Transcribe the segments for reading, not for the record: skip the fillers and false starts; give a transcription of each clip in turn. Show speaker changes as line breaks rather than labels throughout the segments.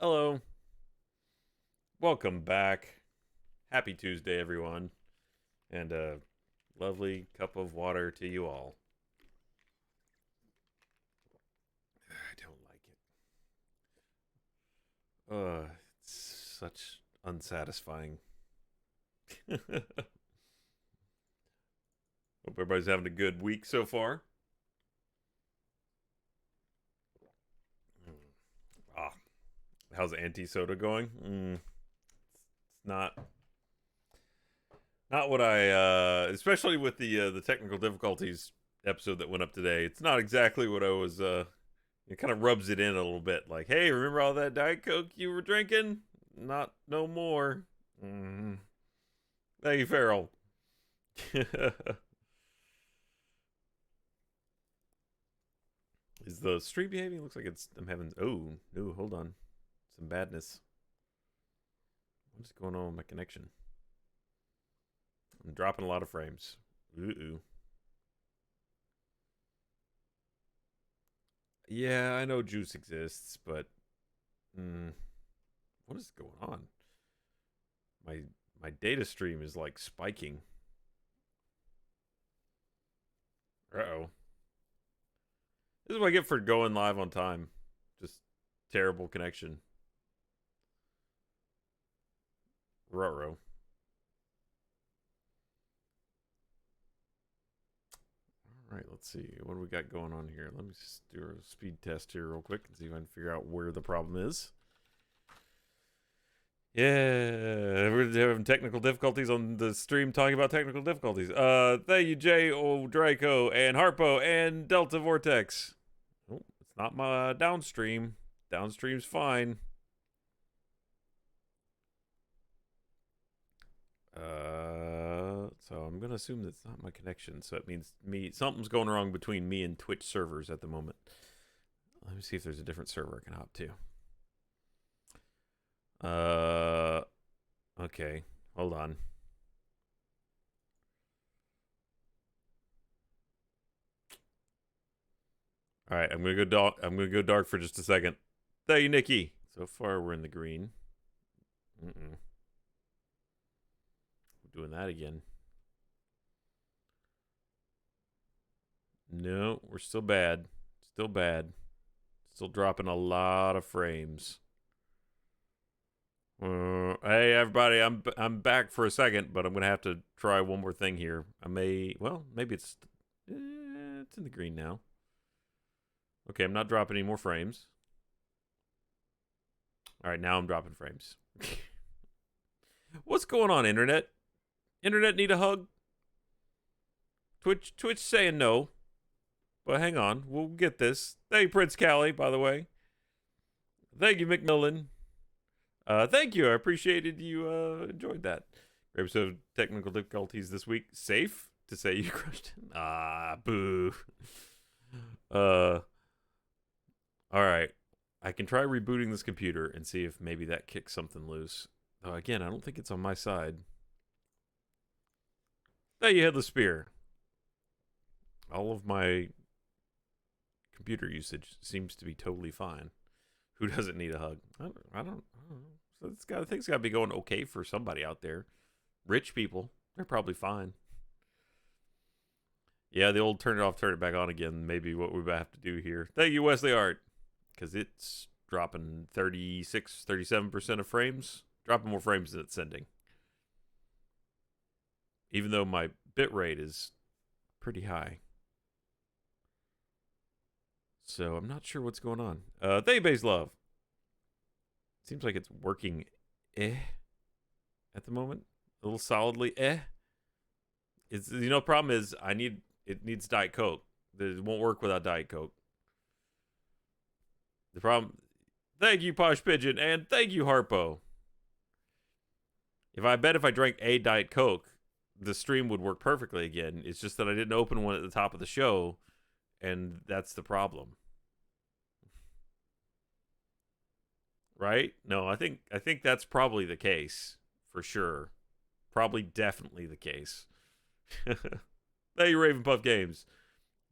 Hello. Welcome back. Happy Tuesday, everyone. And a lovely cup of water to you all. I don't like it. It's such unsatisfying. Hope everybody's having a good week so far. Ah, how's anti-soda going? It's not what especially with the technical difficulties episode that went up today. It's not exactly what I was it kind of rubs it in a little bit. Like, hey, remember all that Diet Coke you were drinking? Not no more. Mm. Thank you, Farrell. Is the stream behaving? Looks like I'm having. Oh no, hold on, some badness. What's going on with my connection? I'm dropping a lot of frames. Ooh. Yeah, I know juice exists, but what is going on? My my data stream is like spiking. Uh-oh. This is what I get for going live on time. Just terrible connection. Ruh-roh. All right, let's see. What do we got going on here? Let me just do a speed test here real quick and see if I can figure out where the problem is. Yeah, we're having technical difficulties on the stream talking about technical difficulties. Thank you, Jay, O, Draco, and Harpo, and Delta Vortex. Oh, it's not my downstream. Downstream's fine. So I'm gonna assume that's not my connection. So it means something's going wrong between me and Twitch servers at the moment. Let me see if there's a different server I can hop to. Okay, hold on. All right, I'm gonna go dark for just a second. Thank you, Nikki. So far, we're in the green. Doing that again. No, we're still bad. Still bad. Still dropping a lot of frames. Hey everybody, I'm back for a second, but I'm gonna have to try one more thing here. Maybe it's in the green now. Okay, I'm not dropping any more frames. All right, now I'm dropping frames. What's going on, internet? Internet need a hug? Twitch saying no. But hang on, we'll get this. Thank you, Prince Callie, by the way. Thank you, McMillan. Thank you. I appreciated you enjoyed that. Great episode of technical difficulties this week. Safe to say you crushed it. Ah, boo. All right. I can try rebooting this computer and see if maybe that kicks something loose. Again, I don't think it's on my side. There you had the spear. All of my computer usage seems to be totally fine. Who doesn't need a hug? I don't know. So I think it's got to be going okay for somebody out there. Rich people, they're probably fine. Yeah, the old turn it off, turn it back on again. Maybe what we have to do here. Thank you, Wesley Art, because it's dropping 36, 37% of frames. Dropping more frames than it's sending. Even though my bit rate is pretty high. So I'm not sure what's going on. Thank you, Base Love. Seems like it's working at the moment. A little solidly It's, the problem is it needs Diet Coke. It won't work without Diet Coke. The problem. Thank you, Posh Pigeon, and thank you, Harpo. If I drank a Diet Coke, the stream would work perfectly again. It's just that I didn't open one at the top of the show, and that's the problem. Right? No, I think that's probably the case for sure. Probably definitely the case. Hey, you Raven Puff Games.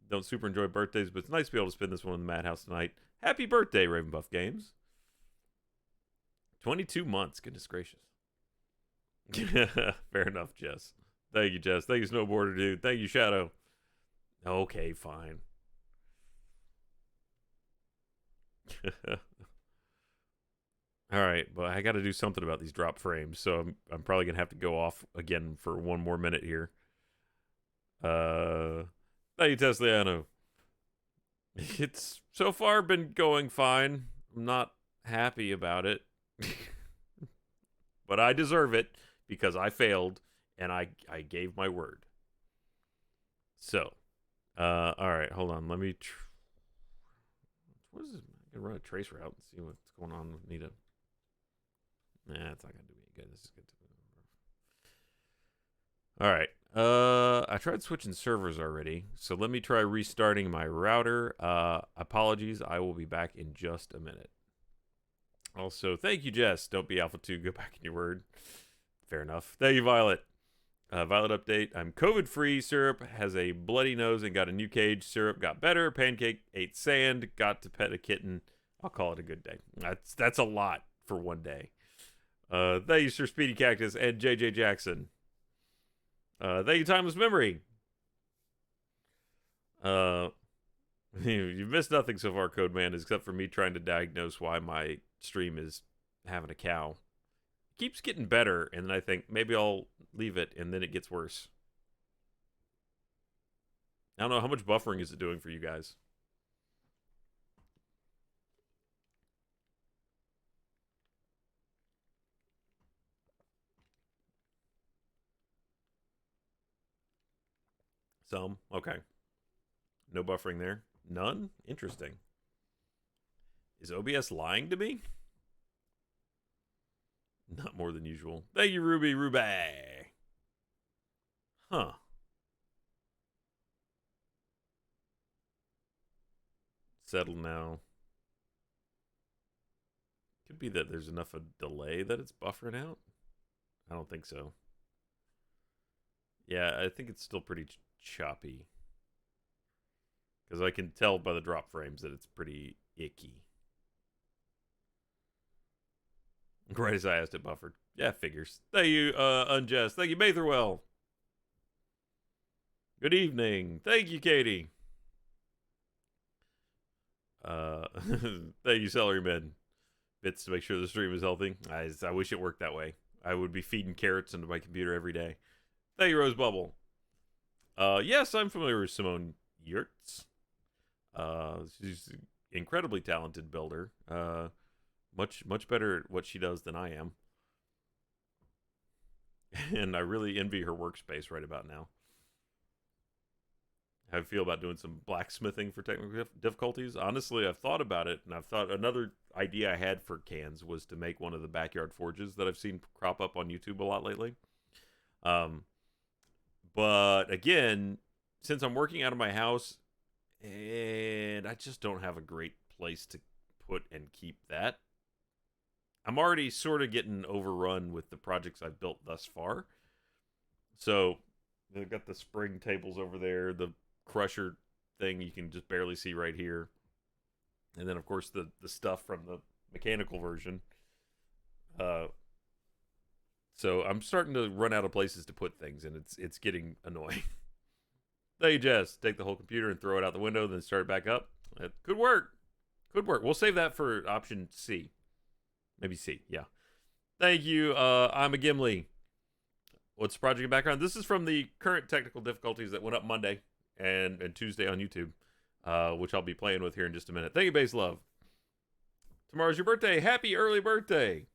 Don't super enjoy birthdays, but it's nice to be able to spend this one in the madhouse tonight. Happy birthday, Raven Puff Games. 22 months. Goodness gracious. Fair enough, Jess. Thank you, Jess. Thank you, Snowboarder Dude. Thank you, Shadow. Okay, fine. All right, but I got to do something about these drop frames, so I'm probably gonna have to go off again for one more minute here. Thank you, Tesliano. It's so far been going fine. I'm not happy about it, but I deserve it because I failed and I gave my word. So, all right, hold on. Let me. What is this? I can run a trace route and see what's going on with me to. Nah, it's not gonna do me good. This is good. All right. I tried switching servers already, so let me try restarting my router. Apologies. I will be back in just a minute. Also, thank you, Jess. Don't be Alpha 2. Go back in your word. Fair enough. Thank you, Violet. Violet update. I'm COVID free. Syrup has a bloody nose and got a new cage. Syrup got better. Pancake ate sand. Got to pet a kitten. I'll call it a good day. That's a lot for one day. Thank you, Sir Speedy Cactus and JJ Jackson. Thank you, Timeless Memory. You've missed nothing so far, Code Man, except for me trying to diagnose why my stream is having a cow. It keeps getting better, and then I think maybe I'll leave it, and then it gets worse. I don't know, how much buffering is it doing for you guys? Some? Okay. No buffering there? None? Interesting. Is OBS lying to me? Not more than usual. Thank you, Ruby. Huh. Settle now. Could be that there's enough of a delay that it's buffering out. I don't think so. Yeah, I think it's still pretty choppy. Because I can tell by the drop frames that it's pretty icky. Right as I asked it buffered. Yeah, figures. Thank you, Unjust. Thank you, Matherwell. Good evening. Thank you, Katie. Thank you, Celeryman. Bits to make sure the stream is healthy. I wish it worked that way. I would be feeding carrots into my computer every day. Thank you, Rose Bubble. Yes, I'm familiar with Simone Yurts. She's an incredibly talented builder. Much better at what she does than I am. And I really envy her workspace right about now. How do you feel about doing some blacksmithing for technical difficulties? Honestly, I've thought about it, and I've thought another idea I had for cans was to make one of the backyard forges that I've seen crop up on YouTube a lot lately. But again, since I'm working out of my house, and I just don't have a great place to put and keep that, I'm already sort of getting overrun with the projects I've built thus far. So I've got the spring tables over there, the crusher thing you can just barely see right here, and then of course the stuff from the mechanical version. So I'm starting to run out of places to put things, and it's getting annoying. Thank you, Jess. Take the whole computer and throw it out the window, then start it back up. That could work. Could work. We'll save that for option C. Maybe C, yeah. Thank you, I'm a Gimli. What's the project in background? This is from the current technical difficulties that went up Monday and Tuesday on YouTube, which I'll be playing with here in just a minute. Thank you, Base Love. Tomorrow's your birthday. Happy early birthday.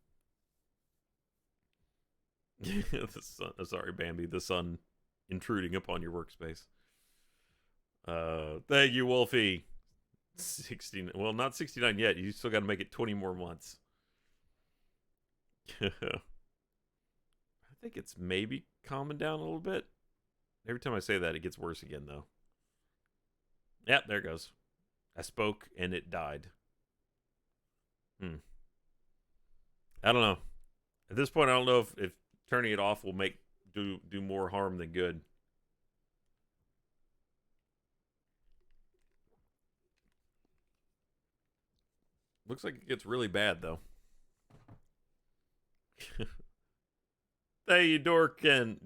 The sun, sorry, Bambi. The sun intruding upon your workspace. Thank you, Wolfie. 16. Well, not 69 yet. You still got to make it 20 more months. I think it's maybe calming down a little bit. Every time I say that, it gets worse again, though. Yep, there it goes. I spoke and it died. I don't know. At this point, I don't know if turning it off will do more harm than good. Looks like it gets really bad, though. Hey, Dorkrin.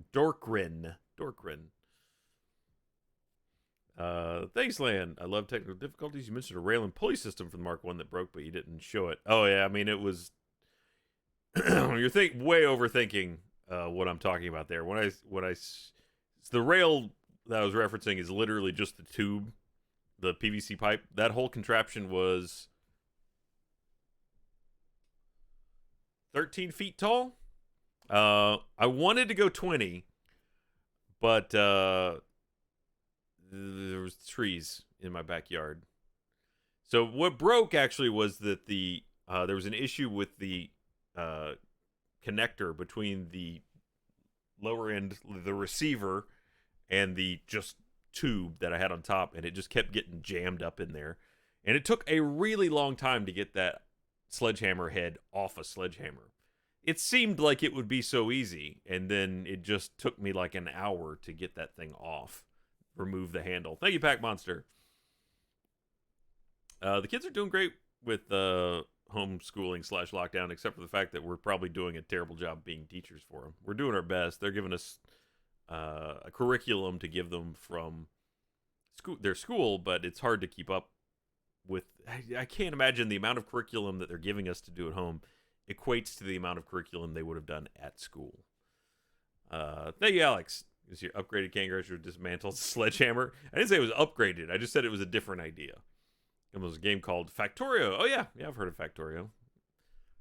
Thanks, Lan. I love technical difficulties. You mentioned a rail and pulley system for the Mark 1 that broke, but you didn't show it. Oh, yeah, I mean, it was... You're way overthinking what I'm talking about there. The rail that I was referencing is literally just the tube, the PVC pipe. That whole contraption was 13 feet tall. I wanted to go 20, but there was trees in my backyard. So what broke actually was that there was an issue with the connector between the lower end, the receiver, and the just tube that I had on top, and it just kept getting jammed up in there. And it took a really long time to get that sledgehammer head off a sledgehammer. It seemed like it would be so easy, and then it just took me like an hour to get that thing off. Remove the handle. Thank you, Pack Monster. The kids are doing great with homeschooling / lockdown, except for the fact that we're probably doing a terrible job being teachers for them. We're doing our best. They're giving us a curriculum to give them from their school, but it's hard to keep up with. I can't imagine the amount of curriculum that they're giving us to do at home equates to the amount of curriculum they would have done at school. Thank you, Alex. Is your upgraded kangaroo dismantled sledgehammer? I didn't say it was upgraded. I just said it was a different idea. It was a game called Factorio. Oh, yeah. I've heard of Factorio.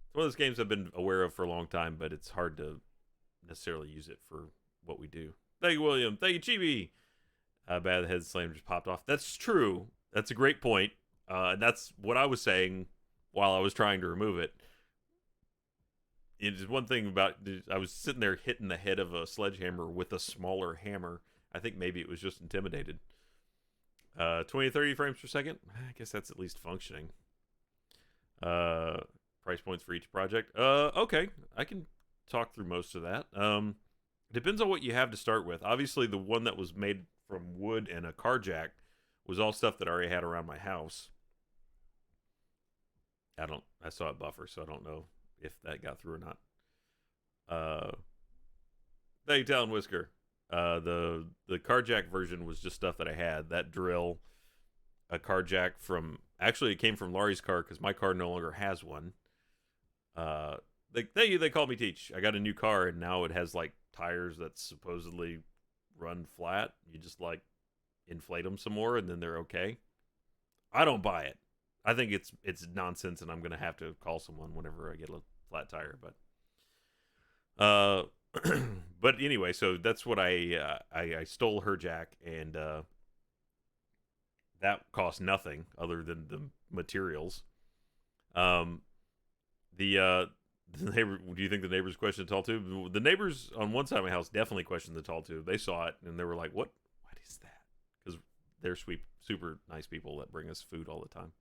It's one of those games I've been aware of for a long time, but it's hard to necessarily use it for what we do. Thank you, William. Thank you, Chibi. Bad head slam just popped off. That's true. That's a great point. And that's what I was saying while I was trying to remove it. It's one thing about, I was sitting there hitting the head of a sledgehammer with a smaller hammer. I think maybe it was just intimidated. 20 to 30 frames per second. I guess that's at least functioning. Price points for each project. Okay. I can talk through most of that. It depends on what you have to start with. Obviously, the one that was made from wood and a car jack was all stuff that I already had around my house. I saw it buffer, so I don't know if that got through or not. Thank you, Talon Whisker. The car jack version was just stuff that I had. That drill, a car jack from, actually it came from Laurie's car because my car no longer has one. They called me Teach. I got a new car and now it has like tires that supposedly run flat. You just like inflate them some more and then they're okay. I don't buy it. I think it's nonsense, and I'm gonna have to call someone whenever I get a flat tire. But but anyway, so that's what I stole her jack, and that cost nothing other than the materials. The neighbor. Do you think the neighbors questioned the tall tube? The neighbors on one side of my house definitely questioned the tall tube. They saw it and they were like, "What is that?" Because they're sweet, super nice people that bring us food all the time.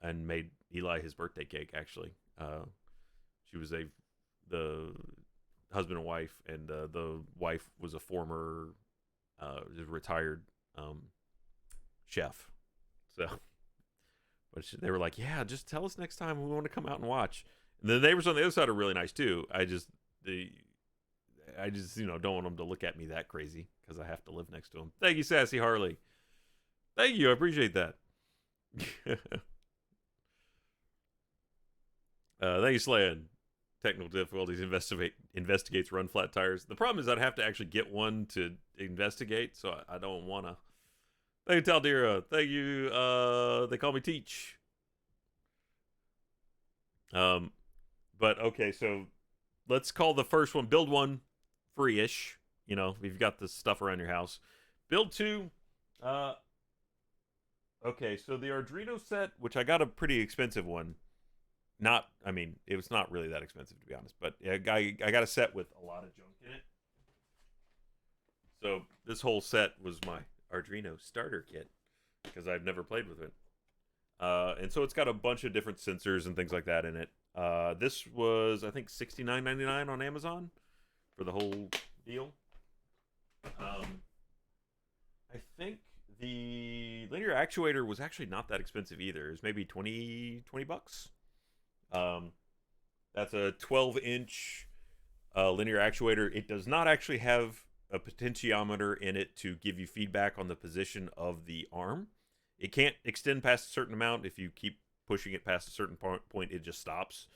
And made Eli his birthday cake. Actually, she was the husband and wife, and the wife was a former retired chef. So, but they were like, "Yeah, just tell us next time. We want to come out and watch." And the neighbors on the other side are really nice too. I just don't want them to look at me that crazy because I have to live next to them. Thank you, Sassy Harley. Thank you. I appreciate that. Thank you, Slan. Technical difficulties investigates run flat tires. The problem is I'd have to actually get one to investigate, so I don't want to. Thank you, Taldira. Thank you. They call me Teach. But okay, so let's call the first one, build one, free-ish. You know, if you've got this stuff around your house. Build two. Okay, so the Arduino set, which I got a pretty expensive one. It was not really that expensive to be honest, but I got a set with a lot of junk in it. So this whole set was my Arduino starter kit because I've never played with it. And so it's got a bunch of different sensors and things like that in it. This was, I think, $69.99 on Amazon for the whole deal. I think the linear actuator was actually not that expensive either. It was maybe 20 bucks. That's a 12-inch linear actuator. It does not actually have a potentiometer in it to give you feedback on the position of the arm. It can't extend past a certain amount. If you keep pushing it past a certain point, it just stops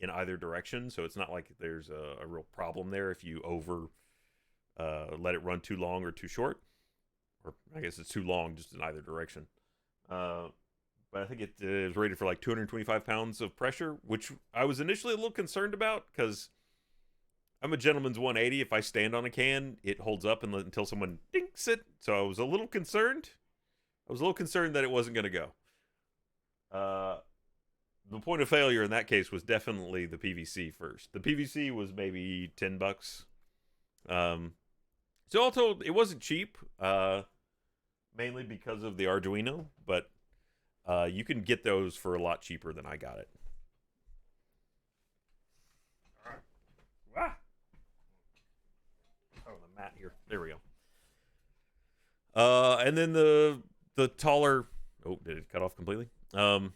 in either direction. So it's not like there's a real problem there if you let it run too long or too short. Or I guess it's too long just in either direction. But I think it is rated for like 225 pounds of pressure, which I was initially a little concerned about because I'm a gentleman's 180. If I stand on a can, it holds up until someone dinks it. So I was a little concerned. I was a little concerned that it wasn't going to go. The point of failure in that case was definitely the PVC first. The PVC was maybe $10. So all told, it wasn't cheap, mainly because of the Arduino, but you can get those for a lot cheaper than I got it. All right. Ah. Oh, the mat here. There we go. And then the taller. Oh, did it cut off completely? The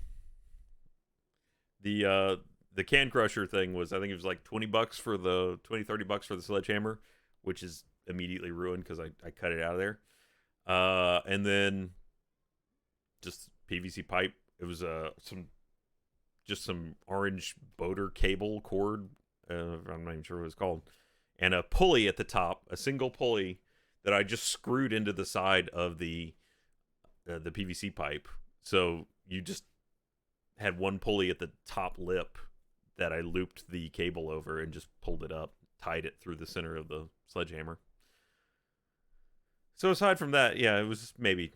can crusher thing was, I think it was like $20 for the $30 for the sledgehammer, which is immediately ruined because I cut it out of there. And then just PVC pipe. It was some orange boater cable cord. I'm not even sure what it's called, and a pulley at the top, a single pulley that I just screwed into the side of the PVC pipe. So you just had one pulley at the top lip that I looped the cable over and just pulled it up, tied it through the center of the sledgehammer. So aside from that, yeah, it was maybe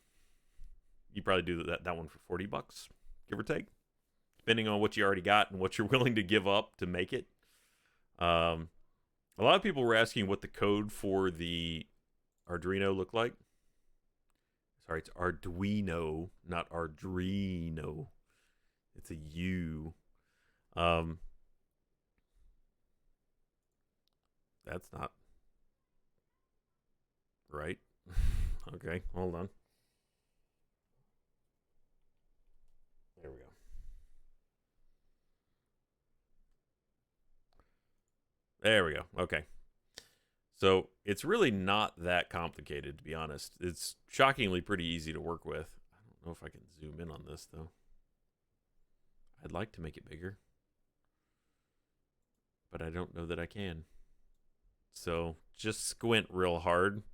you probably do that one for $40, give or take, depending on what you already got and what you're willing to give up to make it. A lot of people were asking what the code for the Arduino looked like. Sorry, it's Arduino, not Arduino. It's a U. That's not right. Okay, hold on. There we go. There we go. Okay. So it's really not that complicated, to be honest. It's shockingly pretty easy to work with. I don't know if I can zoom in on this, though. I'd like to make it bigger, but I don't know that I can. So just squint real hard.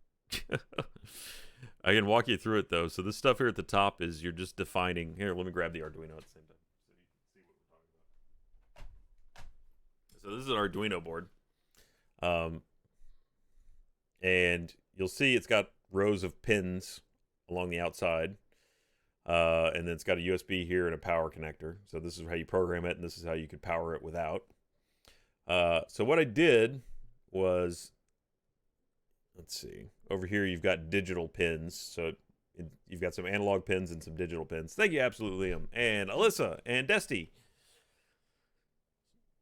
I can walk you through it, though. So this stuff here at the top is you're just defining. Here, let me grab the Arduino at the same time so you can see what we're talking about. So this is an Arduino board. And you'll see it's got rows of pins along the outside. And then it's got a USB here and a power connector. So this is how you program it, and this is how you could power it without. So what I did was, let's see, over here you've got digital pins. So you've got some analog pins and some digital pins. Thank you, absolutely, Liam, and Alyssa, and Desty.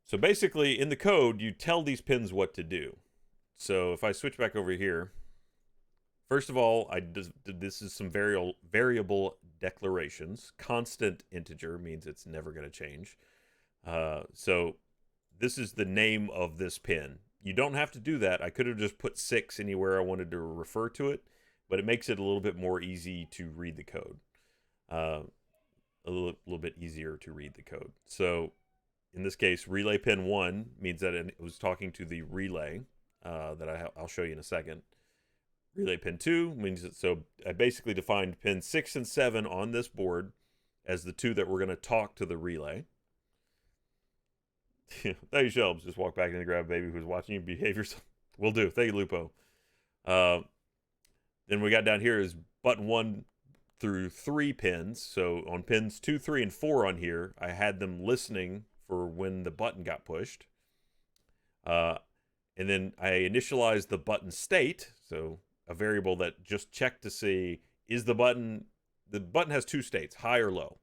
So basically, in the code, you tell these pins what to do. So if I switch back over here, first of all, this is some variable declarations. Constant integer means it's never going to change. So this is the name of this pin. You don't have to do that. I could have just put 6 anywhere I wanted to refer to it, but it makes it a little bit more easy to read the code. A little bit easier to read the code. So in this case, relay pin 1 means that it was talking to the relay that I'll show you in a second. Relay pin 2 means that, so I basically defined pin 6 and 7 on this board as the 2 that we're going to talk to the relay. Thank you, Shelbs. Just walk back in and grab a baby who's watching you behave yourself. Will do. Thank you, Lupo. Then we got down here is button 1 through 3 pins. So on pins 2, 3, and 4 on here, I had them listening for when the button got pushed. And then I initialized the button state, so a variable that just checked to see, is the button has 2 states, high or low.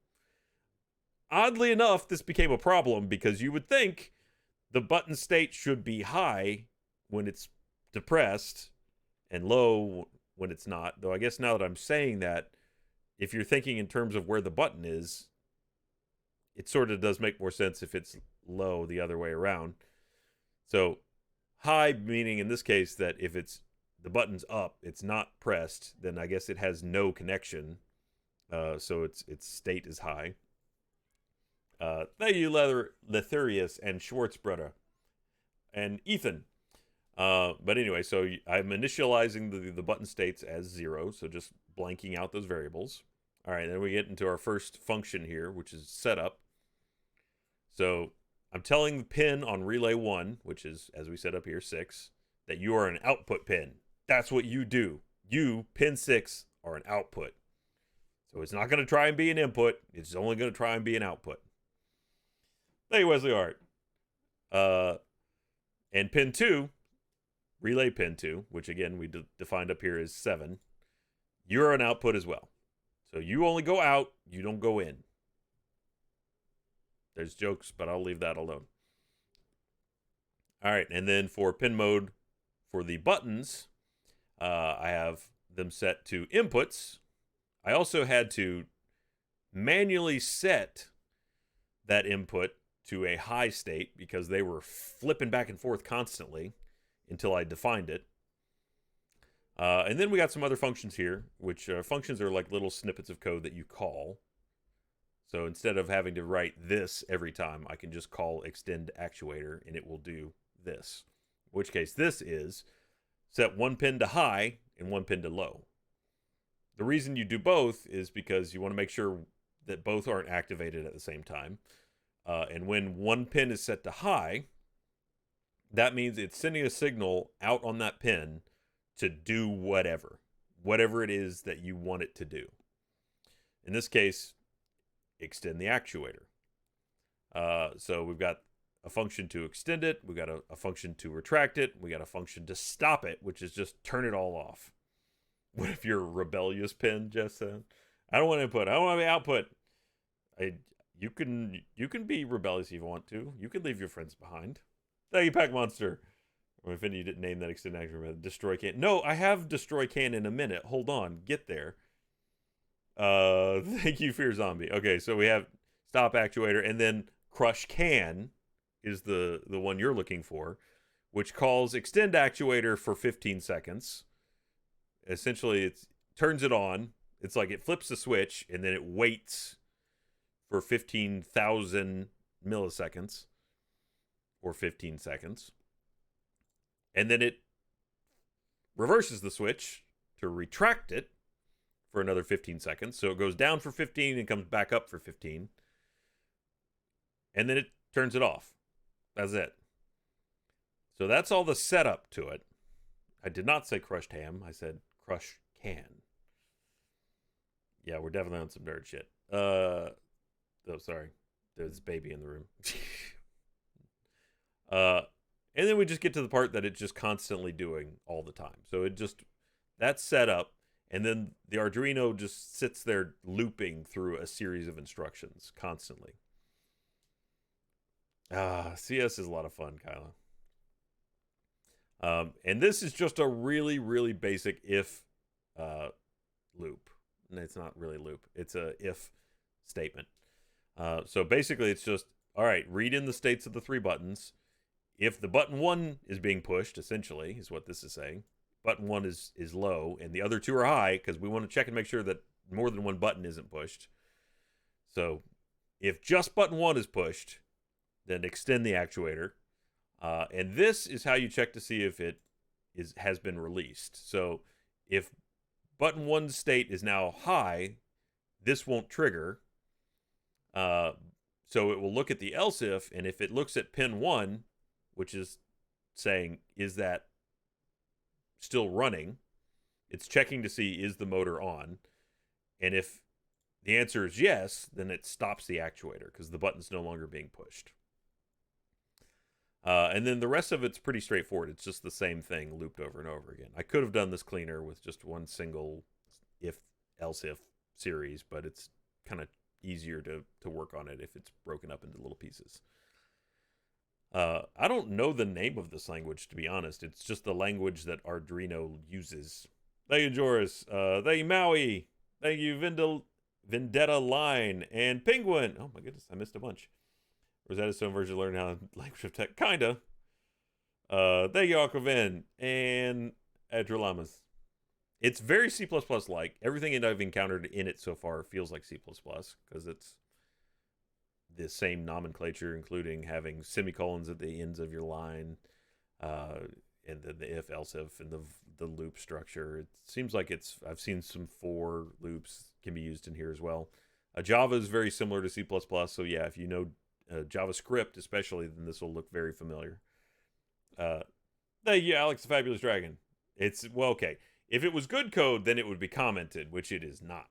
Oddly enough, this became a problem because you would think the button state should be high when it's depressed and low when it's not. Though I guess now that I'm saying that, if you're thinking in terms of where the button is, it sort of does make more sense if it's low the other way around. So high meaning in this case that if it's the button's up, it's not pressed, then I guess it has no connection. So its state is high. Thank you, Lethurius and Schwartzbrudder and Ethan. But anyway, so I'm initializing the button states as 0, so just blanking out those variables. All right, then we get into our first function here, which is setup. So I'm telling the pin on relay 1, which is, as we set up here, 6, that you are an output pin. That's what you do. You, pin 6, are an output. So it's not going to try and be an input. It's only going to try and be an output. Hey, Wesley Art. And pin 2, relay pin 2, which again we defined up here as 7, you're an output as well. So you only go out, you don't go in. There's jokes, but I'll leave that alone. All right, and then for pin mode for the buttons, I have them set to inputs. I also had to manually set that input to a high state because they were flipping back and forth constantly until I defined it. And then we got some other functions here, which functions are like little snippets of code that you call. So instead of having to write this every time, I can just call extend actuator and it will do this. In which case this is set one pin to high and one pin to low. The reason you do both is because you want to make sure that both aren't activated at the same time. And when one pin is set to high, that means it's sending a signal out on that pin to do whatever it is that you want it to do. In this case, extend the actuator. So we've got a function to extend it. We've got a function to retract it. We got a function to stop it, which is just turn it all off. What if you're a rebellious pin, Jess said? I don't want input. I don't want output. You can be rebellious if you want to. You can leave your friends behind. Thank you, Pack Monster. Or if any you didn't name that extend actuator, destroy can. No, I have destroy can in a minute. Hold on, get there. Thank you, Fear Zombie. Okay, so we have stop actuator, and then crush can is the one you're looking for, which calls extend actuator for 15 seconds. Essentially, it turns it on. It's like it flips the switch, and then it waits for 15,000 milliseconds or 15 seconds. And then it reverses the switch to retract it for another 15 seconds. So it goes down for 15 and comes back up for 15. And then it turns it off. That's it. So that's all the setup to it. I did not say crushed ham. I said crush can. Yeah, we're definitely on some nerd shit. Oh, sorry. There's a baby in the room. And then we just get to the part that it's just constantly doing all the time. So that's set up, and then the Arduino just sits there looping through a series of instructions constantly. CS is a lot of fun, Kyla. And this is just a really, really basic if loop. And it's not really loop. It's a if statement. So basically it's just, all right, read in the states of the 3 buttons. If the button 1 is being pushed, essentially, is what this is saying, button 1 is low, and the other 2 are high, because we want to check and make sure that more than one button isn't pushed. So if just button 1 is pushed, then extend the actuator. And this is how you check to see if it has been released. So if button 1's state is now high, this won't trigger. So it will look at the else if, and if it looks at pin 1, which is saying, is that still running? It's checking to see, is the motor on? And if the answer is yes, then it stops the actuator because the button's no longer being pushed. And then the rest of it's pretty straightforward. It's just the same thing looped over and over again. I could have done this cleaner with just one single if, else if series, but it's kind of easier to work on it if it's broken up into little pieces. I don't know the name of this language, to be honest. It's just the language that Arduino uses. Thank you, Joris. Thank you, Maui. Thank you, Vendetta Line and Penguin. Oh my goodness, I missed a bunch. Or is that its own version of learning how language of tech? Kinda. Thank you, Aquavin and Adralamas. It's very C++ like. Everything I've encountered in it so far feels like C++ because it's the same nomenclature, including having semicolons at the ends of your line, and then the if, else if, and the loop structure. It seems like I've seen some for loops can be used in here as well. Java is very similar to C++, so yeah, if you know JavaScript especially, then this will look very familiar. Thank you, Alex the Fabulous Dragon. Well, okay. If it was good code, then it would be commented, which it is not.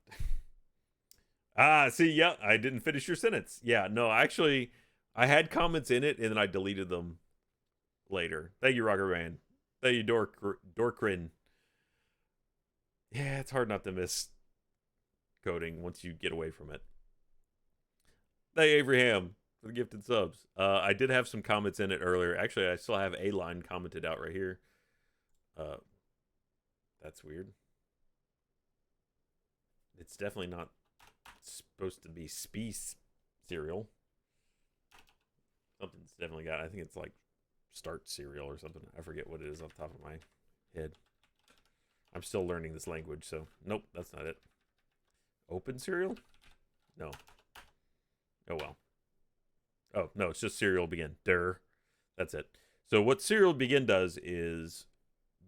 See, yeah, I didn't finish your sentence. Yeah, no, actually, I had comments in it, and then I deleted them later. Thank you, Rocker Man. Thank you, Dorkrin. Yeah, it's hard not to miss coding once you get away from it. Thank you, Abraham, for the gifted subs. I did have some comments in it earlier. Actually, I still have a line commented out right here. That's weird. It's definitely not supposed to be space cereal. Something's definitely got. I think it's like start cereal or something. I forget what it is off the top of my head. I'm still learning this language, so nope, that's not it. Open cereal? No. Oh well. Oh no, it's just serial begin. That's it. So what serial begin does is,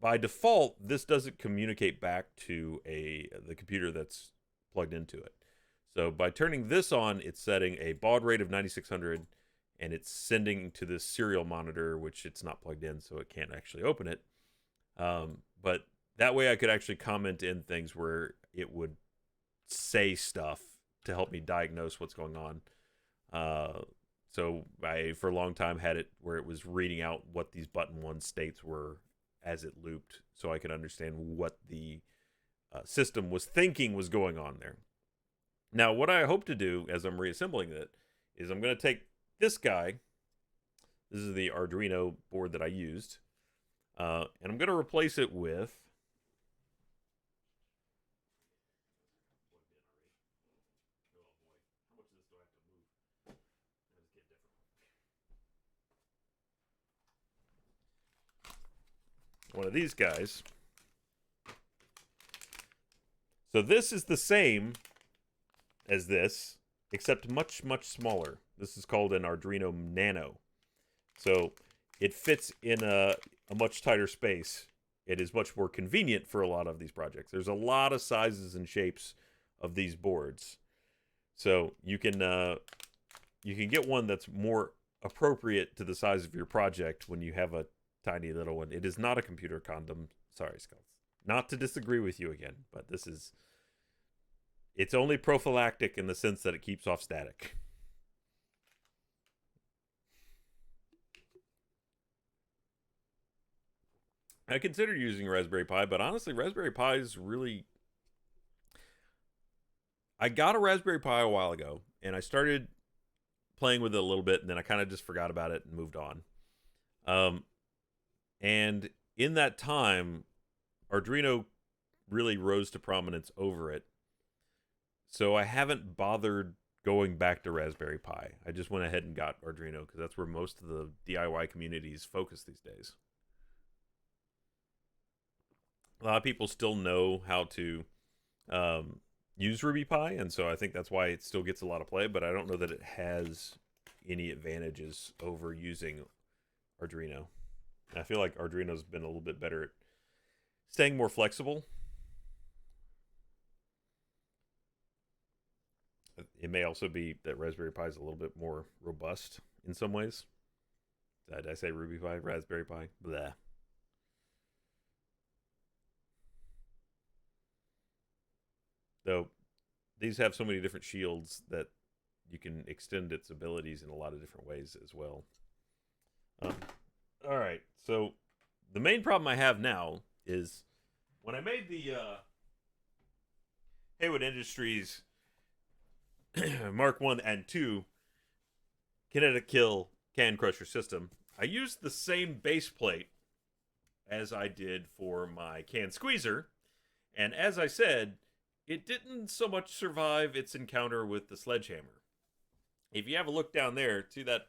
by default, this doesn't communicate back to the computer that's plugged into it. So by turning this on, it's setting a baud rate of 9600, and it's sending to this serial monitor, which it's not plugged in, so it can't actually open it. But that way I could actually comment in things where it would say stuff to help me diagnose what's going on. So I, for a long time, had it where it was reading out what these button 1 states were as it looped, so I could understand what the system was thinking was going on there. Now, what I hope to do as I'm reassembling it is I'm going to take this guy. This is the Arduino board that I used. And I'm going to replace it with one of these guys. So this is the same as this, except much, much smaller. This is called an Arduino Nano. So it fits in a much tighter space. It is much more convenient for a lot of these projects. There's a lot of sizes and shapes of these boards. So you can get one that's more appropriate to the size of your project when you have a tiny little one. It is not a computer condom. Sorry, Skulls. Not to disagree with you again, but it's only prophylactic in the sense that it keeps off static. I considered using Raspberry Pi, but honestly, Raspberry Pi is really... I got a Raspberry Pi a while ago, and I started playing with it a little bit, and then I kind of just forgot about it and moved on. And in that time, Arduino really rose to prominence over it. So I haven't bothered going back to Raspberry Pi. I just went ahead and got Arduino because that's where most of the DIY communities focus these days. A lot of people still know how to use Ruby Pi, and so I think that's why it still gets a lot of play, but I don't know that it has any advantages over using Arduino. I feel like Arduino's been a little bit better at staying more flexible. It may also be that Raspberry Pi is a little bit more robust in some ways. Did I say Ruby Pi? Raspberry Pi? Blah. Though these have so many different shields that you can extend its abilities in a lot of different ways as well. All right, so the main problem I have now is when I made the Haywood Industries Mark 1 and 2 kinetic kill can crusher system, I used the same base plate as I did for my can squeezer, and as I said, it didn't so much survive its encounter with the sledgehammer. If you have a look down there, see that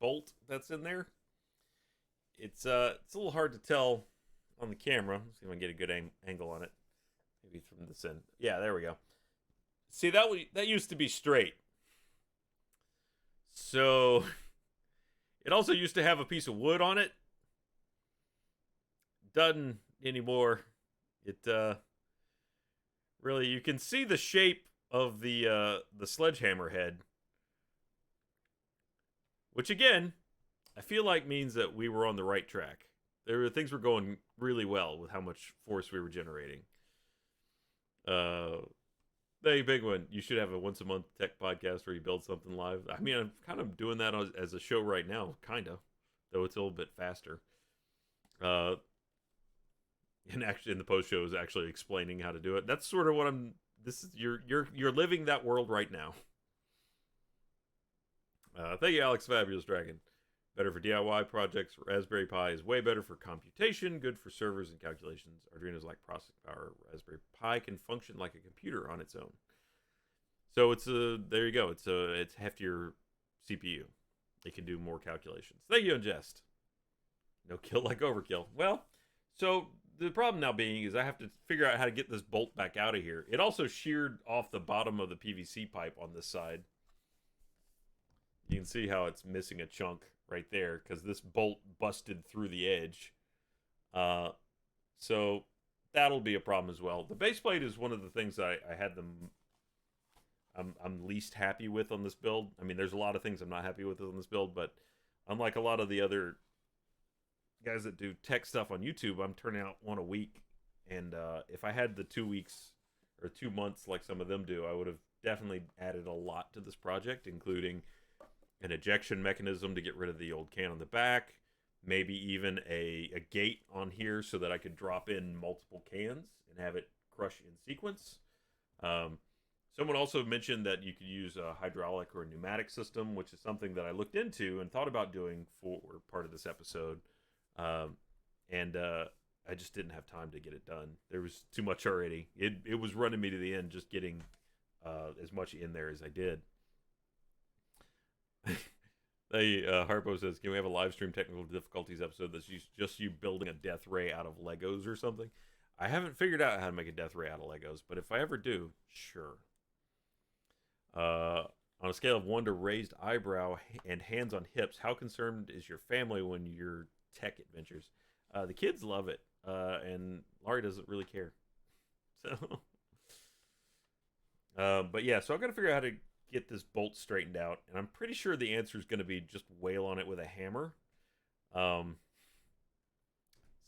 bolt that's in there. It's a little hard to tell on the camera. Let's see if I can get a good angle on it. Maybe from this end. Yeah, there we go. See, that used to be straight. So it also used to have a piece of wood on it. Doesn't anymore. It really, you can see the shape of the sledgehammer head, which again, I feel like means that we were on the right track. Things were going really well with how much force we were generating. Hey, big one. You should have a once a month tech podcast where you build something live. I mean, I'm kind of doing that as a show right now, kind of, though it's a little bit faster. And actually, in the post show is actually explaining how to do it. That's sort of what I'm. This is you're living that world right now. Thank you, Alex Fabulous Dragon. Better for DIY projects. Raspberry Pi is way better for computation. Good for servers and calculations. Arduino's like processing power. Raspberry Pi can function like a computer on its own. So it's there you go. It's heftier CPU. It can do more calculations. Thank you, Ingest. No kill like overkill. Well, so the problem now being is I have to figure out how to get this bolt back out of here. It also sheared off the bottom of the PVC pipe on this side. You can see how it's missing a chunk right there because this bolt busted through the edge. So that'll be a problem as well. The base plate is one of the things that I had I'm least happy with on this build. I mean, there's a lot of things I'm not happy with on this build, but unlike a lot of the other guys that do tech stuff on YouTube, I'm turning out one a week. And if I had the 2 weeks or 2 months like some of them do, I would have definitely added a lot to this project, including an ejection mechanism to get rid of the old can on the back, maybe even a gate on here so that I could drop in multiple cans and have it crush in sequence. Someone also mentioned that you could use a hydraulic or a pneumatic system, which is something that I looked into and thought about doing for part of this episode. I just didn't have time to get it done. There was too much already. It was running me to the end just getting as much in there as I did. Harpo says, can we have a live stream technical difficulties episode that's just you building a death ray out of Legos or something? I haven't figured out how to make a death ray out of Legos, but if I ever do, sure. On a scale of 1 to raised eyebrow and hands on hips, how concerned is your family when you're tech adventures? The kids love it, and Laurie doesn't really care. So, but yeah, so I've got to figure out how to get this bolt straightened out, and I'm pretty sure the answer is going to be just wail on it with a hammer.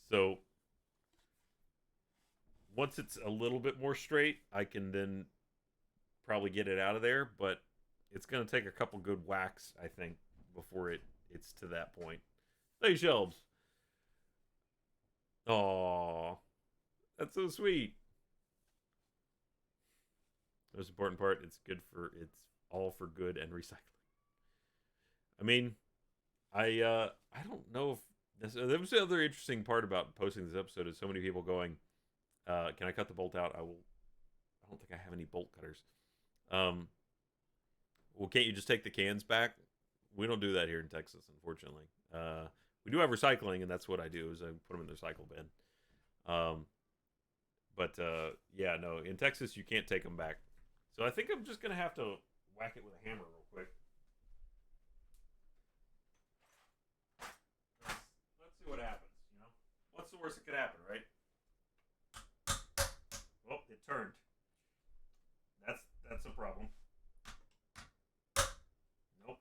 So once it's a little bit more straight, I can then probably get it out of there, but it's going to take a couple good whacks, I think, before it's to that point. Hey, Shelves. Aww. That's so sweet. The most important part, it's all for good and recycling. I mean, I don't know if that was the other interesting part about posting this episode is so many people going, can I cut the bolt out? I don't think I have any bolt cutters. Well, can't you just take the cans back? We don't do that here in Texas, unfortunately. We do have recycling, and that's what I do is I put them in the recycle bin. Yeah, no, in Texas you can't take them back. So I think I'm just gonna have to whack it with a hammer real quick. Let's see what happens. You know, what's the worst that could happen, right? Oh, it turned. That's a problem. Nope.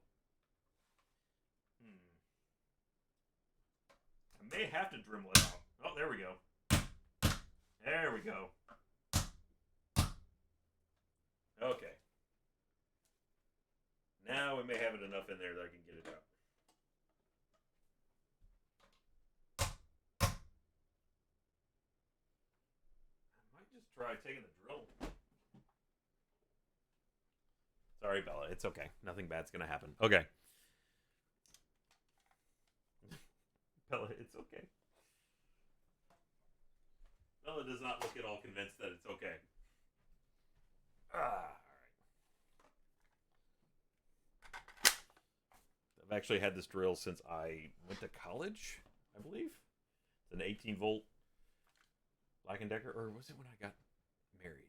I may have to Dremel it out. Oh, there we go. There we go. Okay. Now we may have it enough in there that I can get it out. I might just try taking the drill. Sorry, Bella. It's okay. Nothing bad's going to happen. Okay. Bella, it's okay. Bella does not look at all convinced that it's okay. All right. actually had this drill since I went to college, I believe. It's an 18-volt Black & Decker, or was it when I got married?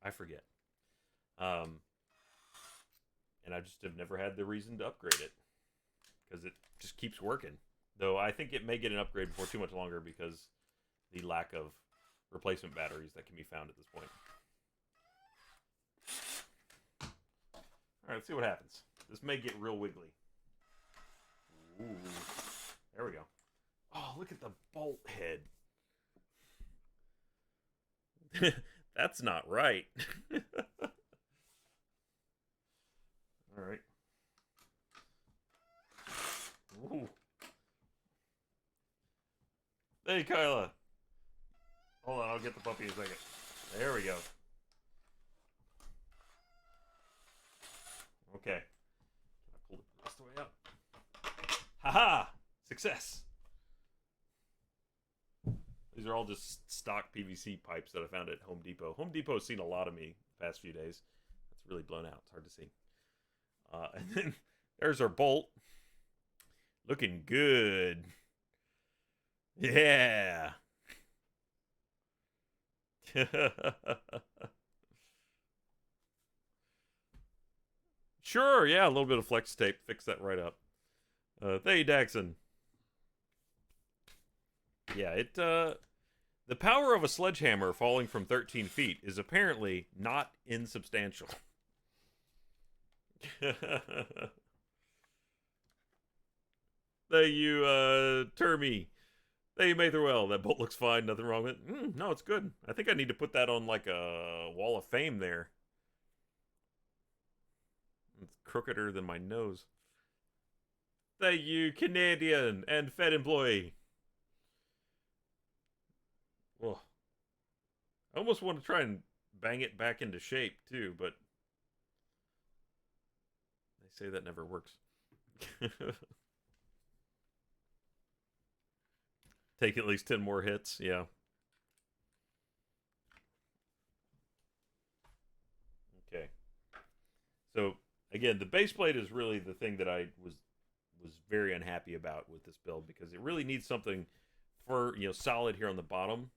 I forget. And I just have never had the reason to upgrade it because it just keeps working. Though I think it may get an upgrade before too much longer because the lack of replacement batteries that can be found at this point. All right, let's see what happens. This may get real wiggly. Ooh, there we go. Oh, look at the bolt head. That's not right. All right. Ooh. Hey, Kyla. Hold on, I'll get the puppy in a second. There we go. Okay. I pulled it the rest of the way out. Haha! Success! These are all just stock PVC pipes that I found at Home Depot. Home Depot's seen a lot of me the past few days. It's really blown out. It's hard to see. And then there's our bolt. Looking good. Yeah. Sure, yeah, a little bit of flex tape. Fix that right up. Hey, Daxon. Yeah, the power of a sledgehammer falling from 13 feet is apparently not insubstantial. Thank you, Termy. Thank you, Matherwell. That bolt looks fine. Nothing wrong with it. No, it's good. I think I need to put that on like a wall of fame there. It's crookeder than my nose. Thank you, Canadian and Fed employee. Well, I almost want to try and bang it back into shape too, but they say that never works. Take at least 10 more hits, yeah. Okay. So, again, the base plate is really the thing that I was very unhappy about with this build because it really needs something for, solid here on the bottom.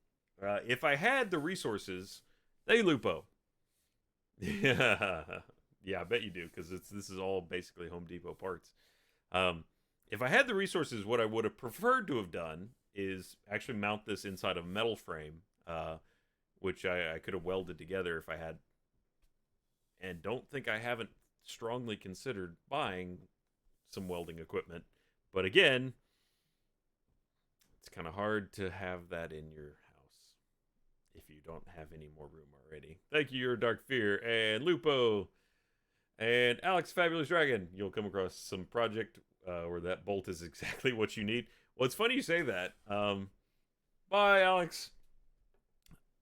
If I had the resources, hey, Lupo. Yeah, I bet you do because this is all basically Home Depot parts. If I had the resources, what I would have preferred to have done is actually mount this inside a metal frame, which I could have welded together if I had. And don't think I haven't strongly considered buying some welding equipment. But again, it's kind of hard to have that in your house if you don't have any more room already. Thank you, Your Dark Fear, and Lupo, and Alex Fabulous Dragon. You'll come across some project where that bolt is exactly what you need. Well, it's funny you say that. Bye, Alex.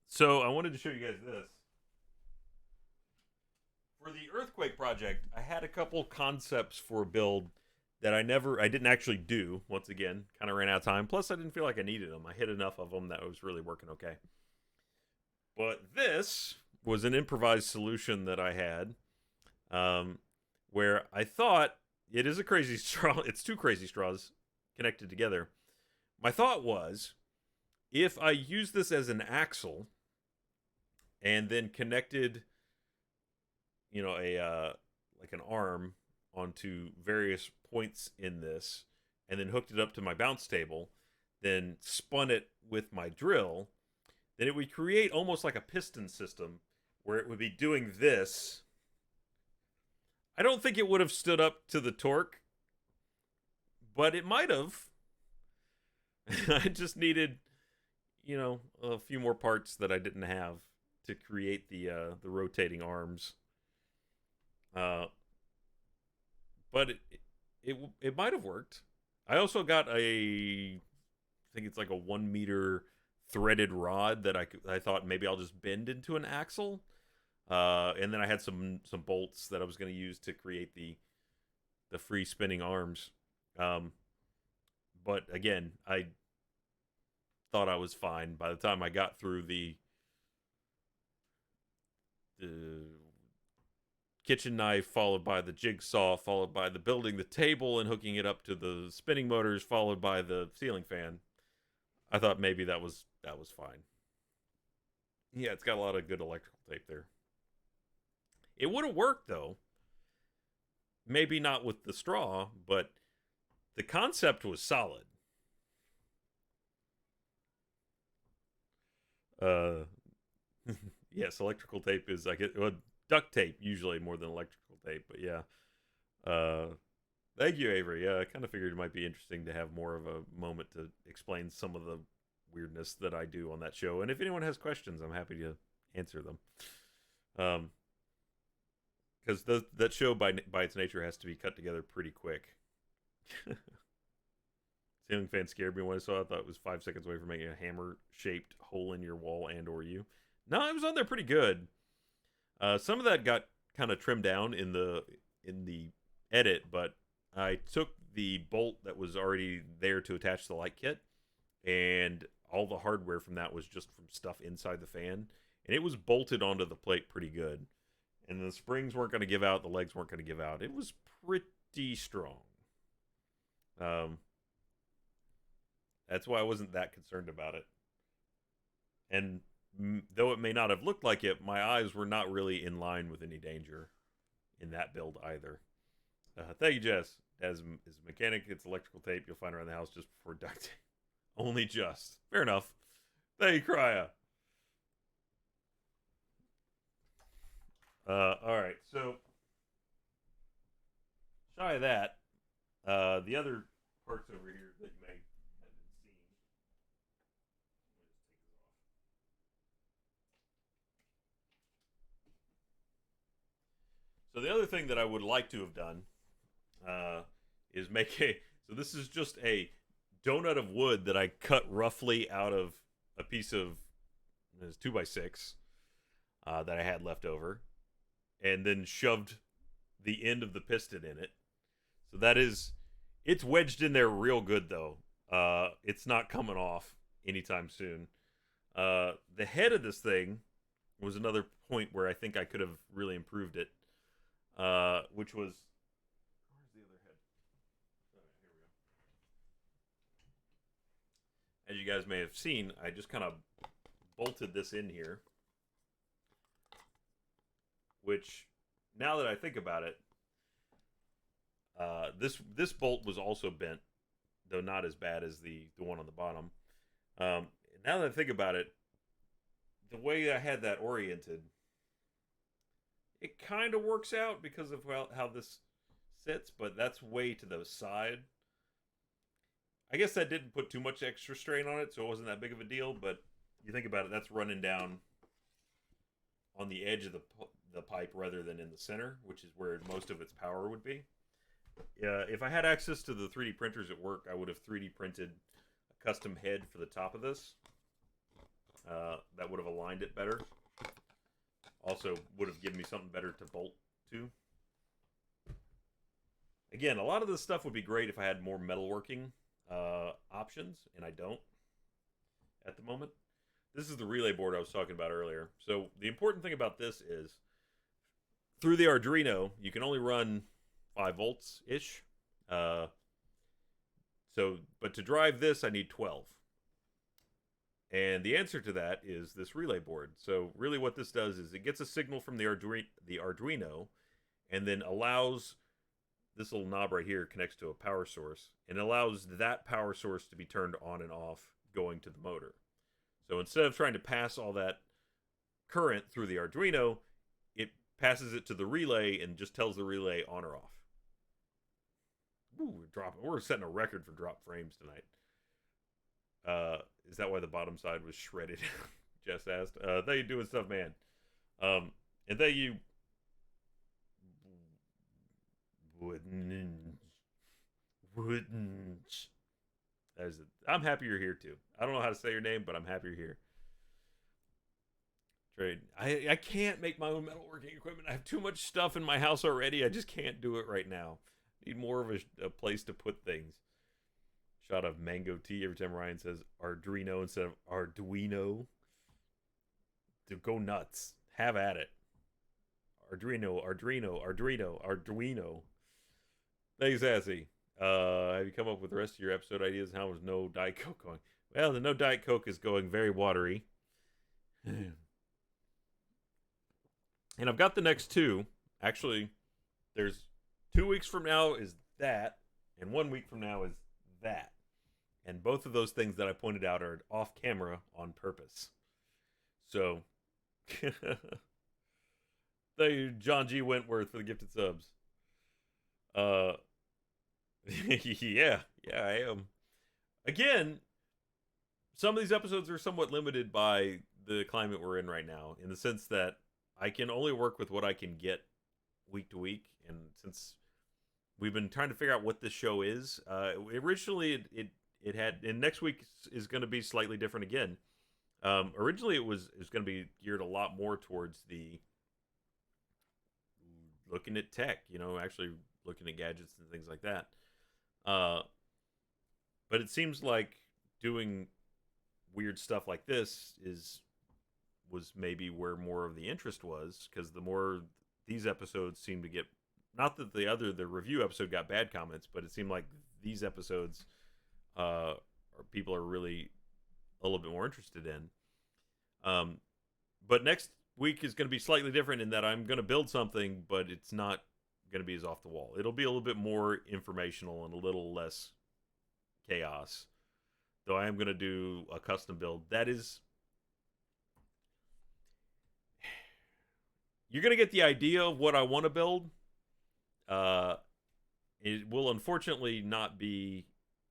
So I wanted to show you guys this. For the earthquake project, I had a couple concepts for a build that I didn't actually do. Once again, kind of ran out of time. Plus, I didn't feel like I needed them. I hit enough of them that was really working okay. But this was an improvised solution that I had, where I thought it is a crazy straw. It's two crazy straws connected together. My thought was, if I use this as an axle and then connected, like an arm onto various points in this, and then hooked it up to my bounce table, then spun it with my drill, then it would create almost like a piston system where it would be doing this. I don't think it would have stood up to the torque, but it might have. I just needed, a few more parts that I didn't have to create the rotating arms. But it might have worked. I also got I think it's like a 1 meter threaded rod that I thought maybe I'll just bend into an axle. And then I had some bolts that I was going to use to create the free spinning arms. But again, I thought I was fine by the time I got through the kitchen knife, followed by the jigsaw, followed by the building the table and hooking it up to the spinning motors, followed by the ceiling fan. I thought maybe that was fine. Yeah, it's got a lot of good electrical tape there. It would have worked though. Maybe not with the straw, but the concept was solid. Uh, yes, electrical tape is like it. Well, duct tape usually more than electrical tape, but yeah. Uh, Thank you, Avery. Yeah, I kind of figured it might be interesting to have more of a moment to explain some of the weirdness that I do on that show. And if anyone has questions, I'm happy to answer them. Because that show by its nature has to be cut together pretty quick. Ceiling fan scared me when I saw it. I thought it was 5 seconds away from making a hammer-shaped hole in your wall and or you. No, it was on there pretty good. Some of that got kind of trimmed down in the edit, but I took the bolt that was already there to attach the light kit, and all the hardware from that was just from stuff inside the fan, and it was bolted onto the plate pretty good. And the springs weren't going to give out, the legs weren't going to give out. It was pretty strong. That's why I wasn't that concerned about it. And though it may not have looked like it, my eyes were not really in line with any danger in that build either. Thank you, Jess. As a mechanic, it's electrical tape you'll find around the house just before duct tape. Only just. Fair enough. Thank you, Krya. Alright, so shy of that, the other parts over here that you may have been seeing. So the other thing that I would like to have done is make a. So this is just a donut of wood that I cut roughly out of a piece of 2x6 that I had left over, and then shoved the end of the piston in it. So that is, it's wedged in there real good though. It's not coming off anytime soon. The head of this thing was another point where I think I could have really improved it. Which was, where's the other head? Here we go. As you guys may have seen, I just kind of bolted this in here, which, now that I think about it, this bolt was also bent, though not as bad as the one on the bottom. Now that I think about it, the way I had that oriented, it kind of works out because of how this sits, but that's way to the side. I guess that didn't put too much extra strain on it, so it wasn't that big of a deal, but you think about it, that's running down on the edge of the pipe rather than in the center, which is where most of its power would be. If I had access to the 3D printers at work, I would have 3D printed a custom head for the top of this. That would have aligned it better. Also would have given me something better to bolt to. Again, a lot of this stuff would be great if I had more metalworking options, and I don't at the moment. This is the relay board I was talking about earlier. So the important thing about this is, through the Arduino, you can only run 5 volts-ish. But to drive this, I need 12. And the answer to that is this relay board. So really what this does is it gets a signal from the Arduino and then allows, this little knob right here connects to a power source, and allows that power source to be turned on and off going to the motor. So instead of trying to pass all that current through the Arduino, it passes it to the relay and just tells the relay on or off. Ooh, we're setting a record for drop frames tonight. Is that why the bottom side was shredded? Jess asked. Thank you doing stuff, man. And thank you. Wouldn't. I'm happy you're here too. I don't know how to say your name, but I'm happy you're here. Trade. I can't make my own metalworking equipment. I have too much stuff in my house already. I just can't do it right now. Need more of a place to put things. Shot of mango tea every time Ryan says Arduino instead of Arduino. To go nuts. Have at it. Arduino. Thanks, Sassy. Have you come up with the rest of your episode ideas? How is no Diet Coke going? Well, the no Diet Coke is going very watery. And I've got the next two. Actually, there's 2 weeks from now is that, and 1 week from now is that. And both of those things that I pointed out are off camera on purpose. So, thank you, John G. Wentworth, for the gifted subs. Yeah, I am. Again, some of these episodes are somewhat limited by the climate we're in right now, in the sense that I can only work with what I can get week to week, and since we've been trying to figure out what this show is, originally it had, and next week is going to be slightly different again. Originally it was going to be geared a lot more towards the looking at tech, actually looking at gadgets and things like that. But it seems like doing weird stuff like this was maybe where more of the interest was, because the more these episodes seem to get, not that the review episode got bad comments, but it seemed like these episodes people are really a little bit more interested in. But next week is going to be slightly different in that I'm going to build something, but it's not going to be as off the wall. It'll be a little bit more informational and a little less chaos. Though I am going to do a custom build. That is, you're going to get the idea of what I want to build. It will unfortunately not be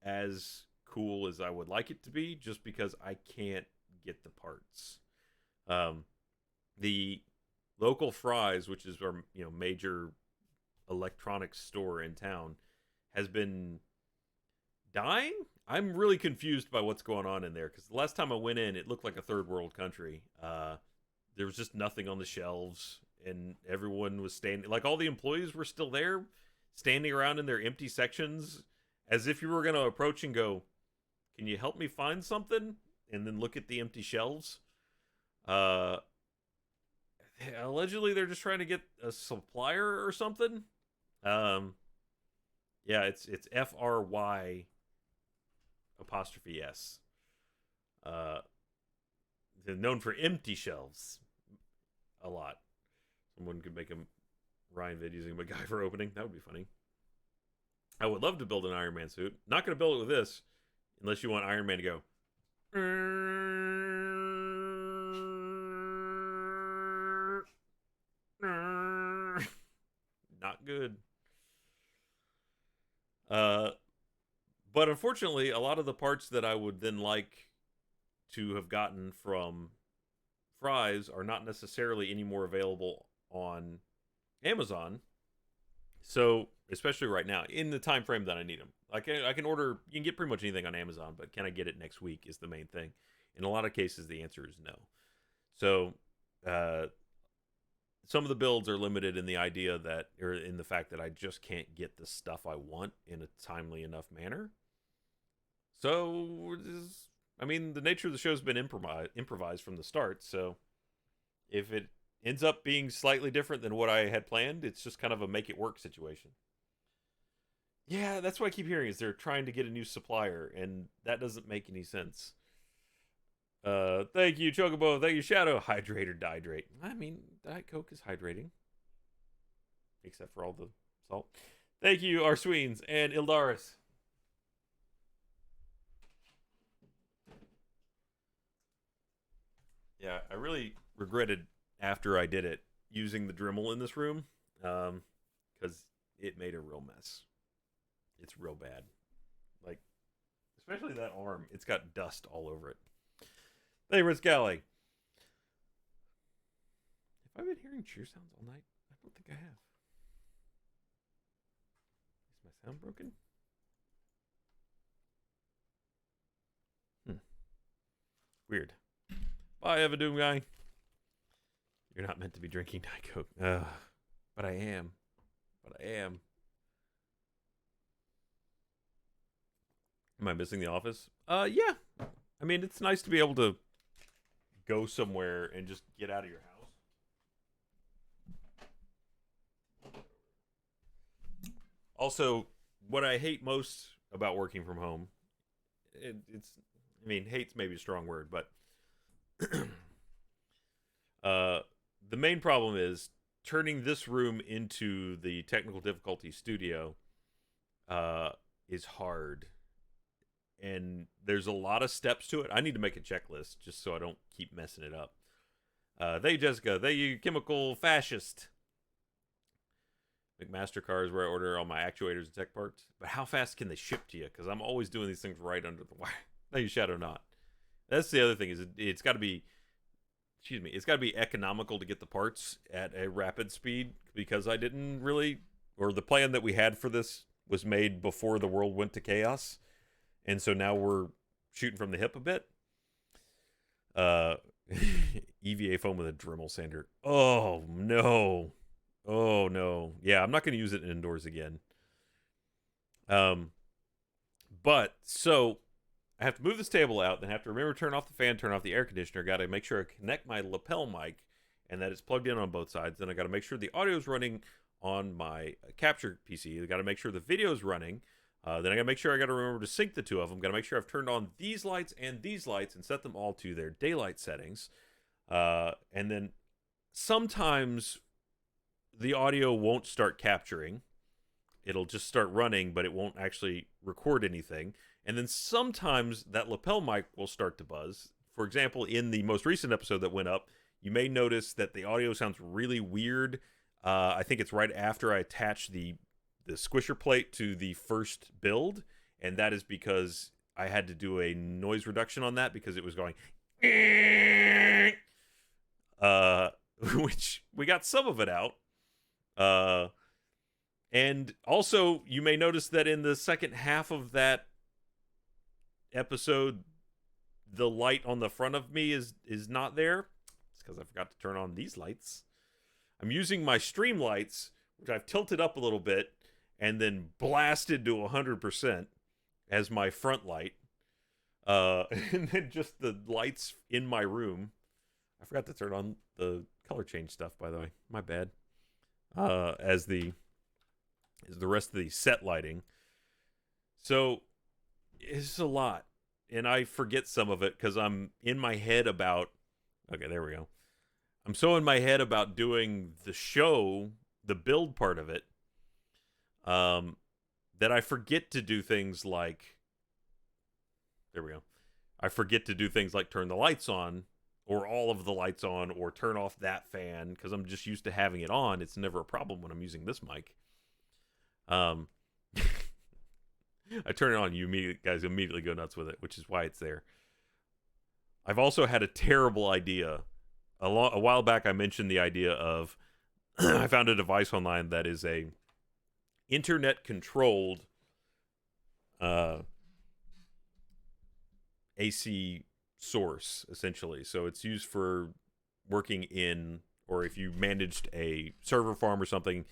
as cool as I would like it to be, just because I can't get the parts. The local Fry's, which is our major electronics store in town, has been dying. I'm really confused by what's going on in there, because the last time I went in, it looked like a third world country. There was just nothing on the shelves, and everyone was standing, like all the employees were still there, standing around in their empty sections, as if you were going to approach and go, "Can you help me find something?" And then look at the empty shelves. Allegedly, they're just trying to get a supplier or something. Yeah, it's FRY apostrophe S. They're known for empty shelves a lot. Someone could make a Ryan vid using MacGyver opening. That would be funny. I would love to build an Iron Man suit. Not going to build it with this, unless you want Iron Man to go. Not good. But unfortunately, a lot of the parts that I would then like to have gotten from Fry's are not necessarily any more available on Amazon. So, especially right now, in the time frame that I need them. Like, I can order, you can get pretty much anything on Amazon, but can I get it next week is the main thing. In a lot of cases, the answer is no. So, some of the builds are limited in the idea that, or in the fact that I just can't get the stuff I want in a timely enough manner. So, I mean, the nature of the show's been improvised from the start, so if it ends up being slightly different than what I had planned, it's just kind of a make it work situation. Yeah, that's what I keep hearing, is they're trying to get a new supplier, and that doesn't make any sense. Thank you, Chocobo. Thank you, Shadow. Hydrate or dihydrate. I mean, Diet Coke is hydrating. Except for all the salt. Thank you, Arsweens and Ildaris. Yeah, I really regretted after I did it using the Dremel in this room, because it made a real mess. It's real bad. Like, especially that arm. It's got dust all over it. Hey, Ritz Galley. Have I been hearing cheer sounds all night? I don't think I have. Is my sound broken? Weird. Bye, Eva Doom Guy. You're not meant to be drinking Diet Coke. But I am. Am I missing The Office? Yeah. I mean, it's nice to be able to go somewhere and just get out of your house. Also, what I hate most about working from home, I mean, hate's maybe a strong word, but uh, the main problem is turning this room into the technical difficulty studio uh, is hard. And there's a lot of steps to it. I need to make a checklist just so I don't keep messing it up. They Jessica, they you chemical fascist. McMaster cars where I order all my actuators and tech parts. But how fast can they ship to you? Because I'm always doing these things right under the wire. Thank you, Shadow Not. That's the other thing is it's got to be, excuse me, it's got to be economical to get the parts at a rapid speed because I didn't really, or the plan that we had for this was made before the world went to chaos. And so now we're shooting from the hip a bit. EVA foam with a Dremel sander. Oh, no. Oh, no. Yeah, I'm not going to use it indoors again. But, so, I have to move this table out, then have to remember to turn off the fan, turn off the air conditioner. Got to make sure I connect my lapel mic and that it's plugged in on both sides. Then I got to make sure the audio is running on my capture PC. I got to make sure the video is running. Then I gotta make sure I gotta remember to sync the two of them. Gotta make sure I've turned on these lights and set them all to their daylight settings. And then sometimes the audio won't start capturing. It'll just start running, but it won't actually record anything. And then sometimes that lapel mic will start to buzz. For example, in the most recent episode that went up, you may notice that the audio sounds really weird. I think it's right after I attach the squisher plate to the first build, and that is because I had to do a noise reduction on that because it was going which we got some of it out. And also you may notice that in the second half of that episode the light on the front of me is not there. It's because I forgot to turn on these lights. I'm using my stream lights, which I've tilted up a little bit and then blasted to 100% as my front light. And then just the lights in my room. I forgot to turn on the color change stuff, by the way. My bad. As the rest of the set lighting. So it's a lot. And I forget some of it because I'm in my head about... Okay, there we go. I'm so in my head about doing the show, the build part of it, that I forget to do things like, there we go. I forget to do things like turn the lights on, or all of the lights on, or turn off that fan, because I'm just used to having it on. It's never a problem when I'm using this mic. I turn it on, you guys immediately go nuts with it, which is why it's there. I've also had a terrible idea. A while back, I mentioned the idea of, I found a device online that is a internet-controlled AC source, essentially. So it's used for working in, or if you managed a server farm or something,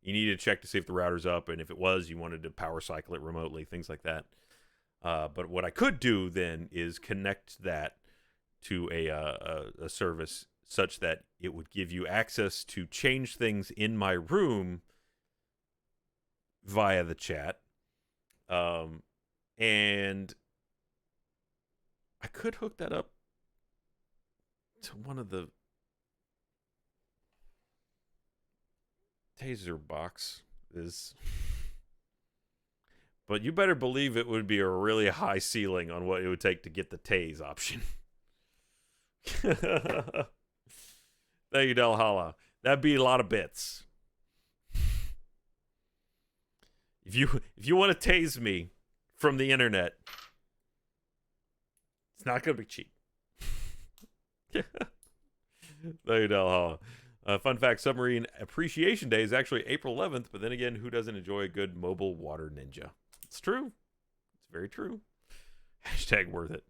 you needed to check to see if the router's up, and if it was, you wanted to power cycle it remotely, things like that. But what I could do then is connect that to a service such that it would give you access to change things in my room via the chat. And I could hook that up to one of the taser boxes. But you better believe it would be a really high ceiling on what it would take to get the tase option. Thank you, Delhala. That'd be a lot of bits. If you want to tase me from the internet, it's not going to be cheap. Thank you, Delhala. Fun fact, Submarine Appreciation Day is actually April 11th, but then again, who doesn't enjoy a good mobile water ninja? It's true. It's very true. Hashtag worth it.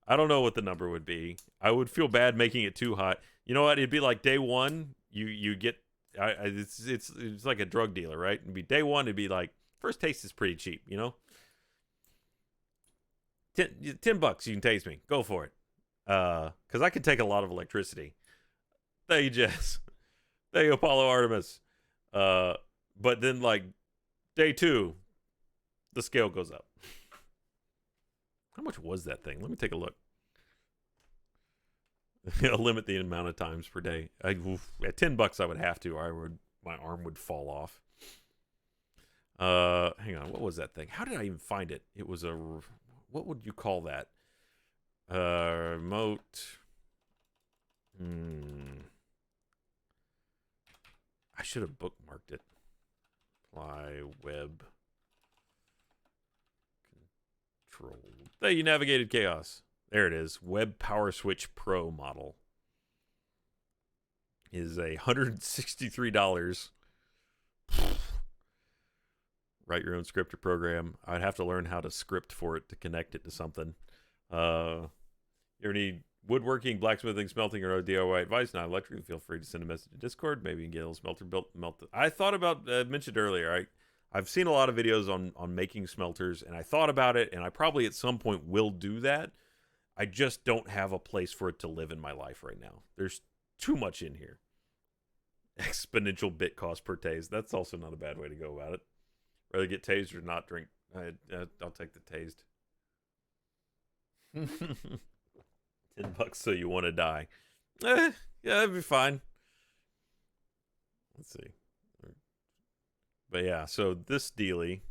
I don't know what the number would be. I would feel bad making it too hot. You know what? It'd be like day one. You get it's like a drug dealer, right? It'd be day one. It'd be like first taste is pretty cheap, you know. $10 you can taste me. Go for it. Because I can take a lot of electricity. Thank you, Jess. Thank you, Apollo Artemis. But then like Day 2, the scale goes up. How much was that thing? Let me take a look. I'll limit the amount of times per day. At $10, I would have to, or my arm would fall off. Hang on, what was that thing? How did I even find it? It was a, what would you call that? Remote. I should have bookmarked it. Apply web control. There, you navigated chaos. There it is. Web Power Switch Pro model is $163. Write your own script or program. I'd have to learn how to script for it to connect it to something. You ever need woodworking, blacksmithing, smelting, or DIY advice? Not electric. Feel free to send a message to Discord. Maybe you can get a little smelter built. I thought about, mentioned earlier, I've seen a lot of videos on making smelters, and I thought about it, and I probably at some point will do that. I just don't have a place for it to live in my life right now. There's too much in here. Exponential bit cost per tase. That's also not a bad way to go about it. Rather get tased or not drink. I'll take the tased. $10 so you want to die. Yeah, that'd be fine. Let's see. But yeah, so this dealie.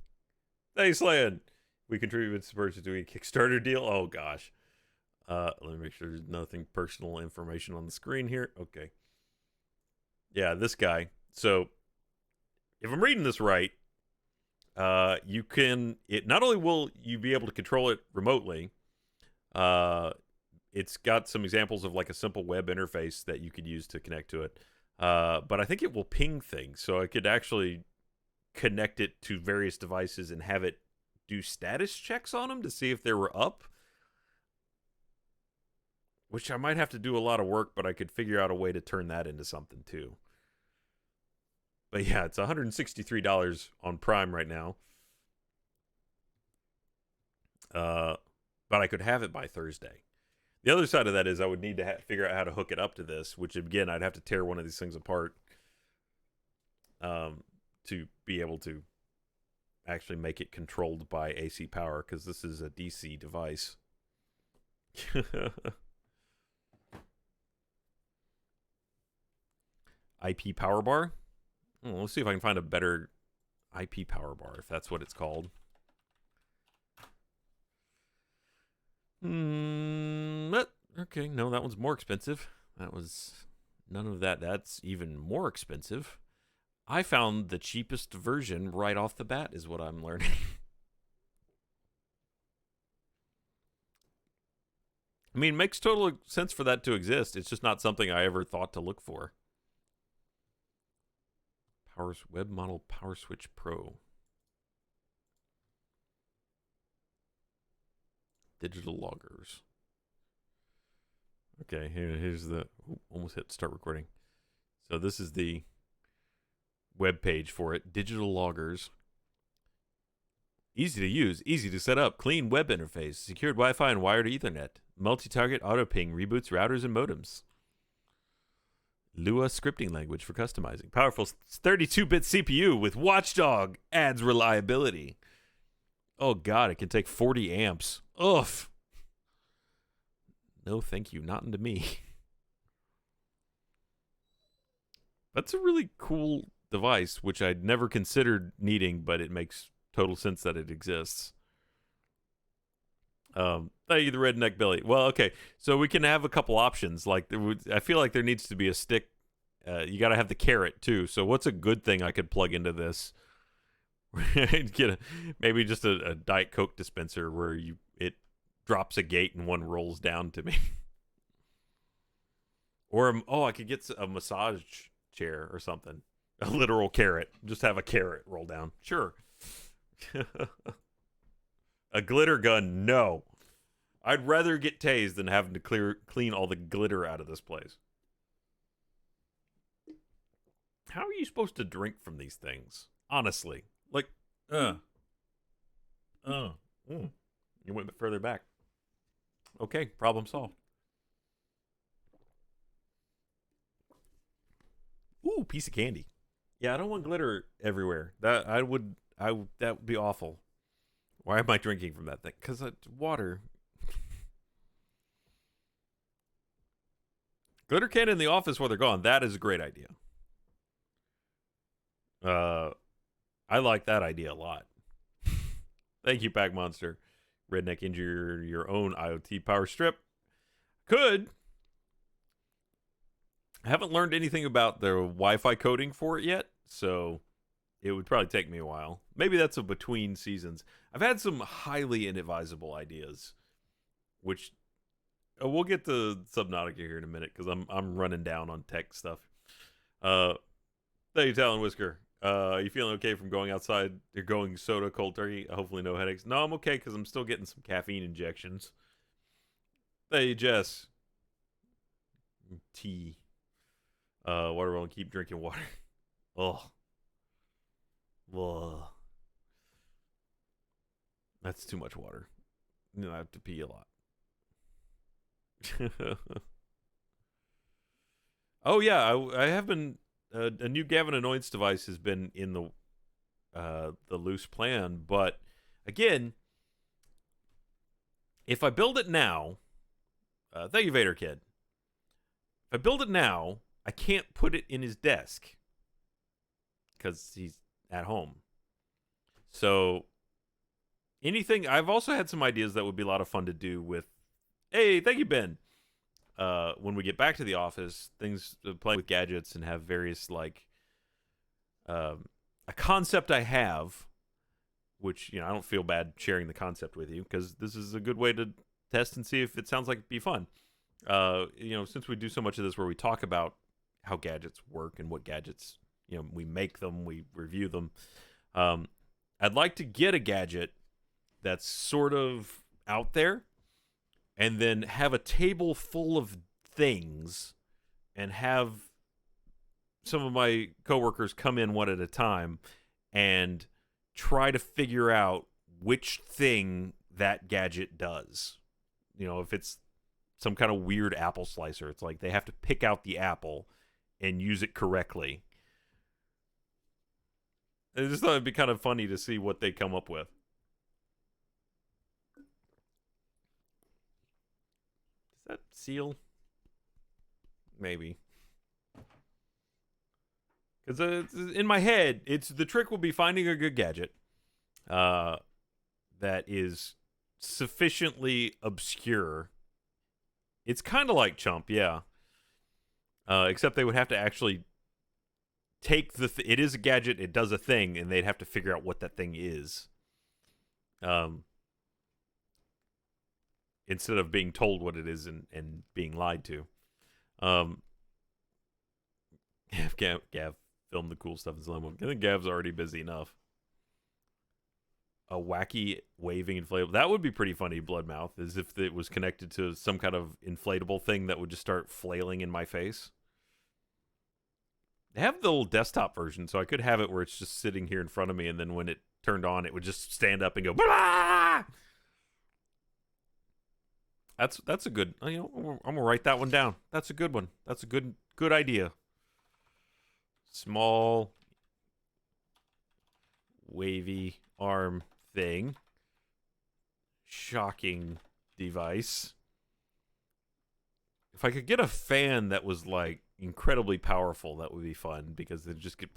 Thanks, Land. We contributed to purchase to a Kickstarter deal. Oh gosh. Let me make sure there's nothing personal information on the screen here. Okay. Yeah, this guy. So if I'm reading this right, you can, it not only will you be able to control it remotely, it's got some examples of like a simple web interface that you could use to connect to it. But I think it will ping things, so I could actually connect it to various devices and have it do status checks on them to see if they were up. Which I might have to do a lot of work, but I could figure out a way to turn that into something too. But yeah, it's $163 on Prime right now. But I could have it by Thursday. The other side of that is I would need to figure out how to hook it up to this, which again, I'd have to tear one of these things apart to be able to actually make it controlled by AC power, because this is a DC device. IP power bar. Let's see if I can find a better IP power bar, if that's what it's called. Okay, no, that one's more expensive. That was none of that. That's even more expensive. I found the cheapest version right off the bat, is what I'm learning. I mean, it makes total sense for that to exist. It's just not something I ever thought to look for. Web model Power Switch Pro. Digital loggers. Okay, here's the, almost hit start recording. So this is the web page for it. Digital loggers. Easy to use, easy to set up, clean web interface, secured Wi-Fi and wired Ethernet, multi-target auto ping, reboots routers and modems. Lua scripting language for customizing. Powerful 32-bit CPU with Watchdog adds reliability. Oh god, it can take 40 amps. Oof. No thank you, not into me. That's a really cool device, which I'd never considered needing, but it makes total sense that it exists. Thank you, the redneck Billy. Well, okay, so we can have a couple options. Like, I feel like there needs to be a stick. You got to have the carrot too. So, what's a good thing I could plug into this? Get maybe just a Diet Coke dispenser where it drops a gate and one rolls down to me. Or I could get a massage chair or something. A literal carrot. Just have a carrot roll down. Sure. A glitter gun, no. I'd rather get tased than having to clean all the glitter out of this place. How are you supposed to drink from these things? Honestly. Like, You went a bit further back. Okay, problem solved. Ooh, piece of candy. Yeah, I don't want glitter everywhere. That I would That would be awful. Why am I drinking from that thing? Because it's water. Glitter can in the office while they're gone. That is a great idea. I like that idea a lot. Thank you, Pack Monster. Redneck injure your own IoT power strip. Could. I haven't learned anything about the Wi-Fi coding for it yet, so it would probably take me a while. Maybe that's a between seasons. I've had some highly inadvisable ideas, which we'll get to Subnautica here in a minute because I'm running down on tech stuff. Thank you, Talon Whisker. Are you feeling okay from going outside? You're going soda cold turkey. Hopefully no headaches. No, I'm okay because I'm still getting some caffeine injections. Hey, Jess. Tea. Water won't keep drinking water. Oh. Ugh. That's too much water. You know, I have to pee a lot. Oh yeah, I have been. A new Gavin Annoyance device has been in the loose plan, but again, if I build it now, thank you, Vader Kid. If I build it now, I can't put it in his desk because he's at home. So anything, I've also had some ideas that would be a lot of fun to do with. Hey, thank you, Ben. When we get back to the office, things playing with gadgets and have various like a concept I have, which I don't feel bad sharing the concept with you because this is a good way to test and see if it sounds like it'd be fun. Since we do so much of this where we talk about how gadgets work and what gadgets we make them, we review them. I'd like to get a gadget that's sort of out there. And then have a table full of things and have some of my coworkers come in one at a time and try to figure out which thing that gadget does. If it's some kind of weird apple slicer, it's like they have to pick out the apple and use it correctly. I just thought it'd be kind of funny to see what they come up with. That seal? Maybe. Because in my head, the trick will be finding a good gadget that is sufficiently obscure. It's kind of like Chump, yeah. Except they would have to actually take it is a gadget, it does a thing, and they'd have to figure out what that thing is. Instead of being told what it is and being lied to. Gav filmed the cool stuff in slow mo. I think Gav's already busy enough. A wacky waving inflatable. That would be pretty funny, Bloodmouth, as if it was connected to some kind of inflatable thing that would just start flailing in my face. They have the little desktop version, so I could have it where it's just sitting here in front of me, and then when it turned on, it would just stand up and go, blah! That's a good. I'm gonna write that one down. That's a good one. That's a good idea. Small, wavy arm thing. Shocking device. If I could get a fan that was like incredibly powerful, that would be fun because they'd just get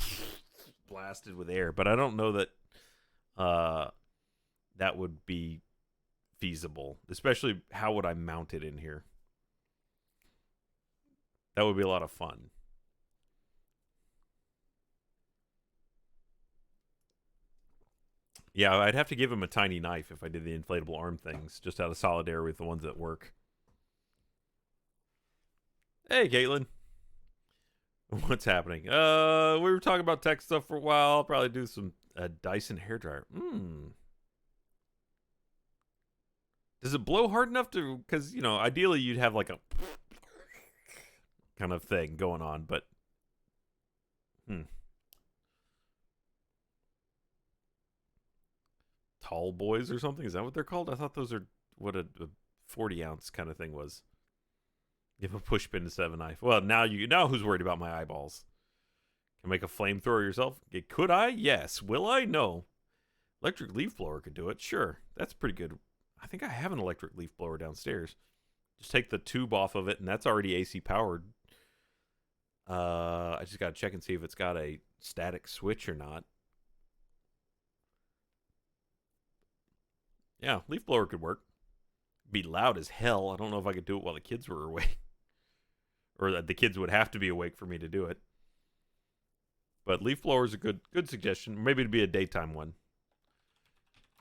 blasted with air. But I don't know that that would be feasible, especially how would I mount it in here? That would be a lot of fun. Yeah, I'd have to give him a tiny knife if I did the inflatable arm things, just out of solidarity with the ones that work. Hey, Caitlin. What's happening? We were talking about tech stuff for a while. I'll probably do some Dyson hairdryer. Does it blow hard enough to... Because, ideally you'd have like a... kind of thing going on, but... Tall boys or something? Is that what they're called? I thought those are what a 40-ounce kind of thing was. Give a push pin instead of a knife. Well, now who's worried about my eyeballs? Can make a flamethrower yourself? Could I? Yes. Will I? No. Electric leaf blower could do it. Sure, that's pretty good. I think I have an electric leaf blower downstairs. Just take the tube off of it, and that's already AC powered. I just got to check and see if it's got a static switch or not. Yeah, leaf blower could work. Be loud as hell. I don't know if I could do it while the kids were awake. Or that the kids would have to be awake for me to do it. But leaf blower is a good suggestion. Maybe it'd be a daytime one.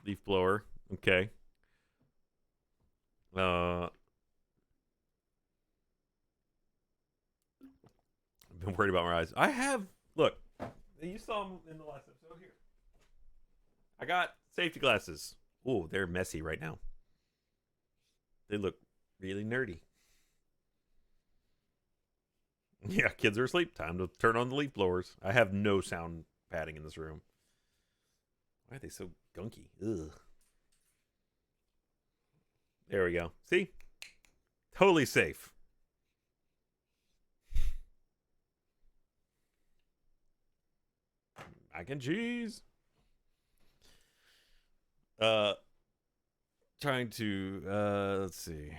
Leaf blower. Okay. I've been worried about my eyes. I have, look, you saw them in the last episode here. I got safety glasses. Ooh, they're messy right now. They look really nerdy. Yeah, kids are asleep. Time to turn on the leaf blowers. I have no sound padding in this room. Why are they so gunky? Ugh. There we go. See? Totally safe. Mac and cheese. Trying to let's see.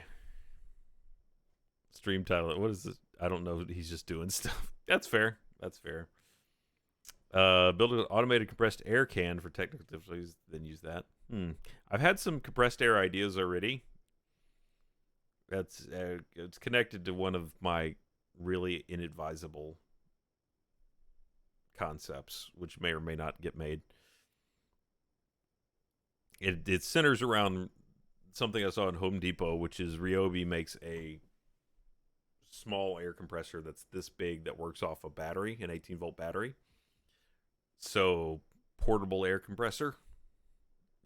Stream title. What is this? I don't know. He's just doing stuff. That's fair. That's fair. Build an automated compressed air can for technical difficulties, then use that. I've had some compressed air ideas already. That's it's connected to one of my really inadvisable concepts, which may or may not get made. It centers around something I saw in Home Depot, which is Ryobi makes a small air compressor that's this big that works off a battery, an 18-volt battery. So, portable air compressor,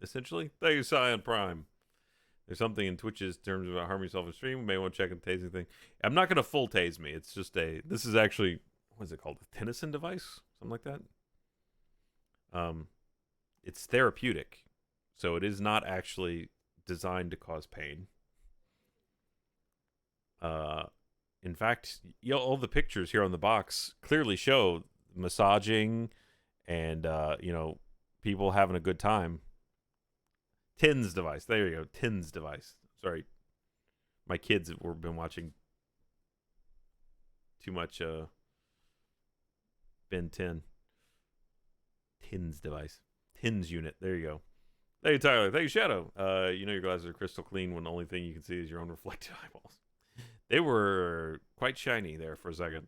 essentially. Thank you, Cyan Prime. There's something in Twitch's terms about harming yourself in stream. You may want to check the tasing thing. I'm not going to full tase me. It's just this is actually, what is it called? A Tennyson device? Something like that? It's therapeutic. So it is not actually designed to cause pain. In fact, all the pictures here on the box clearly show massaging and, people having a good time. Tins device. There you go. Tins device. Sorry. My kids have been watching too much Ben 10. Tins device. Tins unit. There you go. Thank you, Tyler. Thank you, Shadow. Your glasses are crystal clean when the only thing you can see is your own reflected eyeballs. They were quite shiny there for a second.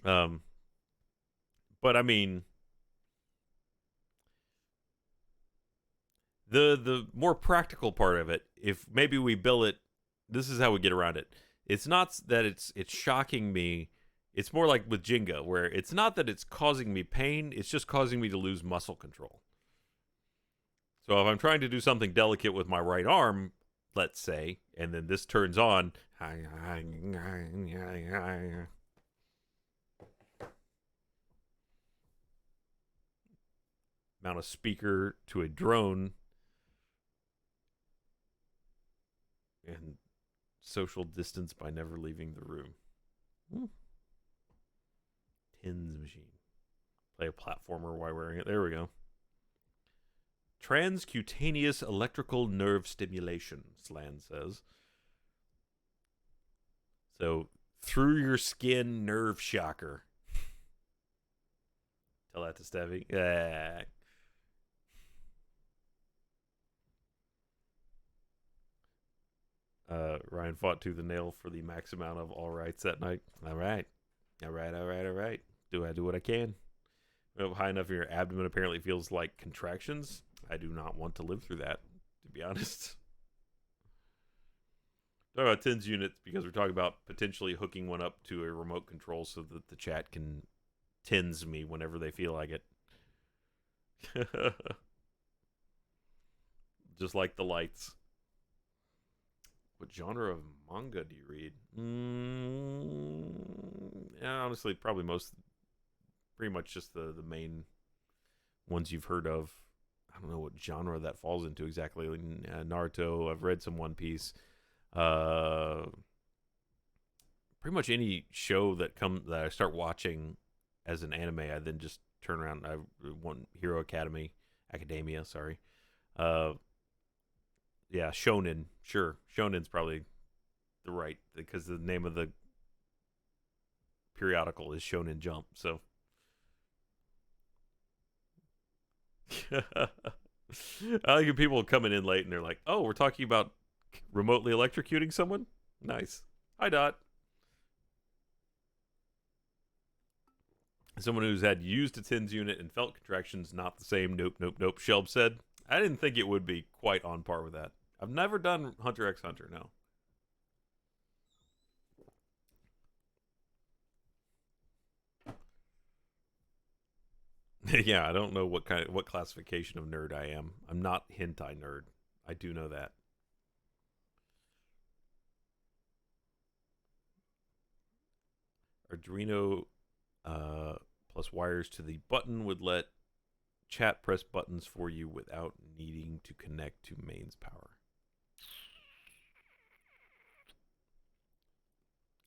But I mean, the more practical part of it, if maybe we bill it, this is how we get around it. It's not that it's shocking me. It's more like with Jenga, where it's not that it's causing me pain. It's just causing me to lose muscle control. So if I'm trying to do something delicate with my right arm, let's say, and then this turns on, mount a speaker to a drone, and social distance by never leaving the room. Tins machine. Play a platformer while wearing it. There we go. Transcutaneous electrical nerve stimulation, Slan says. So, through your skin nerve shocker. Tell that to Stevie. Yeah. Ryan fought tooth and nail for the max amount of all rights that night. All right. Do I do what I can? High enough in your abdomen apparently feels like contractions. I do not want to live through that, to be honest. Talk about TINS units because we're talking about potentially hooking one up to a remote control so that the chat can TINS me whenever they feel like it. Just like the lights. What genre of manga do you read? Yeah, honestly, probably pretty much just the main ones you've heard of. I don't know what genre that falls into exactly. Naruto, I've read some One Piece. Pretty much any show that I start watching as an anime, I then just turn around. I want Hero Academy. Academia, sorry. Uh, yeah, Shonen. Sure, Shonen's probably the right because the name of the periodical is Shonen Jump. So I like when people coming in late and they're like, "Oh, we're talking about remotely electrocuting someone." Nice. Hi, Dot. Someone who's had used a TINS unit and felt contractions not the same. Nope, nope, nope. Shelb said. I didn't think it would be quite on par with that. I've never done Hunter x Hunter. No. Yeah, I don't know what classification of nerd I am. I'm not hentai nerd. I do know that. Arduino plus wires to the button would let chat press buttons for you without needing to connect to mains power.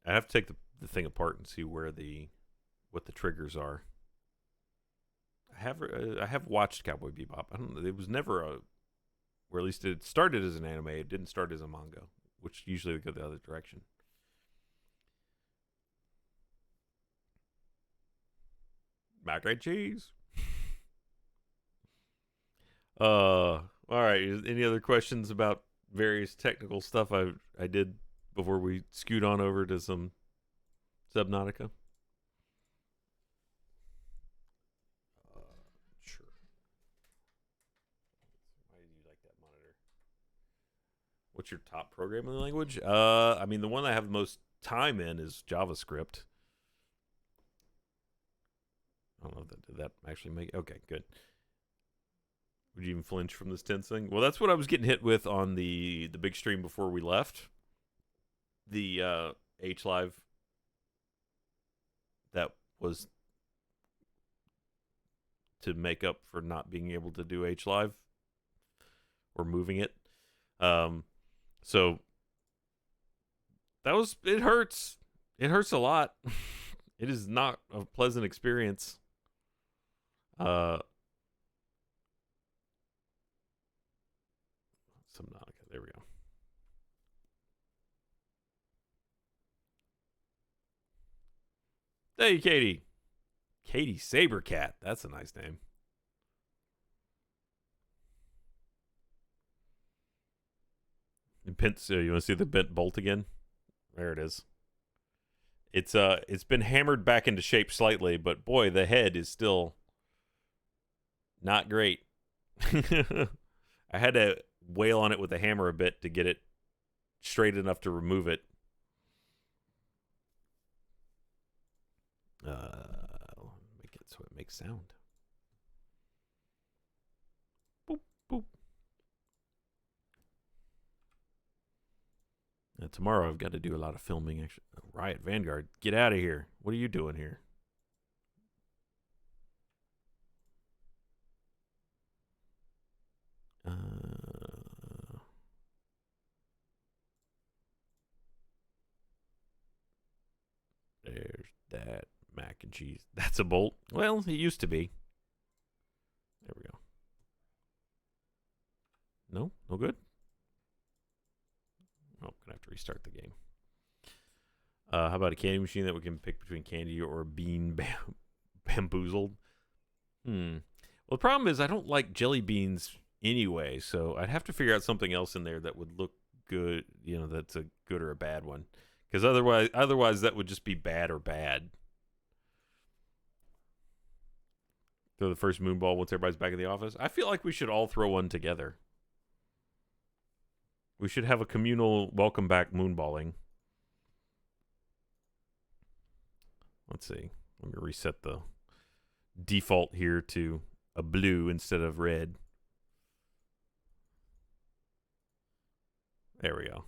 I have to take the thing apart and see what the triggers are. I have watched Cowboy Bebop. I don't know. It was never or at least it started as an anime. It didn't start as a manga, which usually would go the other direction. Mac and cheese. All right. Any other questions about various technical stuff I did before we scoot on over to some Subnautica? Sure. Why do you like that monitor? What's your top programming language? I mean, the one I have the most time in is JavaScript. I don't know if did that actually make it. Okay, good. Would you even flinch from this tense thing? Well, that's what I was getting hit with on the big stream before we left. The H Live that was to make up for not being able to do H Live or moving it. So it hurts. It hurts a lot. It is not a pleasant experience. Subnautica. There we go. Hey, Katie. Katie Sabercat. That's a nice name. You want to see the bent bolt again? There it is. It's been hammered back into shape slightly, but boy, the head is still not great. I had to wail on it with a hammer a bit to get it straight enough to remove it. Make it so it makes sound. Boop boop. Tomorrow I've got to do a lot of filming. Actually, Riot Vanguard, get out of here! What are you doing here? There's that mac and cheese. That's a bolt. Well, it used to be. There we go. No, no good. Oh, gonna have to restart the game. How about a candy machine that we can pick between candy or bean bamboozled? Well, the problem is I don't like jelly beans anyway, so I'd have to figure out something else in there that would look good. You know, that's a good or a bad one. Because otherwise that would just be bad or bad. Throw the first moonball once everybody's back in the office. I feel like we should all throw one together. We should have a communal welcome back moonballing. Let's see. Let me reset the default here to a blue instead of red. There we go.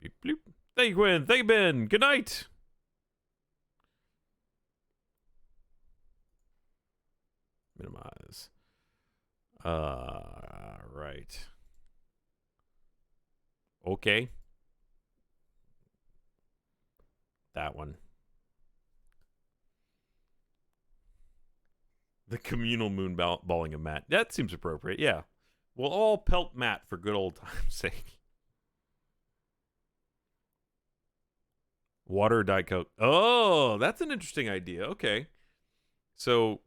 Bloop, bloop. Thank you, Gwen. Thank you, Ben. Good night. Minimize. Right. Okay. That one. The communal moonballing of Matt. That seems appropriate, yeah. We'll all pelt Matt for good old time's sake. Water or Diet Coke. Oh, that's an interesting idea. Okay. So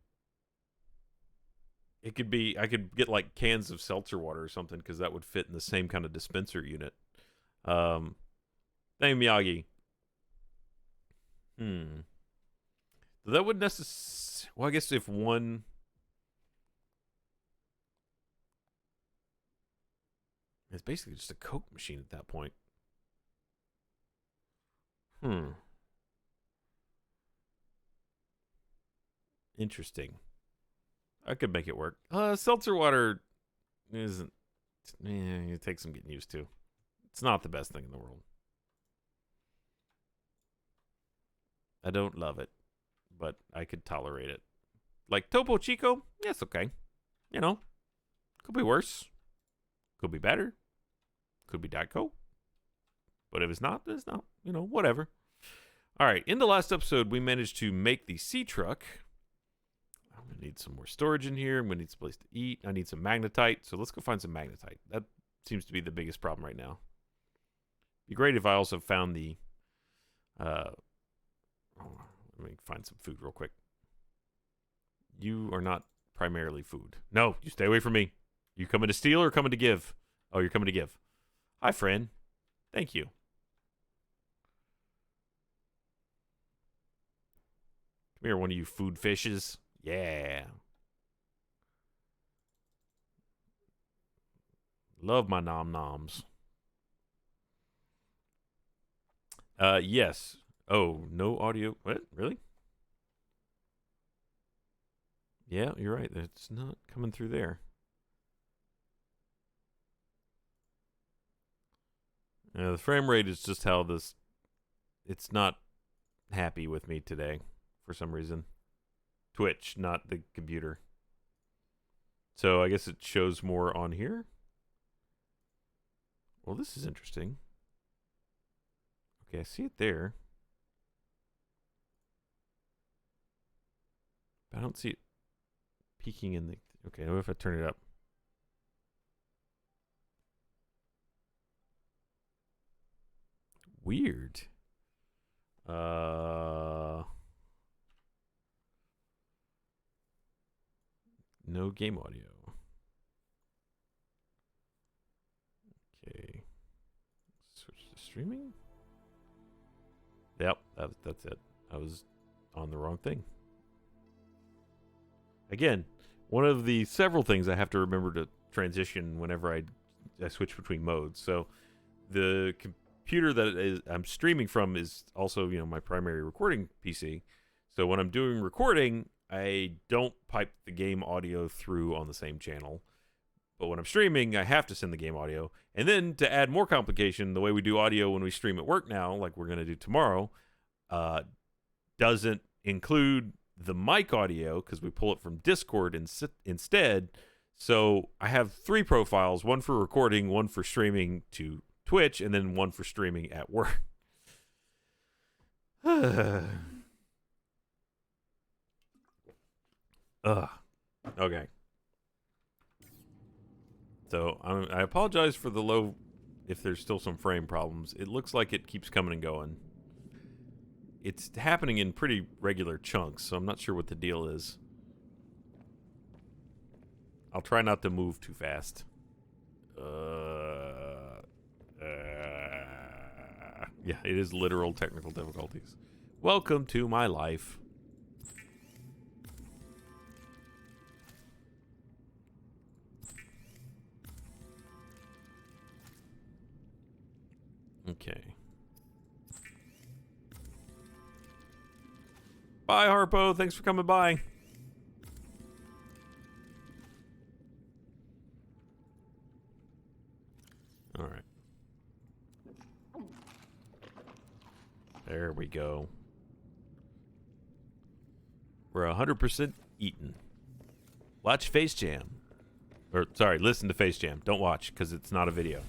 it could be, I could get like cans of seltzer water or something because that would fit in the same kind of dispenser unit. Thank Miyagi. That would necessarily, well, I guess if one, it's basically just a Coke machine at that point. Interesting. I could make it work. Seltzer water isn't, it takes some getting used to. It's not the best thing in the world. I don't love it, but I could tolerate it. Like Topo Chico, yeah, it's okay. You know, could be worse. Could be better. Could be Diet Coke. But if it's not, it's not. You know, whatever. All right, in the last episode, we managed to make the sea truck. I'm going to need some more storage in here. I'm going to need some place to eat. I need some magnetite. So let's go find some magnetite. That seems to be the biggest problem right now. It'd be great if I also found the... let me find some food real quick. You are not primarily food. No, you stay away from me. You coming to steal or coming to give? Oh, you're coming to give. Hi, friend. Thank you. Come here, one of you food fishes. Yeah. Love my nom-noms. Yes. Oh, no audio. What? Really? Yeah, you're right. It's not coming through there. The frame rate is just how this... It's not happy with me today for some reason. Twitch, not the computer. So I guess it shows more on here. Well, this is interesting. Okay, I see it there. But I don't see it peeking in the... Okay, what if I turn it up? Weird. No game audio. Okay. Switch to streaming. Yep, that's it. I was on the wrong thing. Again, one of the several things I have to remember to transition whenever I switch between modes. So the computer that I'm streaming from is also, you know, my primary recording PC. So when I'm doing recording, I don't pipe the game audio through on the same channel. But when I'm streaming, I have to send the game audio. And then to add more complication, the way we do audio when we stream at work now, like we're going to do tomorrow, doesn't include the mic audio because we pull it from Discord instead. So I have 3 profiles, one for recording, one for streaming to Twitch, and then one for streaming at work. Okay. So I apologize for the low, if there's still some frame problems. It looks like it keeps coming and going. It's happening in pretty regular chunks, so I'm not sure what the deal is. I'll try not to move too fast. Yeah, it is literal technical difficulties. Welcome to my life. Okay. Bye, Harpo. Thanks for coming by. All right. There we go. We're 100% eaten. Watch Face Jam. Or, sorry, listen to Face Jam. Don't watch, because it's not a video.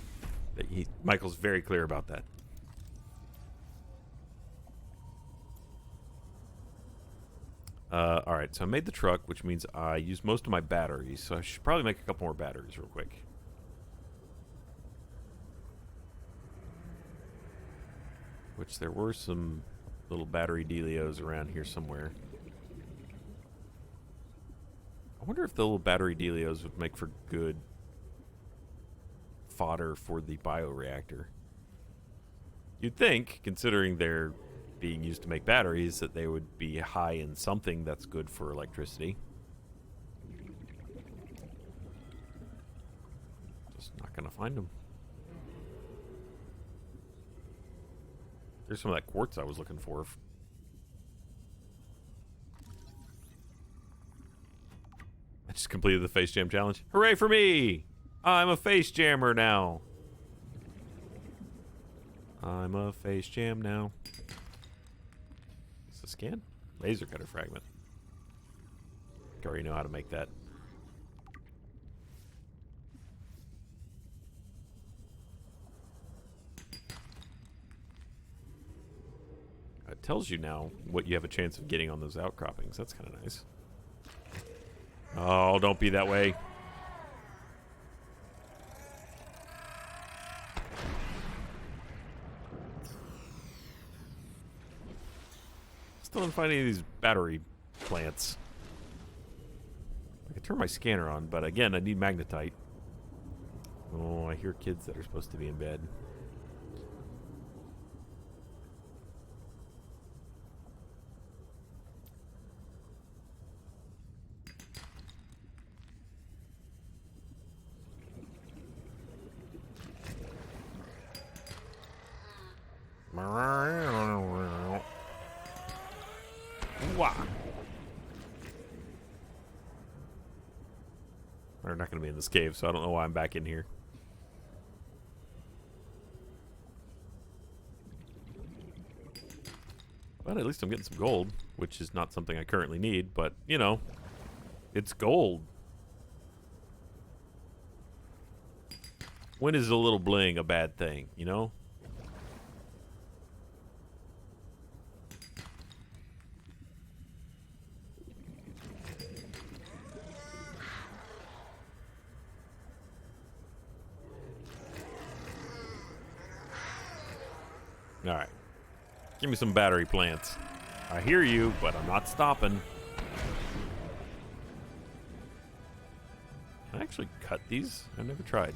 Michael's very clear about that. All right, so I made the truck, which means I used most of my batteries. So I should probably make a couple more batteries real quick. Which there were some little battery dealios around here somewhere. I wonder if the little battery dealios would make for good fodder for the bioreactor. You'd think, considering they're being used to make batteries, that they would be high in something that's good for electricity. Just not gonna find them. There's some of that quartz I was looking for. I just completed the face jam challenge. Hooray for me! I'm a face jammer now. I'm a face jam now. What's the scan? Laser cutter fragment. I already know how to make that. It tells you now what you have a chance of getting on those outcroppings. That's kind of nice. Oh, don't be that way. Still don't find any of these battery plants. I can turn my scanner on, but again, I need magnetite. Oh, I hear kids that are supposed to be in bed. Wow. They're not going to be in this cave, so I don't know why I'm back in here. But at least I'm getting some gold, which is not something I currently need, but, you know, it's gold. When is a little bling a bad thing, you know? Alright. Give me some battery plants. I hear you, but I'm not stopping. Can I actually cut these? I've never tried.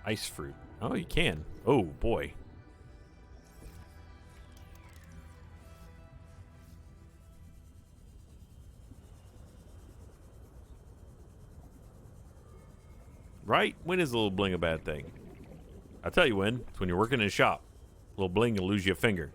Ice fruit. Oh, you can. Oh, boy. Right? When is a little bling a bad thing? I'll tell you when. It's when you're working in a shop. A little bling will lose you a finger.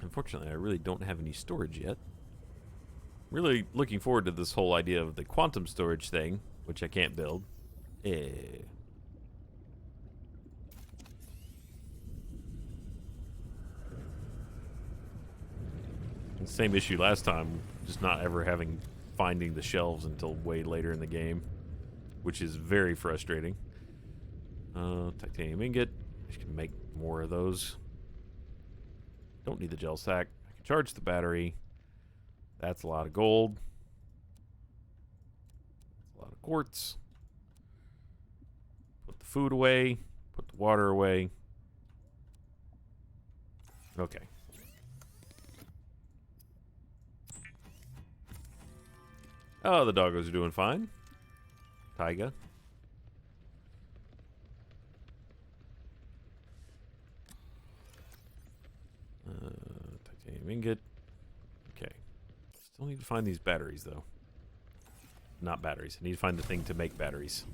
Unfortunately, I really don't have any storage yet. Really looking forward to this whole idea of the quantum storage thing, which I can't build. Same issue last time, just not ever finding the shelves until way later in the game, which is very frustrating. Titanium ingot. I can make more of those. Don't need the gel sack. I can charge the battery. That's a lot of gold. That's a lot of quartz. Put the food away. Put the water away. Okay. Oh, the doggos are doing fine. Taiga. Titanium ingot. Okay. Still need to find these batteries, though. Not batteries. I need to find the thing to make batteries.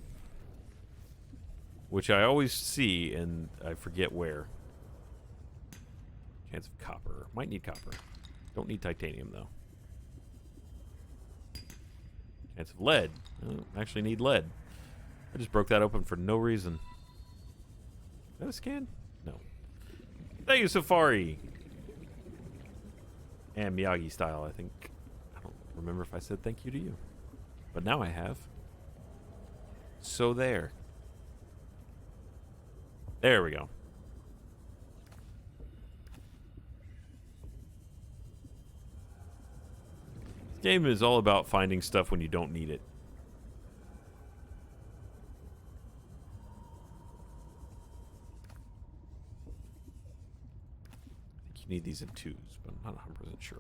Which I always see, and I forget where. Chance of copper. Might need copper. Don't need titanium, though. Chance of lead. I don't actually need lead. I just broke that open for no reason. Is that a scan? No. Thank you, Safari. And Miyagi style, I think. I don't remember if I said thank you to you. But now I have. So there. There we go. This game is all about finding stuff when you don't need it. I think you need these in twos, but I'm not 100% sure.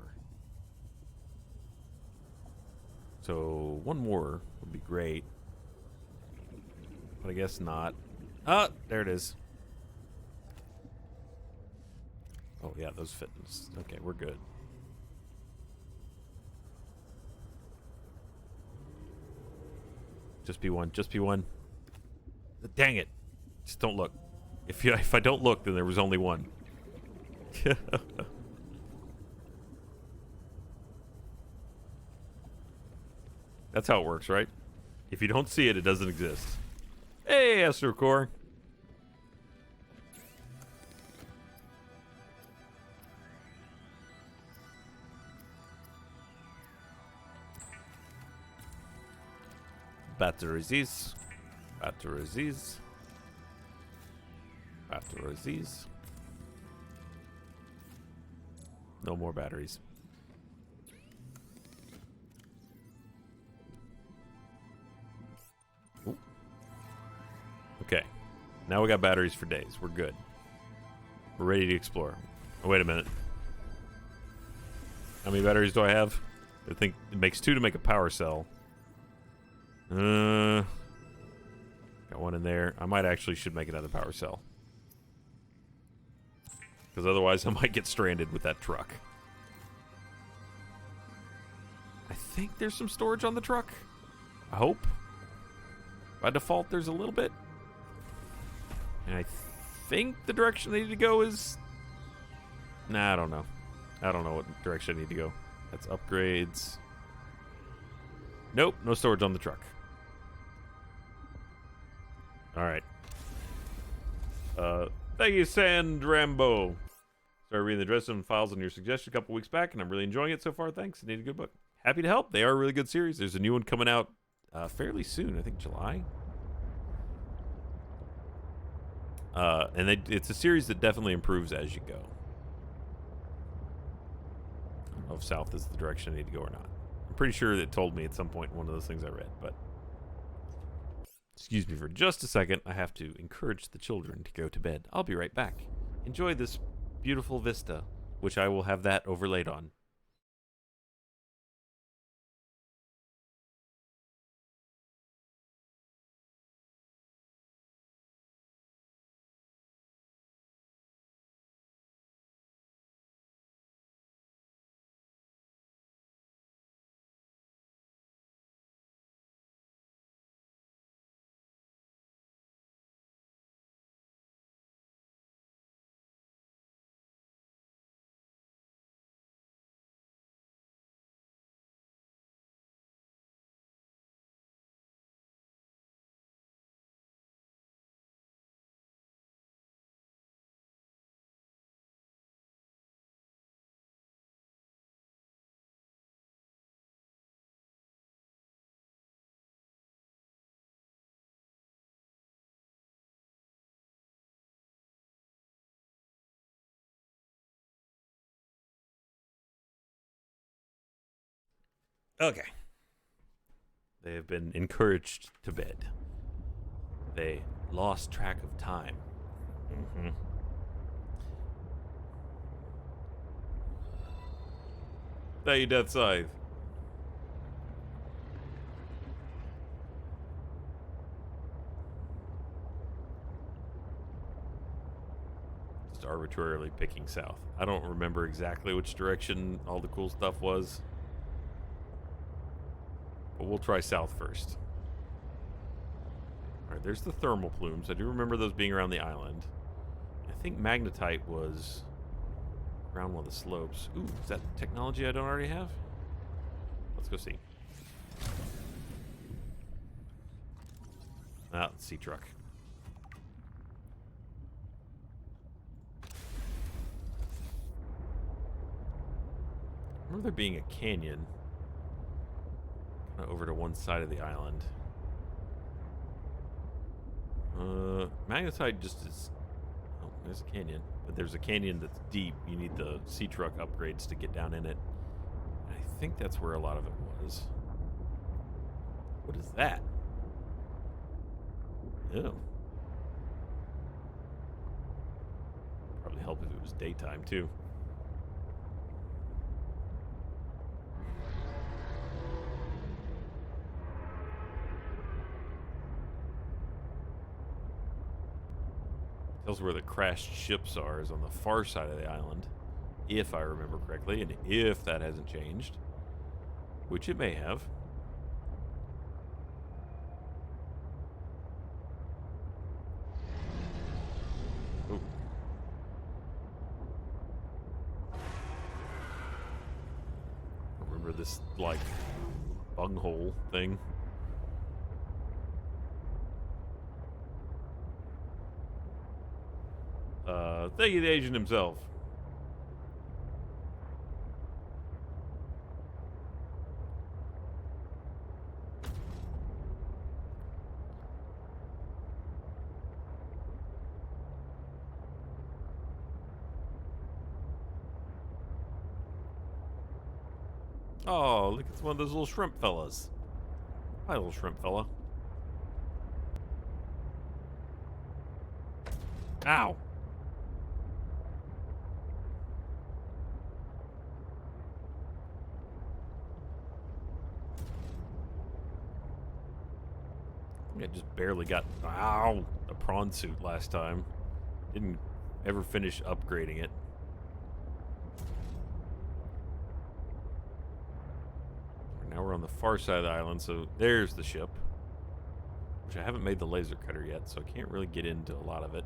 So one more would be great. But I guess not. Ah, there it is. Oh, yeah, those fit. Okay, we're good. Just be one. Just be one. Dang it. Just don't look. If I don't look, then there was only one. That's how it works, right? If you don't see it, it doesn't exist. Hey, Esther Core. Batteries. Batteries. Batteries. No more batteries. Ooh. Okay. Now we got batteries for days. We're good. We're ready to explore. Oh, wait a minute. How many batteries do I have? I think it makes 2 to make a power cell. Got one in there. I might actually should make another power cell. Because otherwise I might get stranded with that truck. I think there's some storage on the truck. I hope. By default, there's a little bit. And I think the direction I need to go is... Nah, I don't know. I don't know what direction I need to go. That's upgrades. Nope, no storage on the truck. Alright. Thank you, Sand Rambo. Started reading the Dresden Files on your suggestion a couple weeks back, and I'm really enjoying it so far. Thanks. I need a good book. Happy to help. They are a really good series. There's a new one coming out fairly soon. I think July. And it's a series that definitely improves as you go. I don't know if south is the direction I need to go or not. I'm pretty sure it told me at some point in one of those things I read, but... Excuse me for just a second. I have to encourage the children to go to bed. I'll be right back. Enjoy this beautiful vista, which I will have that overlaid on. Okay. They have been encouraged to bed. They lost track of time. Mm-hmm. Thank you, Death Scythe. Just arbitrarily picking south. I don't remember exactly which direction all the cool stuff was. But we'll try south first. Alright, there's the thermal plumes. I do remember those being around the island. I think magnetite was around one of the slopes. Ooh, is that technology I don't already have? Let's go see. Ah, sea truck. remember there being a canyon kind of over to one side of the island. Magnetite just is... Oh, there's a canyon. But there's a canyon that's deep. You need the sea truck upgrades to get down in it. And I think that's where a lot of it was. What is that? Oh. Probably help if it was daytime, too. Tells where the crashed ships are is on the far side of the island, if I remember correctly, and if that hasn't changed, which it may have. Ooh. Remember this, like, bunghole thing? Thank you, the agent himself. Oh, look, it's one of those little shrimp fellas. Hi, little shrimp fella. Ow. I just barely got, ow, a prawn suit last time. Didn't ever finish upgrading it. Now we're on the far side of the island, so there's the ship. Which I haven't made the laser cutter yet, so I can't really get into a lot of it.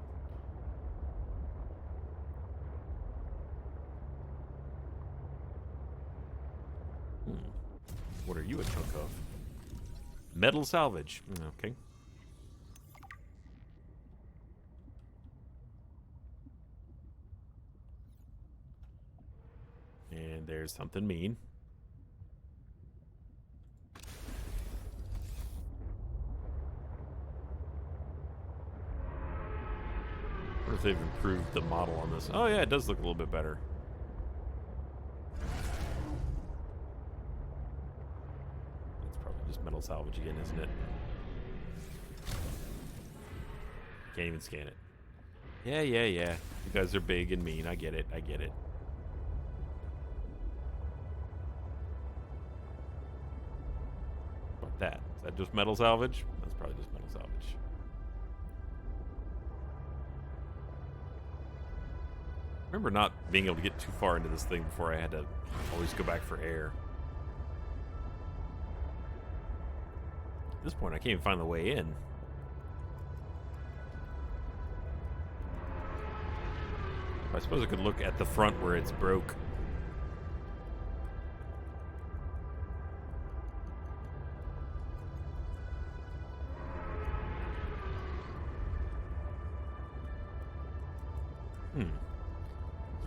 What are you a chunk of? Metal salvage. Okay. And there's something mean. I wonder if they've improved the model on this. Oh yeah, it does look a little bit better. Metal salvage again, isn't it? Can't even scan it. Yeah. You guys are big and mean. I get it. What that? Is that just metal salvage? That's probably just metal salvage. I remember not being able to get too far into this thing before I had to always go back for air. At this point, I can't even find the way in. I suppose I could look at the front where it's broke. I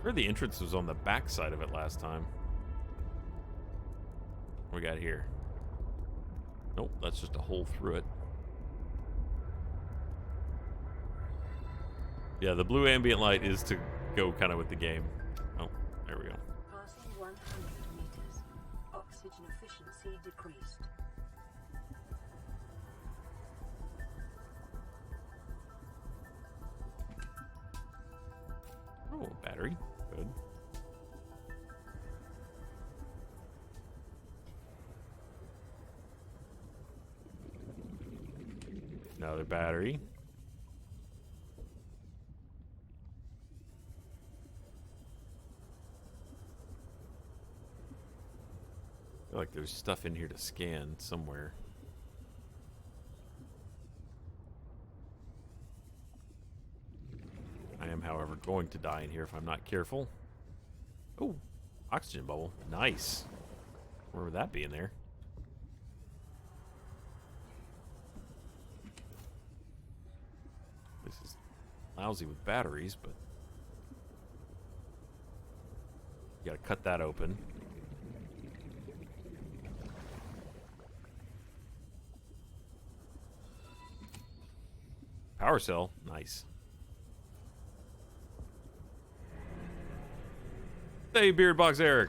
heard the entrance was on the back side of it last time. What we got here? Nope, that's just a hole through it. Yeah, the blue ambient light is to go kind of with the game. Oh, there we go.
Passing 100 meters. Oxygen efficiency decreased.
Oh, battery. Good. Another battery. I feel like there's stuff in here to scan somewhere. I am, however, going to die in here if I'm not careful. Oh, oxygen bubble. Nice. Where would that be in there? This is lousy with batteries, but you gotta cut that open. power cell. Nice. Hey, Beard Box Eric.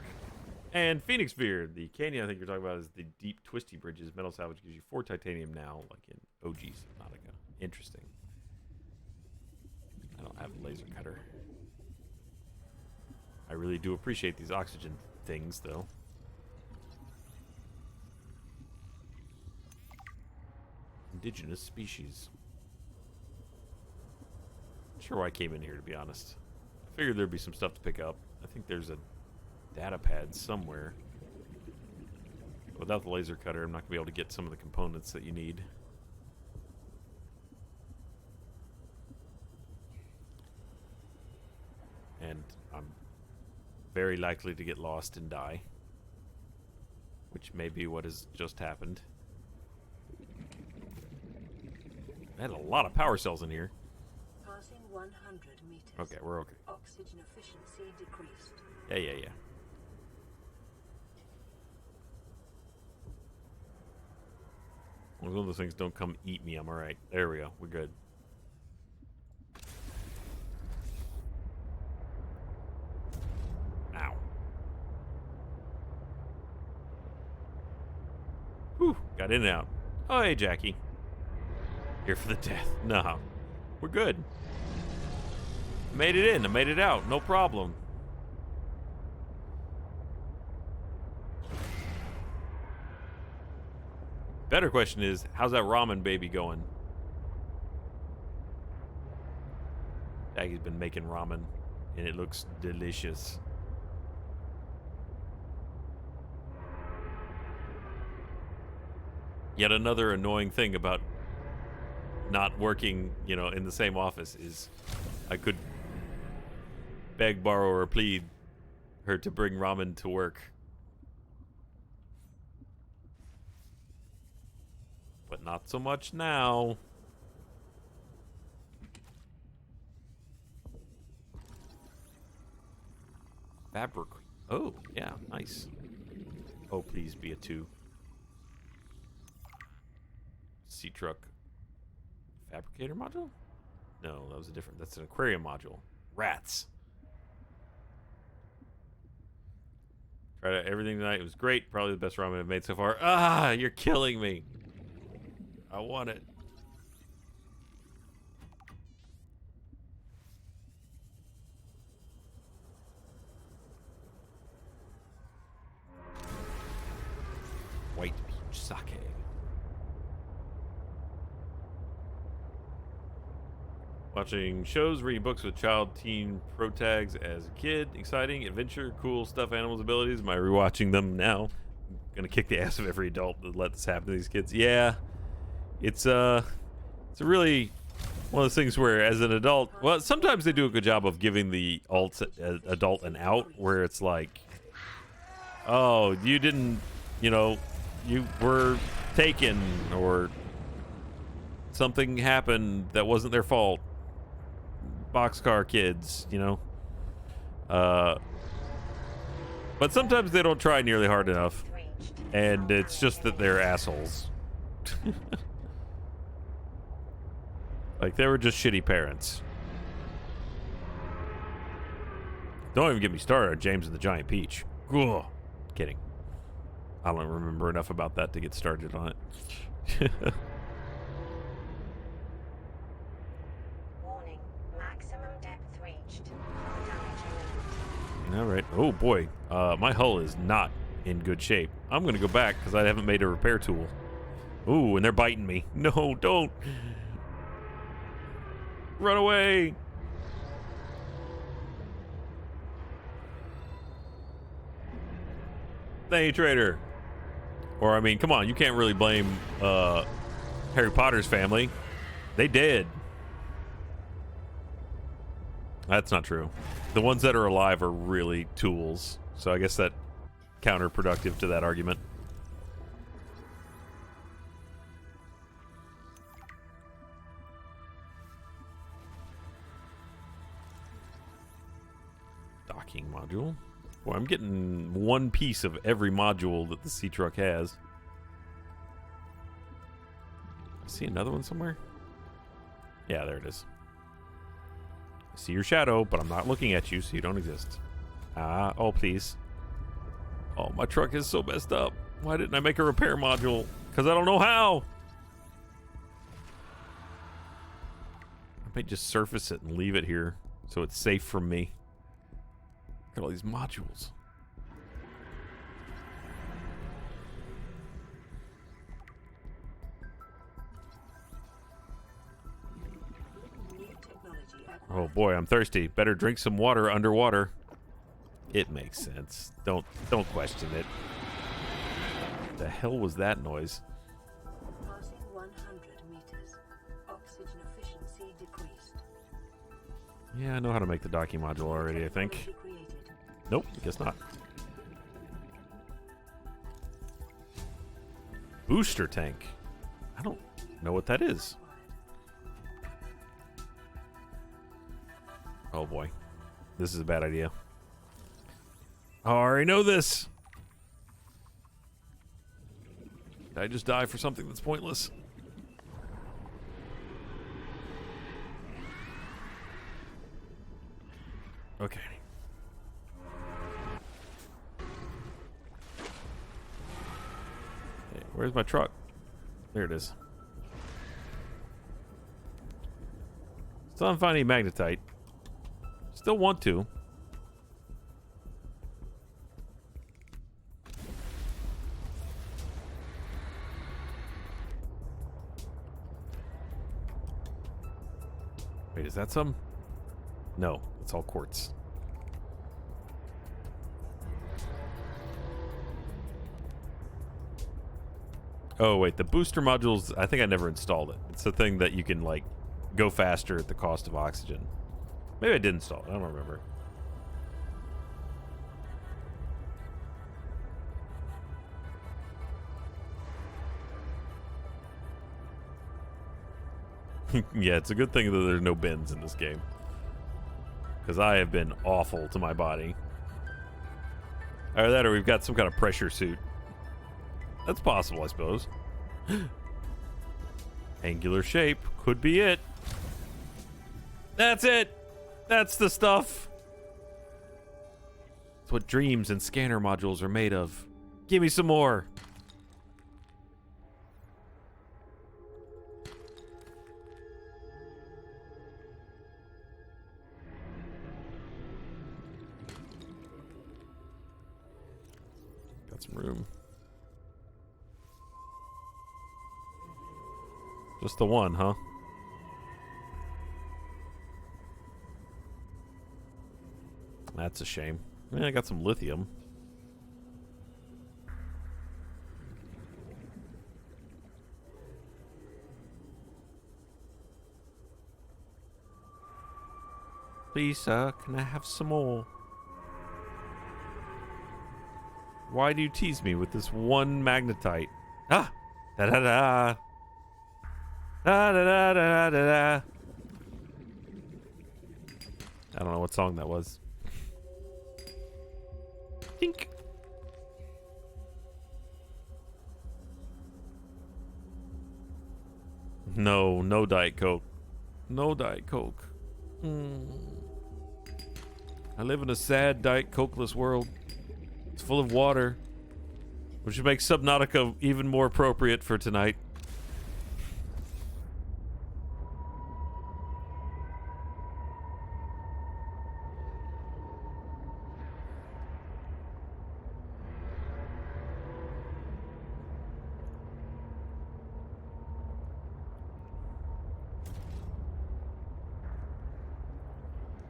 And Phoenix Beard. The canyon I think you're talking about is the deep twisty bridges. Metal salvage gives you 4 titanium now, like in OG Subnautica. Interesting. I don't have a laser cutter. I really do appreciate these oxygen things, though. Indigenous species. Not sure why I came in here, to be honest. I figured there'd be some stuff to pick up. I think there's a data pad somewhere. Without the laser cutter, I'm not going to be able to get some of the components that you need. And I'm very likely to get lost and die, which may be what has just happened. I had a lot of power cells in here.
Passing 100 meters.
Okay, we're okay.
Oxygen efficiency decreased.
Yeah. As long as those things don't come eat me, I'm alright. There we go. We're good. Ow. Whew. Got in and out. Oh, hey, Jackie. Here for the death. No. We're good. Made it in. I made it out. No problem. Better question is, how's that ramen baby going? Jackie's been making ramen, and it looks delicious. Yet another annoying thing about not working, in the same office is I could beg, borrow, or plead her to bring ramen to work. But not so much now. Fabric. Oh, yeah, nice. Oh, please be a 2. Sea truck. Fabricator module? No, that was a different. That's an aquarium module. Rats. Tried out everything tonight. It was great. Probably the best ramen I've made so far. Ah, you're killing me. I want it. White peach sake. Watching shows, reading books with child teen pro tags as a kid. Exciting, adventure, cool stuff, animals, abilities. Am I rewatching them now? I'm gonna kick the ass of every adult that let this happen to these kids. Yeah. It's a really one of those things where as an adult, well, sometimes they do a good job of giving the adult an out where it's like, oh, you didn't, you were taken or something happened that wasn't their fault. Boxcar kids, but sometimes they don't try nearly hard enough, and it's just that they're assholes. Like, they were just shitty parents. Don't even get me started on James and the Giant Peach. Ugh. Kidding. I don't remember enough about that to get started on it.
Warning. Maximum depth reached.
All right. Oh, boy. My hull is not in good shape. I'm going to go back because I haven't made a repair tool. Ooh, and they're biting me. No, don't. Run away. Thank you, Trader. Or, I mean, come on. You can't really blame Harry Potter's family. They did. That's not true. The ones that are alive are really tools. So I guess that counterproductive to that argument. Docking module. Boy, I'm getting one piece of every module that the sea truck has. I see another one somewhere. Yeah, there it is. I see your shadow, but I'm not looking at you, so you don't exist. Ah, oh, please. Oh, my truck is so messed up. Why didn't I make a repair module? Because I don't know how. I may just surface it and leave it here so it's safe from me. Look at all these modules.
New technology acquired.
Oh boy, I'm thirsty. Better drink some water underwater. It makes sense. Don't question it. The hell was that noise?
Passing 100 meters. Oxygen efficiency decreased.
Yeah, I know how to make the docking module already, I think.
Technology created.
Nope, guess not. Booster tank. I don't know what that is. Oh boy. This is a bad idea. I already know this. Did I just die for something that's pointless? Okay. Hey, where's my truck? There it is. Still haven't found any magnetite. Still want to. Wait, is that some? No, it's all quartz. Oh, wait, the booster modules, I think I never installed it. It's the thing that you can, like, go faster at the cost of oxygen. Maybe I did install it, I don't remember. Yeah, it's a good thing that there's no bins in this game. Because I have been awful to my body. Either that or we've got some kind of pressure suit. That's possible, I suppose. Angular shape. Could be it. That's it. That's the stuff. It's what dreams and scanner modules are made of. Give me some more. Got some room. Just the one, huh? That's a shame. I got some lithium. Please, sir, can I have some more? Why do you tease me with this one magnetite? Ah! Da da da! Da da da da da da! I don't know what song that was. Tink! No, no Diet Coke. No Diet Coke. I live in a sad Diet Coke-less world. It's full of water, which makes Subnautica even more appropriate for tonight.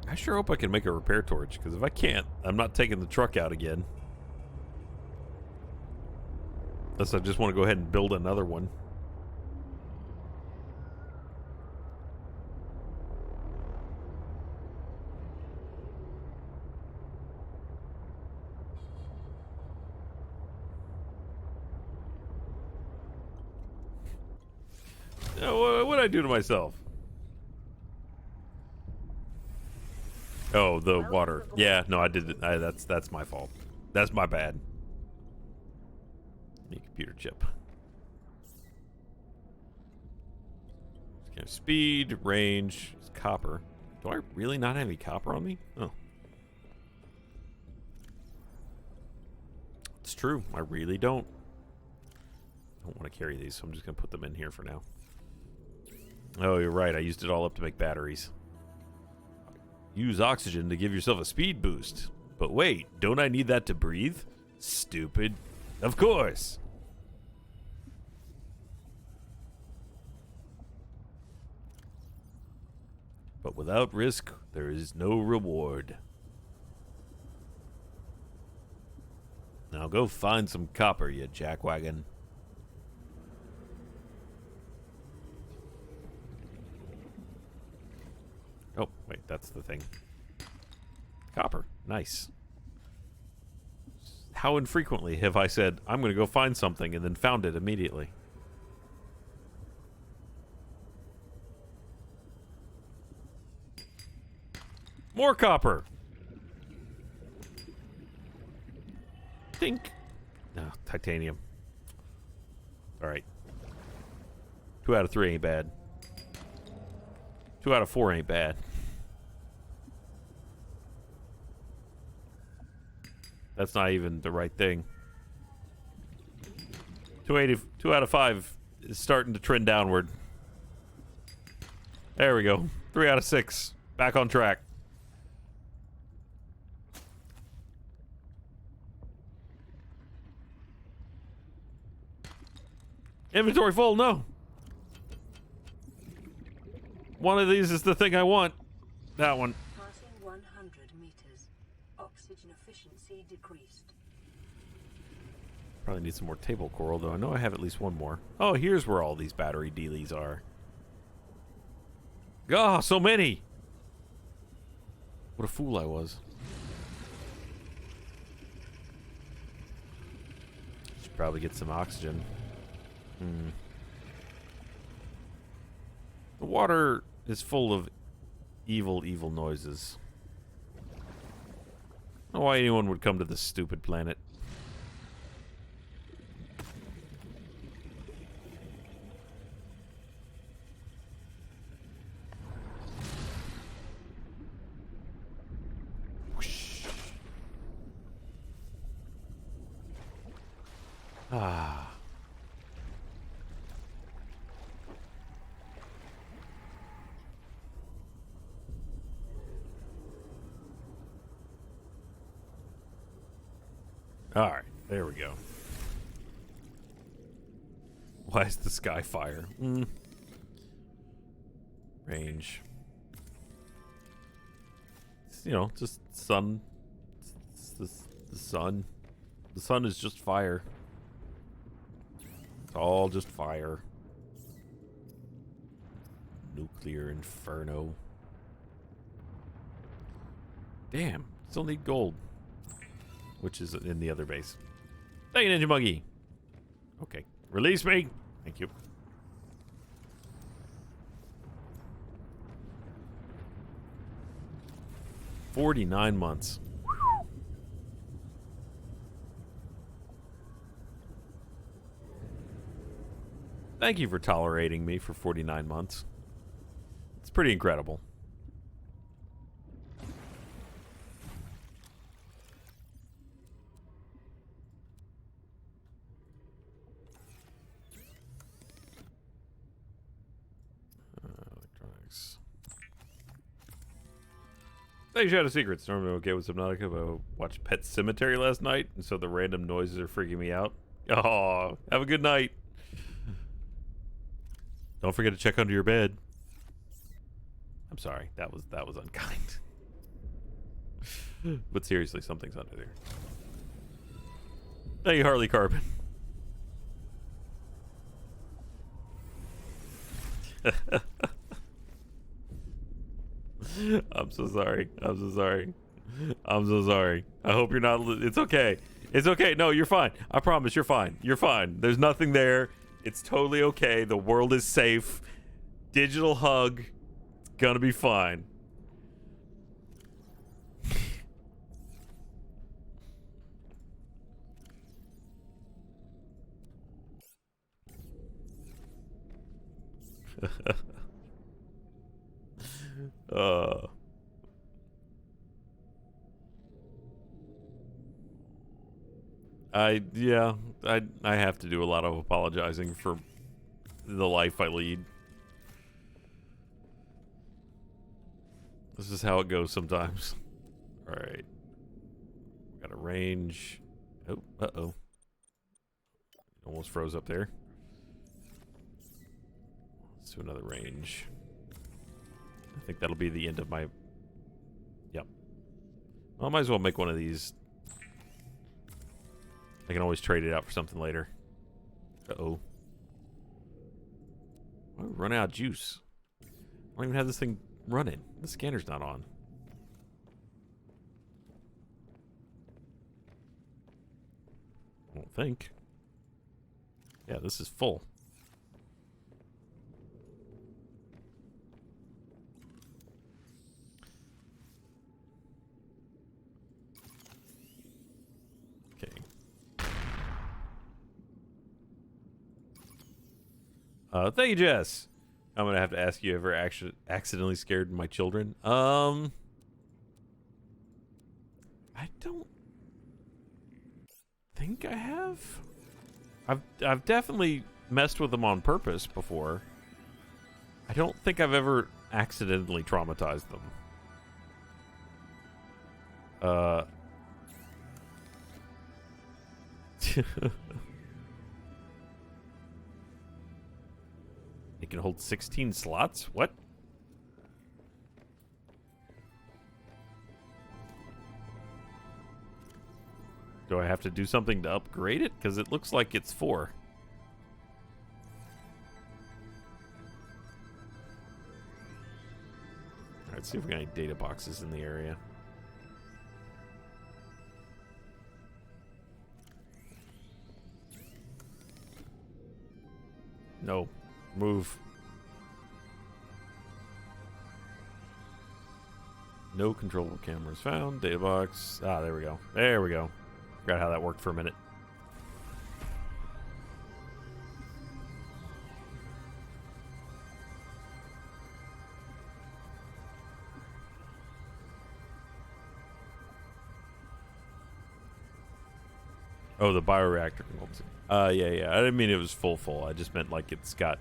I sure hope I can make a repair torch, because if I can't, I'm not taking the truck out again. Unless I just want to go ahead and build another one. What did I do to myself? Oh, the water. Yeah, no, I did it. That's my fault. That's my bad. Need computer chip. Yeah, speed, range, copper. Do I really not have any copper on me? Oh. It's true. I really don't. I don't want to carry these, so I'm just going to put them in here for now. Oh, you're right. I used it all up to make batteries. Use oxygen to give yourself a speed boost. But wait, don't I need that to breathe? Stupid. Of course. But without risk, there is no reward. Now go find some copper, you jackwagon. Oh, wait, that's the thing. Copper. Nice. How infrequently have I said, I'm going to go find something and then found it immediately? More copper. Think. No, titanium. All right. 2 out of 3 ain't bad. 2 out of 4 ain't bad. That's not even the right thing. 2 out of 5 is starting to trend downward. There we go. 3 out of 6. Back on track. Inventory full, no. One of these is the thing I want. That one.
Passing 100 meters. Oxygen efficiency decreased.
Probably need some more table coral, though. I know I have at least one more. Oh, here's where all these battery dealies are. Oh, so many. What a fool I was. Should probably get some oxygen. The water is full of evil, evil noises. I don't know why anyone would come to this stupid planet. Whoosh. Ah. All right, there we go. Why is the sky fire? Range. It's, you know, just sun. It's the sun. The sun is just fire. It's all just fire. Nuclear inferno. Damn, still need gold. Which is in the other base. Thank you, Ninja Monkey. Okay. Release me. Thank you. $49 months. Whew. Thank you for tolerating me for 49 months. It's pretty incredible. Hey, Shadow Secrets. Normally okay with Subnautica, but I watched Pet Cemetery last night, and so the random noises are freaking me out. Oh, have a good night. Don't forget to check under your bed. I'm sorry, that was unkind. But seriously, something's under there. Hey, Harley Carbon. I'm so sorry. I'm so sorry. I'm so sorry. I hope you're not. It's okay. It's okay. No, you're fine. I promise you're fine. You're fine. There's nothing there. It's totally okay. The world is safe. Digital hug. It's gonna be fine. Uh. I have to do a lot of apologizing for the life I lead. This is how it goes sometimes. All right. Got a range. Oh, uh-oh. Almost froze up there. Let's do another range. I think that'll be the end of my... Yep. Well, I might as well make one of these. I can always trade it out for something later. Uh-oh. I'm running out of juice. I don't even have this thing running. The scanner's not on. I don't think. Yeah, this is full. Okay. Thank you, Jess. I'm gonna have to ask you, ever accidentally scared my children? I don't think I have. I've definitely messed with them on purpose before. I don't think I've ever accidentally traumatized them. It can hold 16 slots? What? Do I have to do something to upgrade it? Because it looks like it's 4. Alright, let's see if we got any data boxes in the area. No. Move. No controllable cameras found. Data box. Ah, there we go. There we go. Forgot how that worked for a minute. Oh, the bioreactor. Yeah. I didn't mean it was full. I just meant like it's got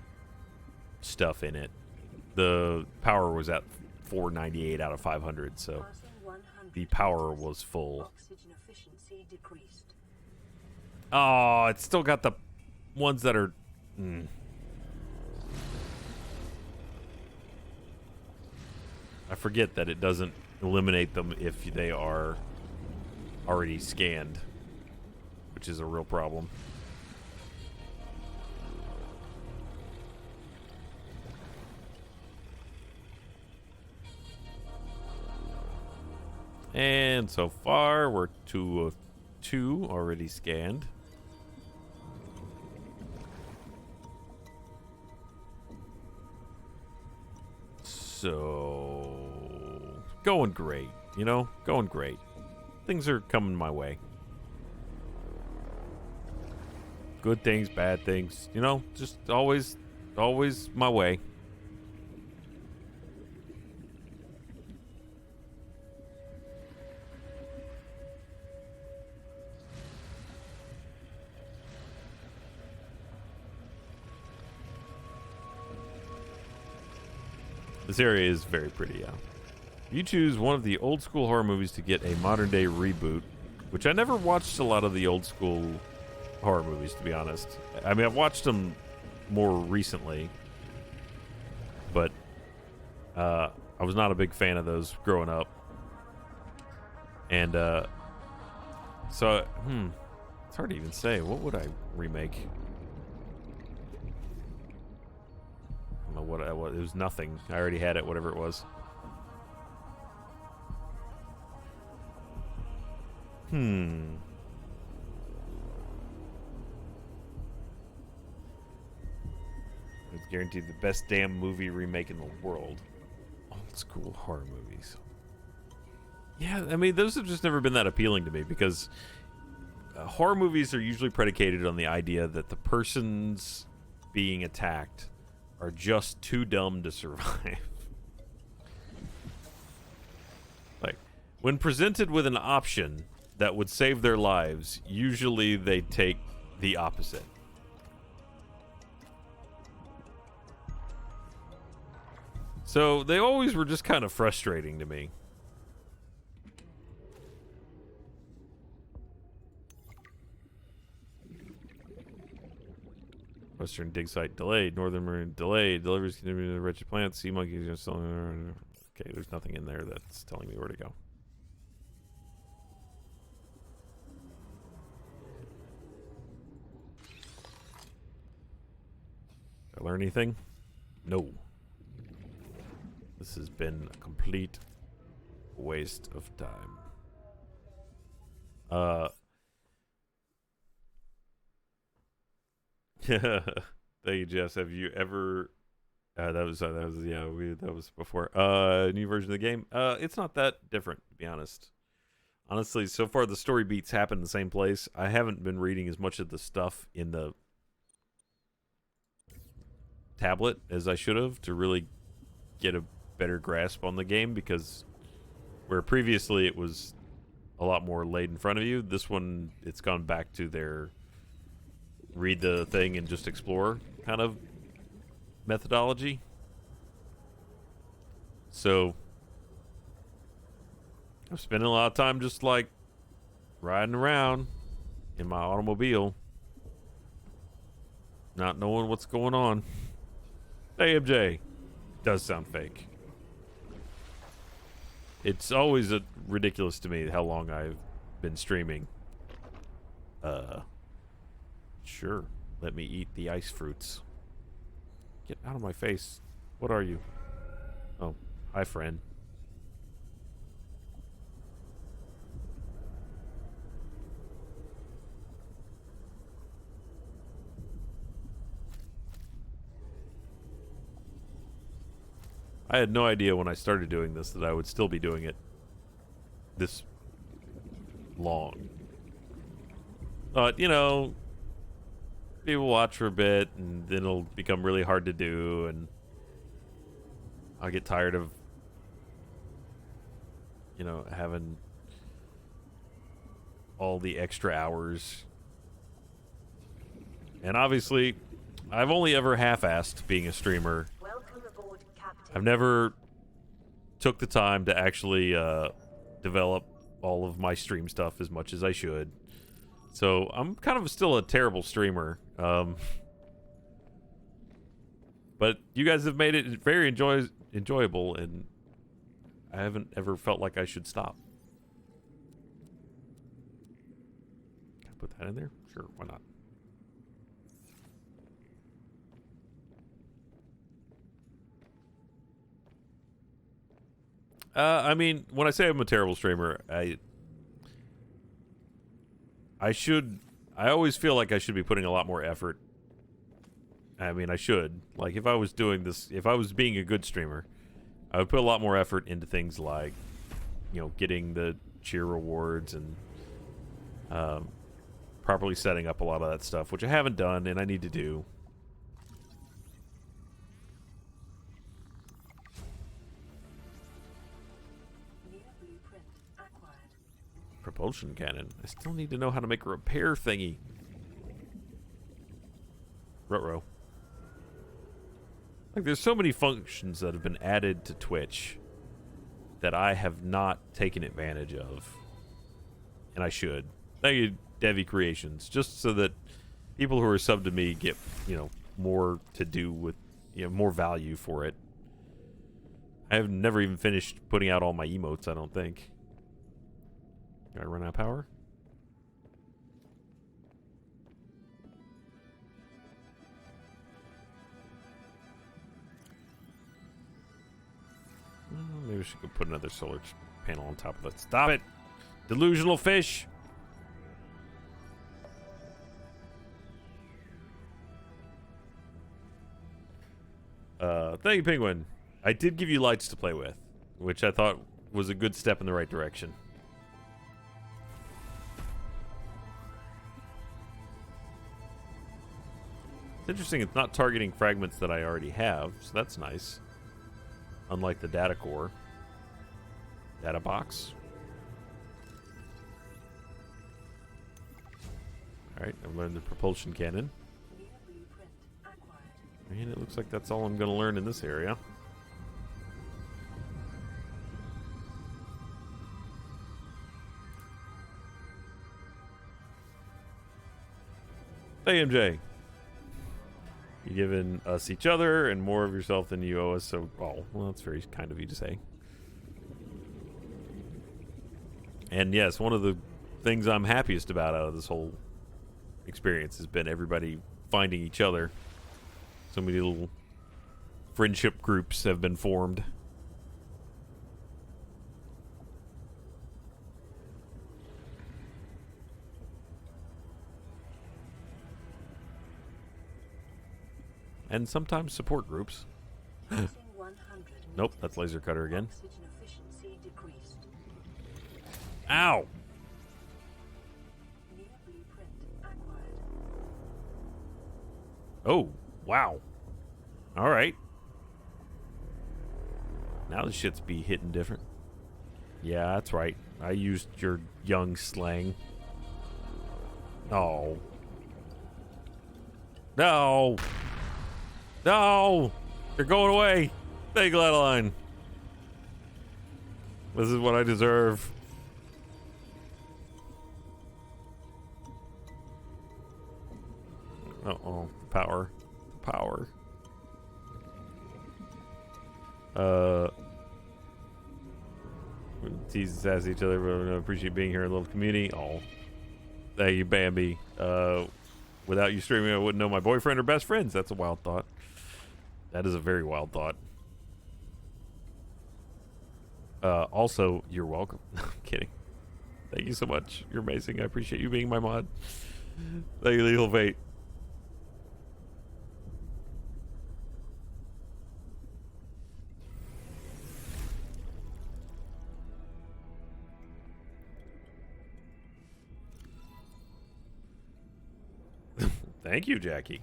stuff in it. The power was at 498 out of 500, so the power was full.
Oxygen efficiency decreased.
Oh, it's still got the ones that are... I forget that it doesn't eliminate them if they are already scanned, which is a real problem. And so far, we're 2 of 2 already scanned. So, going great, you know? Going great. Things are coming my way. Good things, bad things, you know? Just always my way. This area is very pretty, yeah. You choose one of the old school horror movies to get a modern day reboot, which I never watched a lot of the old school horror movies, to be honest. I mean, I've watched them more recently, but I was not a big fan of those growing up. And so, it's hard to even say. What would I remake? What it was nothing. I already had it, whatever it was. It's guaranteed the best damn movie remake in the world. Old school horror movies. Yeah, I mean, those have just never been that appealing to me because horror movies are usually predicated on the idea that the persons being attacked are just too dumb to survive. When presented with an option that would save their lives, usually they take the opposite. So they always were just kind of frustrating to me. Western dig site delayed. Northern marine delayed. Deliveries continue to the wretched plants. Sea monkeys are still. Okay, there's nothing in there that's telling me where to go. Did I learn anything? No. This has been a complete waste of time. Thank you, Jess. Have you ever? That was before. New version of the game. It's not that different, to be honest. Honestly, so far the story beats happen in the same place. I haven't been reading as much of the stuff in the tablet as I should have to really get a better grasp on the game, because where previously it was a lot more laid in front of you, this one it's gone back to their read the thing and just explore kind of methodology. So I'm spending a lot of time just like riding around in my automobile, not knowing what's going on. Hey, MJ. Does sound fake. It's always ridiculous to me how long I've been streaming. Sure. Let me eat the ice fruits. Get out of my face. What are you? Oh, hi, friend. I had no idea when I started doing this that I would still be doing it this long. But, you know, people watch for a bit, and then it'll become really hard to do, and I'll get tired of, you know, having all the extra hours. And obviously, I've only ever half-assed being a streamer.
Welcome aboard, Captain.
I've never took the time to actually develop all of my stream stuff as much as I should. So I'm kind of still a terrible streamer. But you guys have made it very enjoyable, and I haven't ever felt like I should stop. Can I put that in there? Sure, why not? I mean, when I say I'm a terrible streamer, I always feel like I should be putting a lot more effort. I mean, I should. Like, if I was doing this, if I was being a good streamer, I would put a lot more effort into things like, you know, getting the cheer rewards and properly setting up a lot of that stuff, which I haven't done and I need to do.
New blueprint acquired.
Propulsion cannon. I still need to know how to make a repair thingy. Ruh-roh. Like, there's so many functions that have been added to Twitch that I have not taken advantage of. And I should. Thank you, Devi Creations. Just so that people who are subbed to me get, you know, more to do with, you know, more value for it. I have never even finished putting out all my emotes, I don't think. Did I run out of power? Maybe we should go put another solar panel on top of it. Stop it! Delusional fish! Thank you, Penguin. I did give you lights to play with, which I thought was a good step in the right direction. It's interesting, it's not targeting fragments that I already have, so that's nice. Unlike the data core. Data box. Alright, I've learned the propulsion cannon.
New blueprint acquired.
And it looks like that's all I'm going to learn in this area. Hey, MJ. You're giving us each other and more of yourself than you owe us, so... Oh, well, that's very kind of you to say. And yes, one of the things I'm happiest about out of this whole experience has been everybody finding each other. So many little friendship groups have been formed. And sometimes support groups.
Passing 100
Nope, that's laser cutter again.
Oxygen efficiency decreased.
Ow!
New blueprint acquired.
Oh, wow. Alright. Now the shit's be hitting different. Yeah, that's right. I used your young slang. Oh. No! No! You're going away! Thank you, Adeline. This is what I deserve. Uh-oh. Power. Power. We tease and sass each other, but I appreciate being here in a little community. Oh. Thank you, Bambi. Without you streaming, I wouldn't know my boyfriend or best friends. That's a wild thought. That is a very wild thought. Also, you're welcome. I'm kidding. Thank you so much. You're amazing. I appreciate you being my mod. Thank you, Legal Fate. Thank you, Jackie.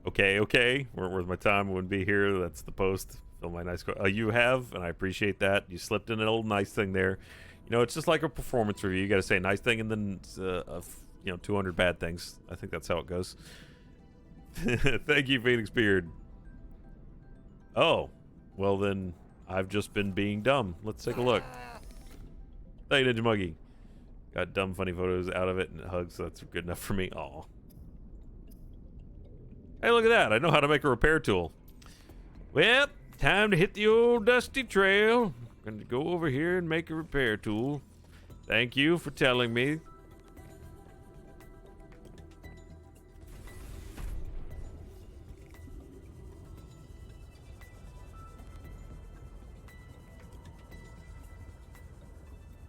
Okay, okay. Weren't worth my time. Wouldn't be here. That's the post. Fill my nice. You have, and I appreciate that. You slipped in a little nice thing there. You know, it's just like a performance review. You got to say a nice thing and then, 200 bad things. I think that's how it goes. Thank you, Phoenix Beard. Oh, well then, I've just been being dumb. Let's take a look. Thank you, Ninja Muggy. Got dumb, funny photos out of it and hugs. So that's good enough for me. Aw. Hey, look at that. I know how to make a repair tool. Well, time to hit the old dusty trail. Gonna go over here and make a repair tool. Thank you for telling me.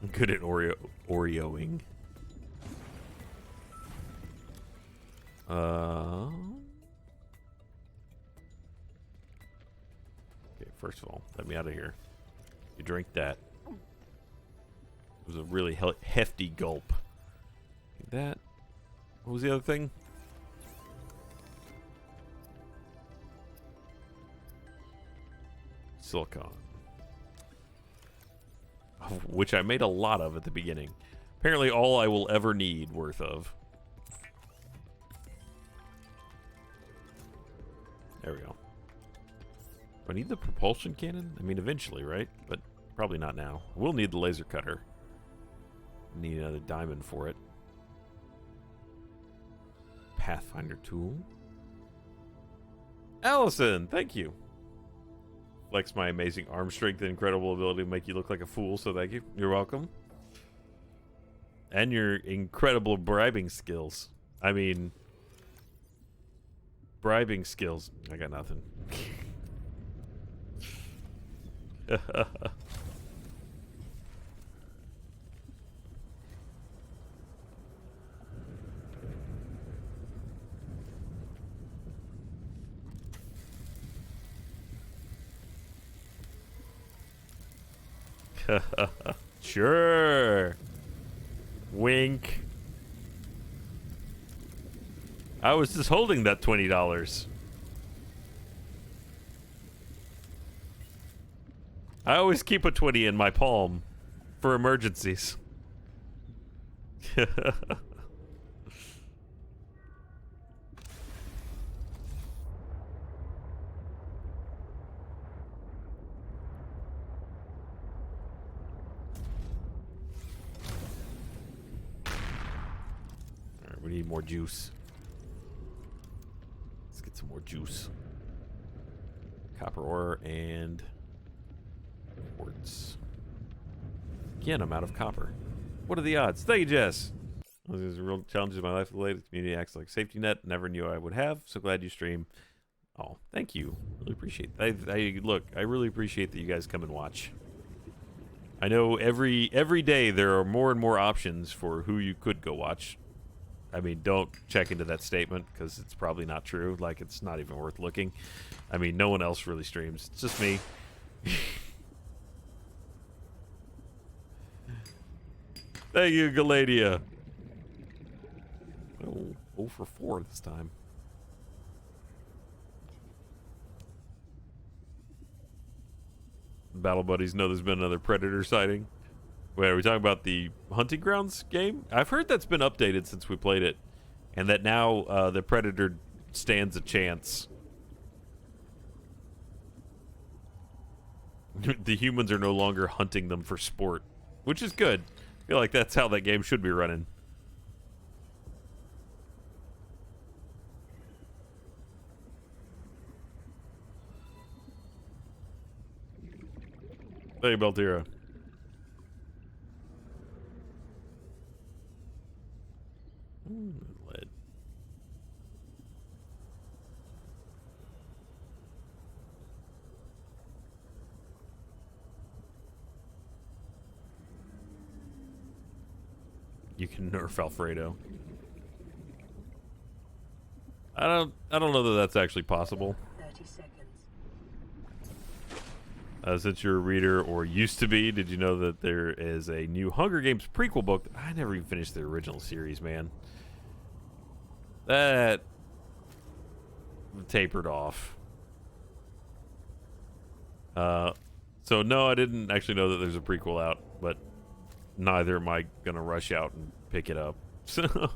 I'm good at Oreoing. Okay, first of all, let me out of here. You drink that. It was a really hefty gulp. That. What was the other thing? Silicon. Which I made a lot of at the beginning. Apparently all I will ever need worth of. There we go. Do I need the propulsion cannon? I mean, eventually, right? But probably not now. We'll need the laser cutter. Need another diamond for it. Pathfinder tool. Allison, thank you. Flex my amazing arm strength and incredible ability to make you look like a fool, so thank you. You're welcome. And your incredible bribing skills. I mean... bribing skills. I got nothing. Sure. Wink. I was just holding that $20. I always keep a 20 in my palm for emergencies. need more juice. Let's get some more juice. Copper ore and quartz. Again, I'm out of copper. What are the odds? Thank you, Jess. These are real challenges in my life. The latest community acts like a safety net. Never knew I would have. So glad you stream. Oh, thank you. Really appreciate it. Look, I really appreciate that you guys come and watch. I know every day there are more and more options for who you could go watch. I mean, don't check into that statement because it's probably not true. Like, it's not even worth looking. I mean, no one else really streams. It's just me. Thank you, Galadia. Oh, 0 for 4 this time. Battle buddies know there's been another predator sighting. Wait, are we talking about the Hunting Grounds game? I've heard that's been updated since we played it, and that now the predator stands a chance. The humans are no longer hunting them for sport, which is good. I feel like that's how that game should be running. Thank you, Beltira. Lead. You can nerf Alfredo. I don't know that that's actually possible.
30 seconds.
Since you're a reader, or used to be, did you know that there is a new Hunger Games prequel book? I never even finished the original series, man. That tapered off. So no, I didn't actually know that there's a prequel out, but neither am I gonna rush out and pick it up. So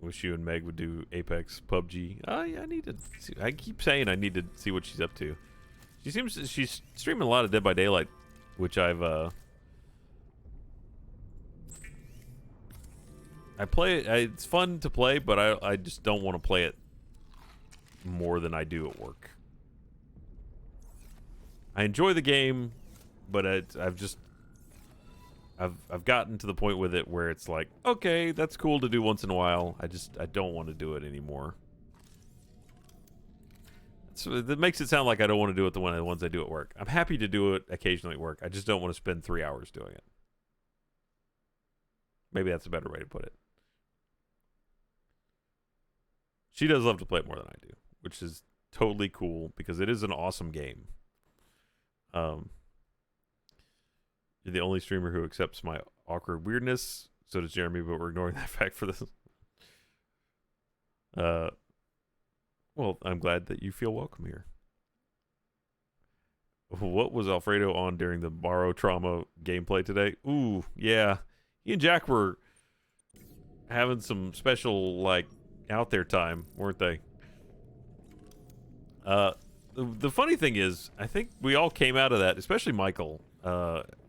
wish you and Meg would do Apex, PUBG. Oh yeah, I need to see, I keep saying I need to see what she's up to. She's streaming a lot of Dead by Daylight, which I play it. It's fun to play, but I just don't want to play it more than I do at work. I enjoy the game, but I've gotten to the point with it where it's like, okay, that's cool to do once in a while. I don't want to do it anymore. So that makes it sound like I don't want to do it the ones I do at work. I'm happy to do it occasionally at work. I just don't want to spend 3 hours doing it. Maybe that's a better way to put it. She does love to play it more than I do, which is totally cool because it is an awesome game. You're the only streamer who accepts my awkward weirdness. So does Jeremy, but we're ignoring that fact for this. Well, I'm glad that you feel welcome here. What was Alfredo on during the Borrow Trauma gameplay today? Ooh, yeah. He and Jack were having some special, like, out there time, weren't they? The funny thing is, I think we all came out of that, especially Michael.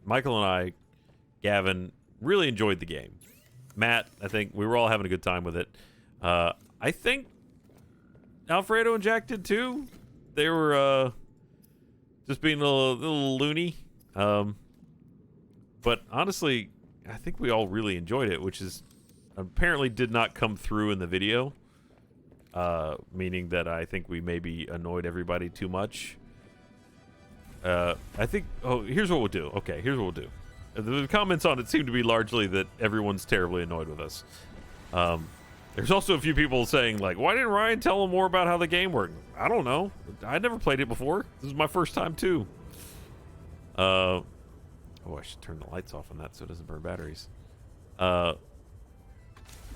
Michael and I, Gavin, really enjoyed the game. Matt, I think we were all having a good time with it. I think Alfredo and Jack did too. They were just being a little loony. But honestly, I think we all really enjoyed it, which is apparently did not come through in the video. Meaning that I think we maybe annoyed everybody too much. I think... Oh, here's what we'll do. Okay, here's what we'll do. The comments on it seem to be largely that everyone's terribly annoyed with us. There's also a few people saying, like, why didn't Ryan tell them more about how the game worked? I don't know. I never played it before. This is my first time, too. Oh, I should turn the lights off on that so it doesn't burn batteries.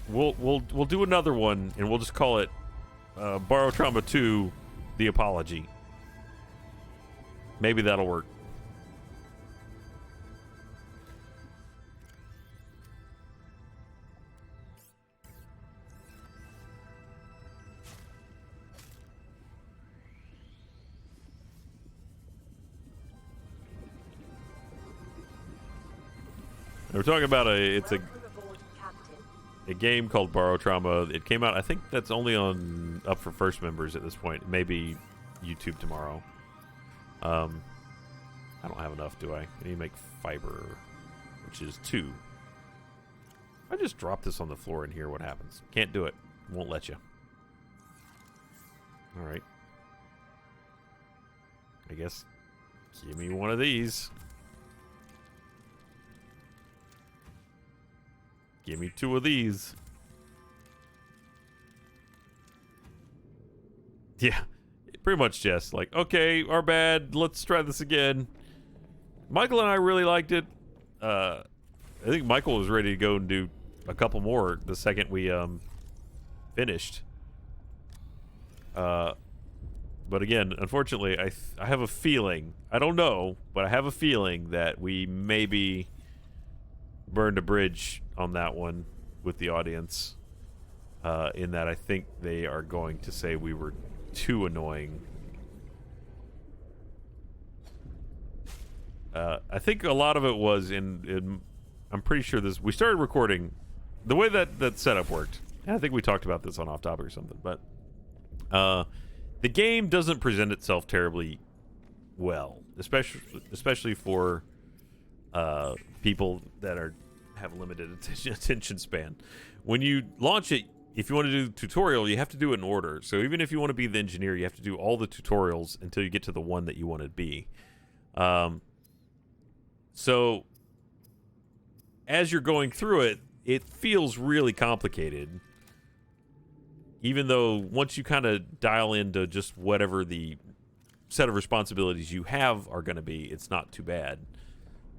We'll do another one, and we'll just call it Borrow Trauma 2: The Apology. Maybe that'll work. We're talking about it's a game called Borrow Trauma. It came out, I think that's only up for first members at this point. Maybe YouTube tomorrow. I don't have enough, do I? I need to make fiber, which is 2. If I just drop this on the floor in here, what happens? Can't do it. Won't let you. All right. I guess give me one of these. Give me 2 of these. Yeah, pretty much just like, okay, our bad. Let's try this again. Michael and I really liked it. I think Michael was ready to go and do a couple more the second we finished. But again, unfortunately, I have a feeling, I don't know, but I have a feeling that we maybe burned a bridge on that one with the audience, in that I think they are going to say we were too annoying. I think a lot of it was in I'm pretty sure we started recording the way that setup worked, and I think we talked about this on Off Topic or something, but the game doesn't present itself terribly well, especially for people that have limited attention span. When you launch it, if you want to do the tutorial, you have to do it in order. So even if you want to be the engineer, you have to do all the tutorials until you get to the one that you want to be. So as you're going through it, it feels really complicated. Even though once you kind of dial into just whatever the set of responsibilities you have are going to be, it's not too bad.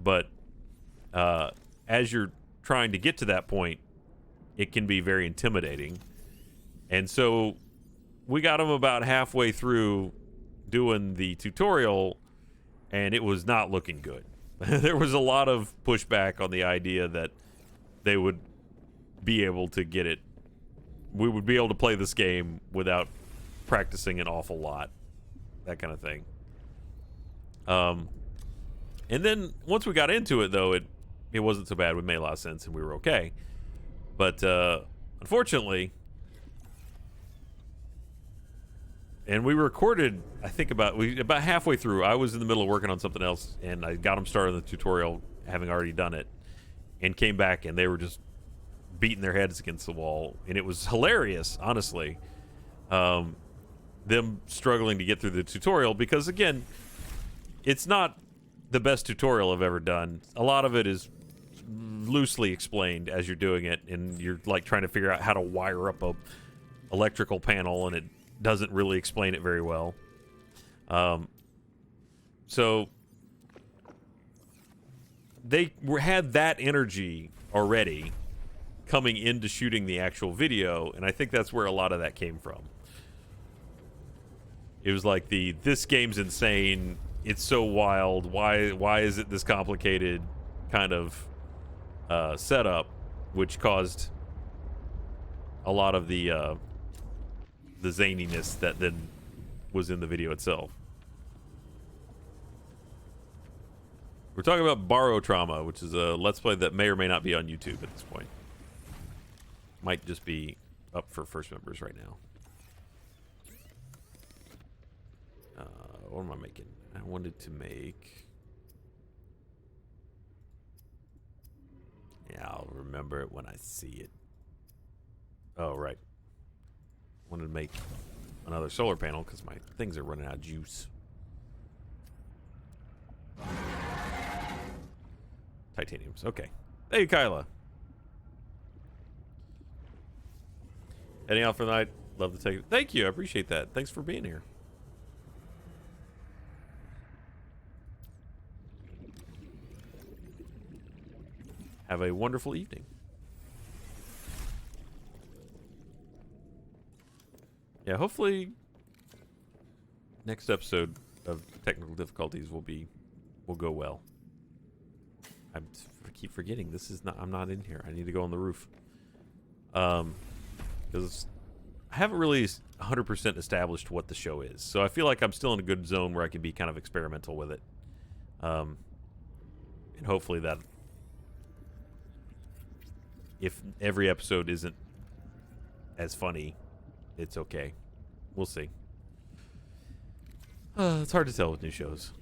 But as you're trying to get to that point, it can be very intimidating. And so we got them about halfway through doing the tutorial, and it was not looking good. There was a lot of pushback on the idea that they would be able to get it. We would be able to play this game without practicing an awful lot. That kind of thing. And then once we got into it, though, it wasn't so bad. We made a lot of sense, and we were okay. But unfortunately, and we recorded, I think about halfway through. I was in the middle of working on something else, and I got them started on the tutorial, having already done it, and came back, and they were just beating their heads against the wall, and it was hilarious, honestly. Them struggling to get through the tutorial, because again, it's not the best tutorial I've ever done. A lot of it is loosely explained as you're doing it, and you're like trying to figure out how to wire up a electrical panel, and it doesn't really explain it very well. So they had that energy already coming into shooting the actual video, and I think that's where a lot of that came from. It was like this game's insane, it's so wild, why is it this complicated kind of setup, which caused a lot of the zaniness that then was in the video itself. We're talking about Borrow Trauma, which is a Let's Play that may or may not be on YouTube at this point. Might just be up for first members right now. What am I making? I wanted to make... Yeah, I'll remember it when I see it. Oh, right. Wanted to make another solar panel because my things are running out of juice. Titaniums. Okay. Hey, Kyla. Heading out for the night. Love to take it. Thank you. I appreciate that. Thanks for being here. have a wonderful evening. Yeah, hopefully next episode of technical difficulties will go well. I keep forgetting I'm not in here. I need to go on the roof. Because I haven't really 100% established what the show is. So I feel like I'm still in a good zone where I can be kind of experimental with it. And hopefully that if every episode isn't as funny, it's okay. We'll see. It's hard to tell with new shows.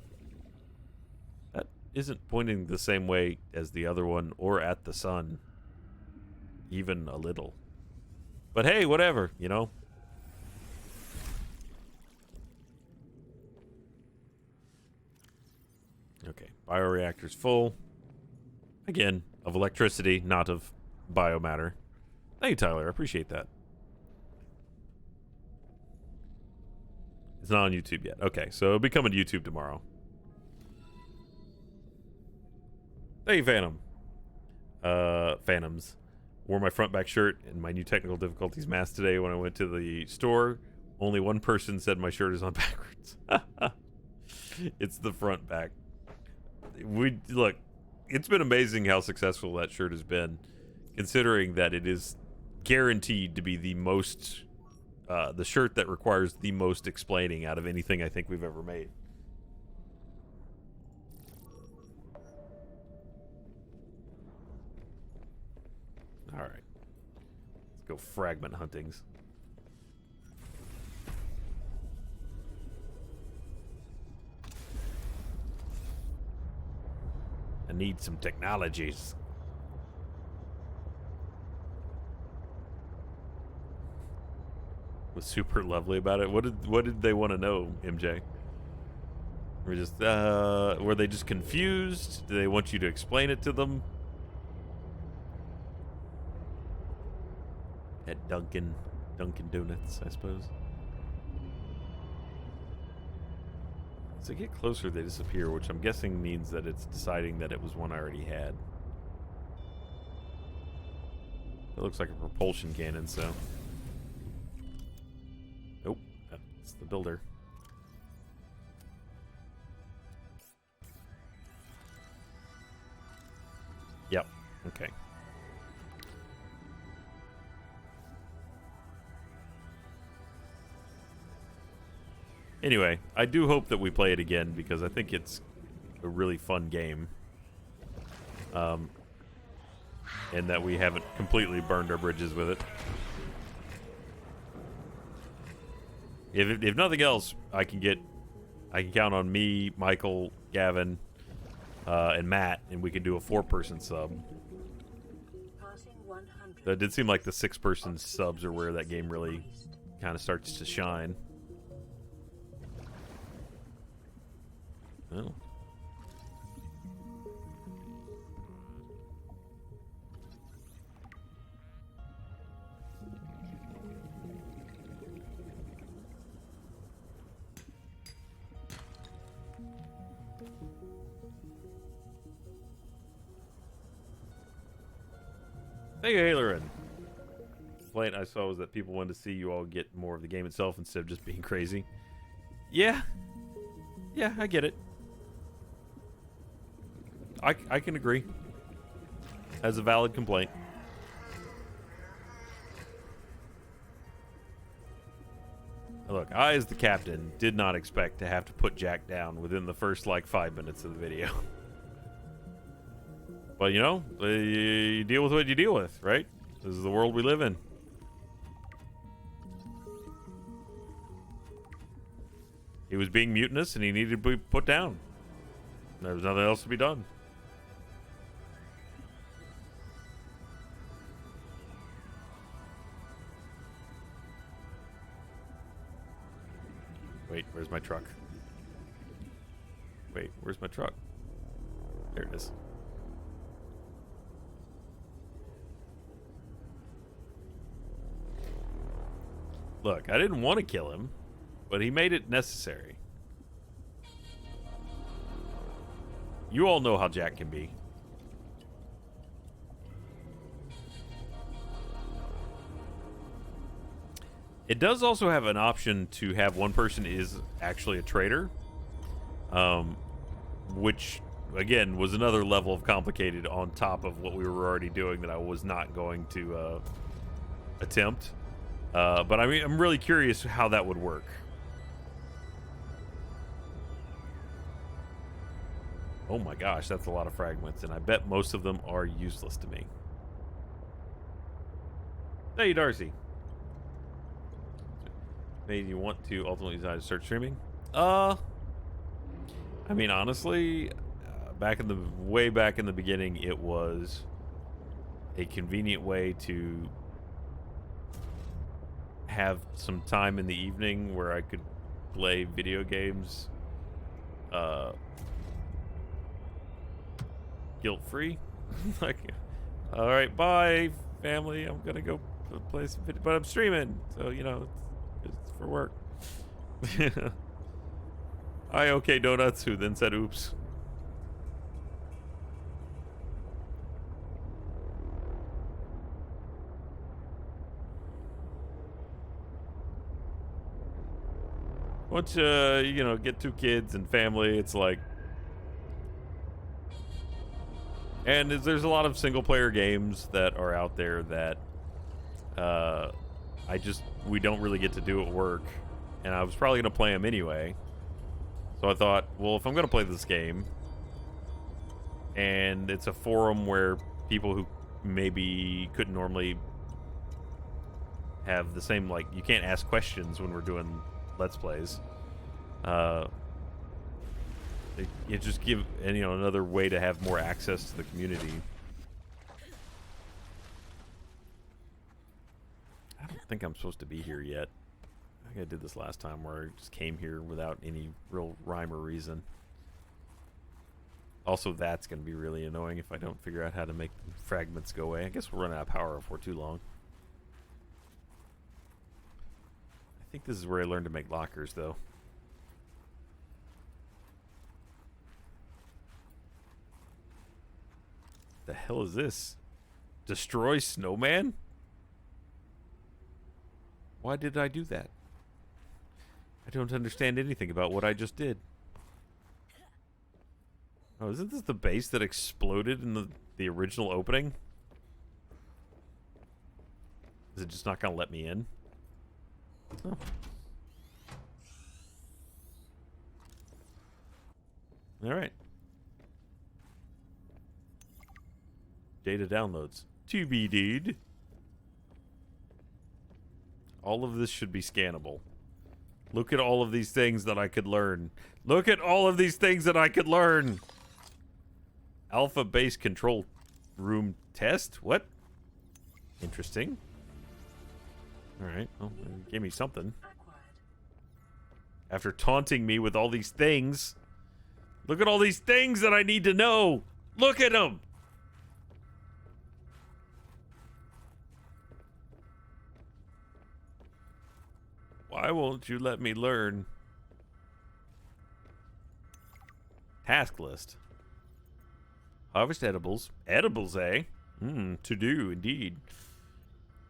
That isn't pointing the same way as the other one or at the sun. Even a little. But hey, whatever, you know? Okay, bioreactor's full. Again, of electricity, not of biomatter. Thank you, Tyler. I appreciate that. It's not on YouTube yet. Okay, so it'll be coming to YouTube tomorrow. Hey, Phantom. Phantoms. Wore my front back shirt and my new technical difficulties mask today when I went to the store. Only one person said my shirt is on backwards. It's the front back. Look, it's been amazing how successful that shirt has been, considering that it is guaranteed to be the most, the shirt that requires the most explaining out of anything I think we've ever made. All right, let's go fragment huntings. I need some technologies. Was super lovely about it. What did they want to know, MJ? Were they just confused? Do they want you to explain it to them? At Dunkin' Donuts, I suppose. As they get closer, they disappear, which I'm guessing means that it's deciding that it was one I already had. It looks like a propulsion cannon, so... Nope, that's the builder. Yep, okay. Anyway, I do hope that we play it again because I think it's a really fun game. And that we haven't completely burned our bridges with it. If nothing else, I can count on me, Michael, Gavin, and Matt, and we can do a 4-person sub. It did seem like the 6-person subs are where that game really kind of starts to shine. Oh. Thank you, Hailerin. Complaint I saw was that people wanted to see you all get more of the game itself instead of just being crazy. Yeah. Yeah, I get it. I can agree. As a valid complaint. Look, I as the captain did not expect to have to put Jack down within the first like 5 minutes of the video. But you know, you deal with what you deal with, right? This is the world we live in. He was being mutinous and he needed to be put down. There was nothing else to be done. Wait, where's my truck? Wait, where's my truck? There it is. Look, I didn't want to kill him, but he made it necessary. You all know how Jack can be. It does also have an option to have one person is actually a trader, which again was another level of complicated on top of what we were already doing that I was not going to attempt. But I mean, I'm really curious how that would work. Oh my gosh, that's a lot of fragments, and I bet most of them are useless to me. Hey, Darcy. Maybe you want to ultimately decide to start streaming? I mean, honestly, way back in the beginning, it was a convenient way to have some time in the evening where I could play video games, guilt-free. Like, all right, bye, family. I'm gonna go play some video, but I'm streaming, so you know, it's for work. I okay donuts, who then said oops. Once you know, get 2 kids and family, it's like, and there's a lot of single player games that are out there that we don't really get to do at work, and I was probably gonna play them anyway. So I thought, well, if I'm gonna play this game, and it's a forum where people who maybe couldn't normally have the same, like, you can't ask questions when we're doing Let's Plays. It just give, and you know, another way to have more access to the community. I don't think I'm supposed to be here yet. I think I did this last time where I just came here without any real rhyme or reason. Also, that's going to be really annoying if I don't figure out how to make fragments go away. I guess we'll run out of power before too long. I think this is where I learned to make lockers, though. The hell is this? Destroy snowman? Why did I do that? I don't understand anything about what I just did. Oh, isn't this the base that exploded in the original opening? Is it just not gonna let me in? Oh. Alright. Data downloads. TBD'd. All of this should be scannable. Look at all of these things that I could learn. Look at all of these things that I could learn. Alpha base control room test? What? Interesting. Alright, well, give me something. After taunting me with all these things. Look at all these things that I need to know. Look at them. Why won't you let me learn? Task list. Harvest edibles. Edibles, eh? To do, indeed.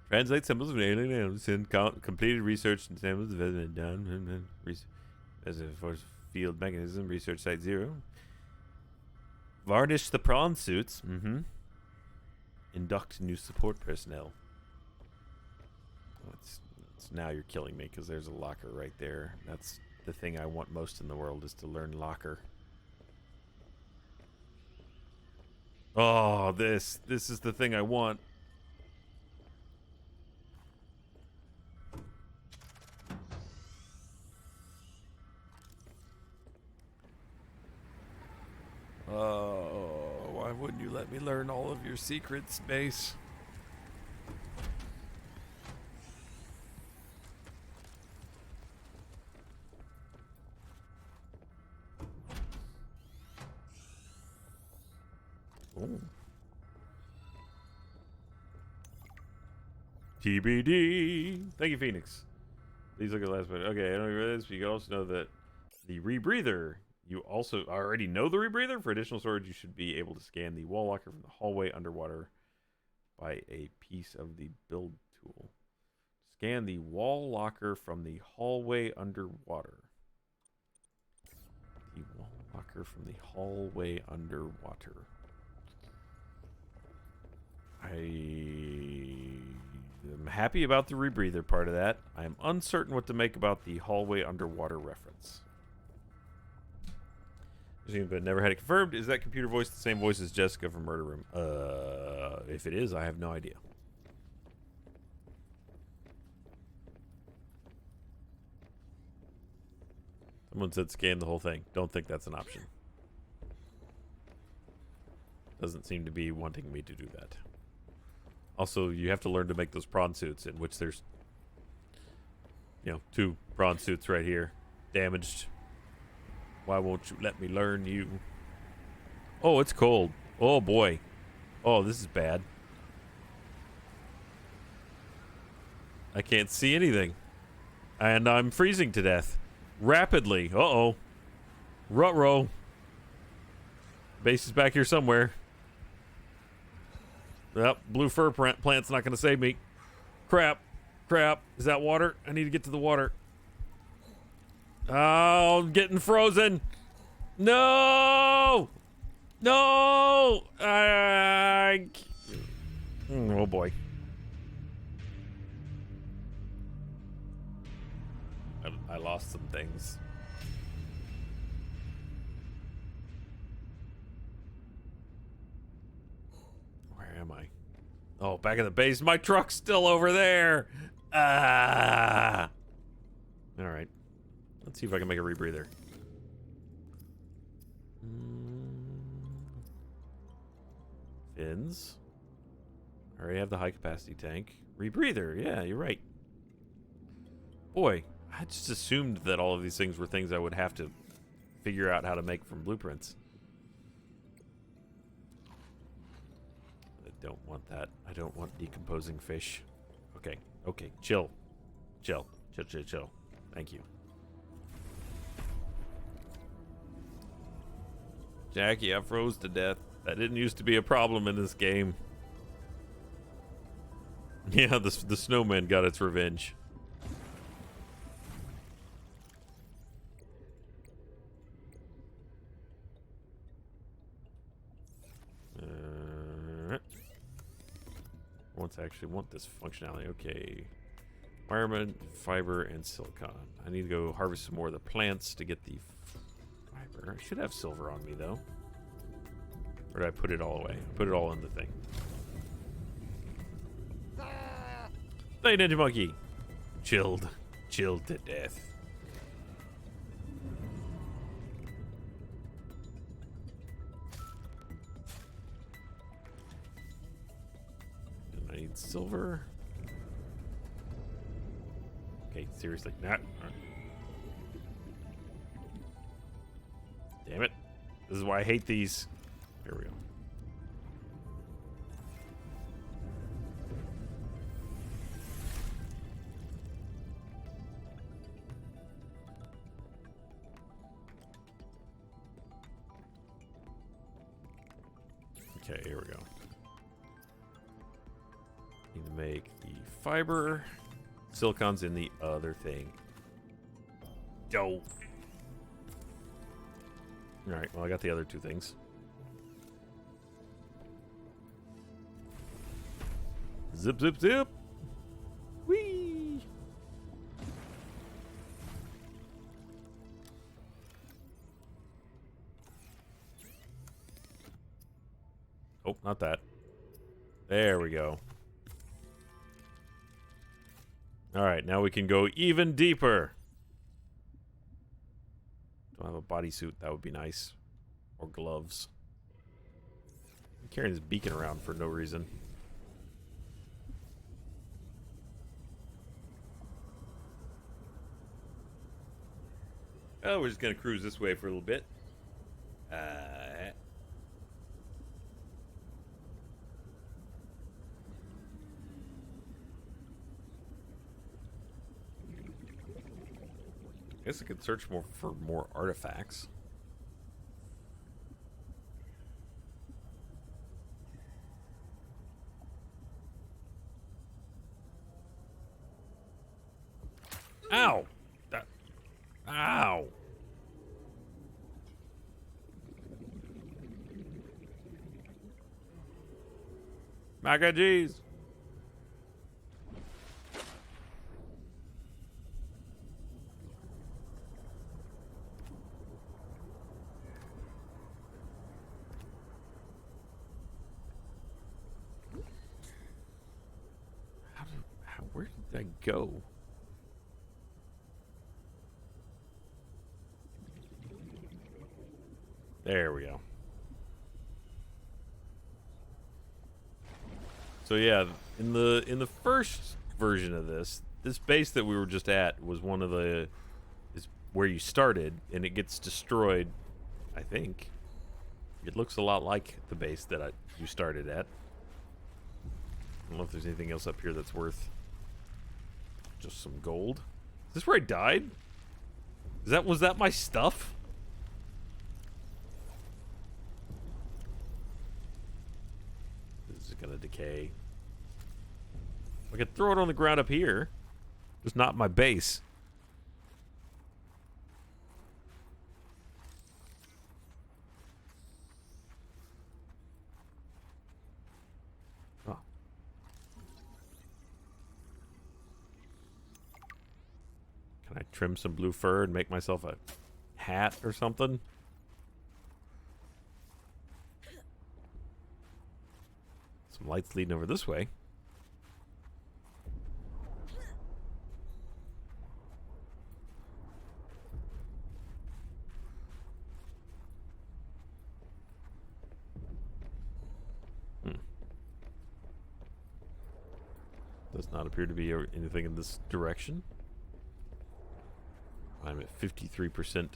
Translate symbols of alien animals in completed research and samples development done. As a force field mechanism, research site 0. Varnish the prawn suits. Induct new support personnel. Now you're killing me because there's a locker right there. That's the thing I want most in the world, is to learn locker. Oh, this is the thing I want. Oh, why wouldn't you let me learn all of your secrets, Base? Oh. TBD. Thank you, Phoenix. Please look at the last bit. Okay, I don't realize, but you can also know that the rebreather. You also already know the rebreather. For additional storage, you should be able to scan the wall locker from the hallway underwater by a piece of the build tool. Scan the wall locker from the hallway underwater. The wall locker from the hallway underwater. I'm happy about the rebreather part of that. I am uncertain what to make about the hallway underwater reference. But never had it confirmed. Is that computer voice the same voice as Jessica from Murder Room? If it is, I have no idea. Someone said scan the whole thing. Don't think that's an option. Doesn't seem to be wanting me to do that. Also, you have to learn to make those prawn suits, in which there's, 2 prawn suits right here. Damaged. Why won't you let me learn you? Oh, it's cold. Oh, boy. Oh, this is bad. I can't see anything. And I'm freezing to death. Rapidly. Uh-oh. Ruh-roh. Base is back here somewhere. Yep, blue fur plant's not going to save me. Crap. Is that water? I need to get to the water. Oh, I'm getting frozen. No! Oh, boy. I lost some things. Where am I? Oh, back in the base. My truck's still over there. All right. Let's see if I can make a rebreather. Fins. I already have the high capacity tank. Rebreather. Yeah, you're right. Boy, I just assumed that all of these things were things I would have to figure out how to make from blueprints. I don't want that. I don't want decomposing fish. Okay. Chill. Thank you. Jackie, I froze to death. That didn't used to be a problem in this game. Yeah, the snowman got its revenge. I actually want this functionality. Okay. Environment, fiber, and silicon. I need to go harvest some more of the plants to get the fiber. I should have silver on me, though. Or did I put it all away? I put it all in the thing. Hey, Ninja Monkey! Chilled to death. I need silver. Okay, seriously. Nah. Damn it. This is why I hate these. Here we go. Okay, here we go. Need to make the fiber. Silicon's in the other thing. Yo. Alright, well, I got the other two things. Zip, zip, zip. Whee! Oh, not that. There we go. Alright, now we can go even deeper. Don't have a bodysuit. That would be nice. Or gloves. I'm carrying this beacon around for no reason. Oh, we're just going to cruise this way for a little bit. I guess I could search more for more artifacts. Ow! Ow! Maca G's. Where did that go? There we go. So yeah, in the first version of this base that we were just at was one of the is where you started, and it gets destroyed. I think it looks a lot like the base that you started at. I don't know if there's anything else up here that's worth just some gold. Is this where I died? Was that my stuff? This is gonna decay. I could throw it on the ground up here. Just not my base. Oh. Can I trim some blue fur and make myself a hat or something? Some lights leading over this way. Does not appear to be anything in this direction. I'm at 53%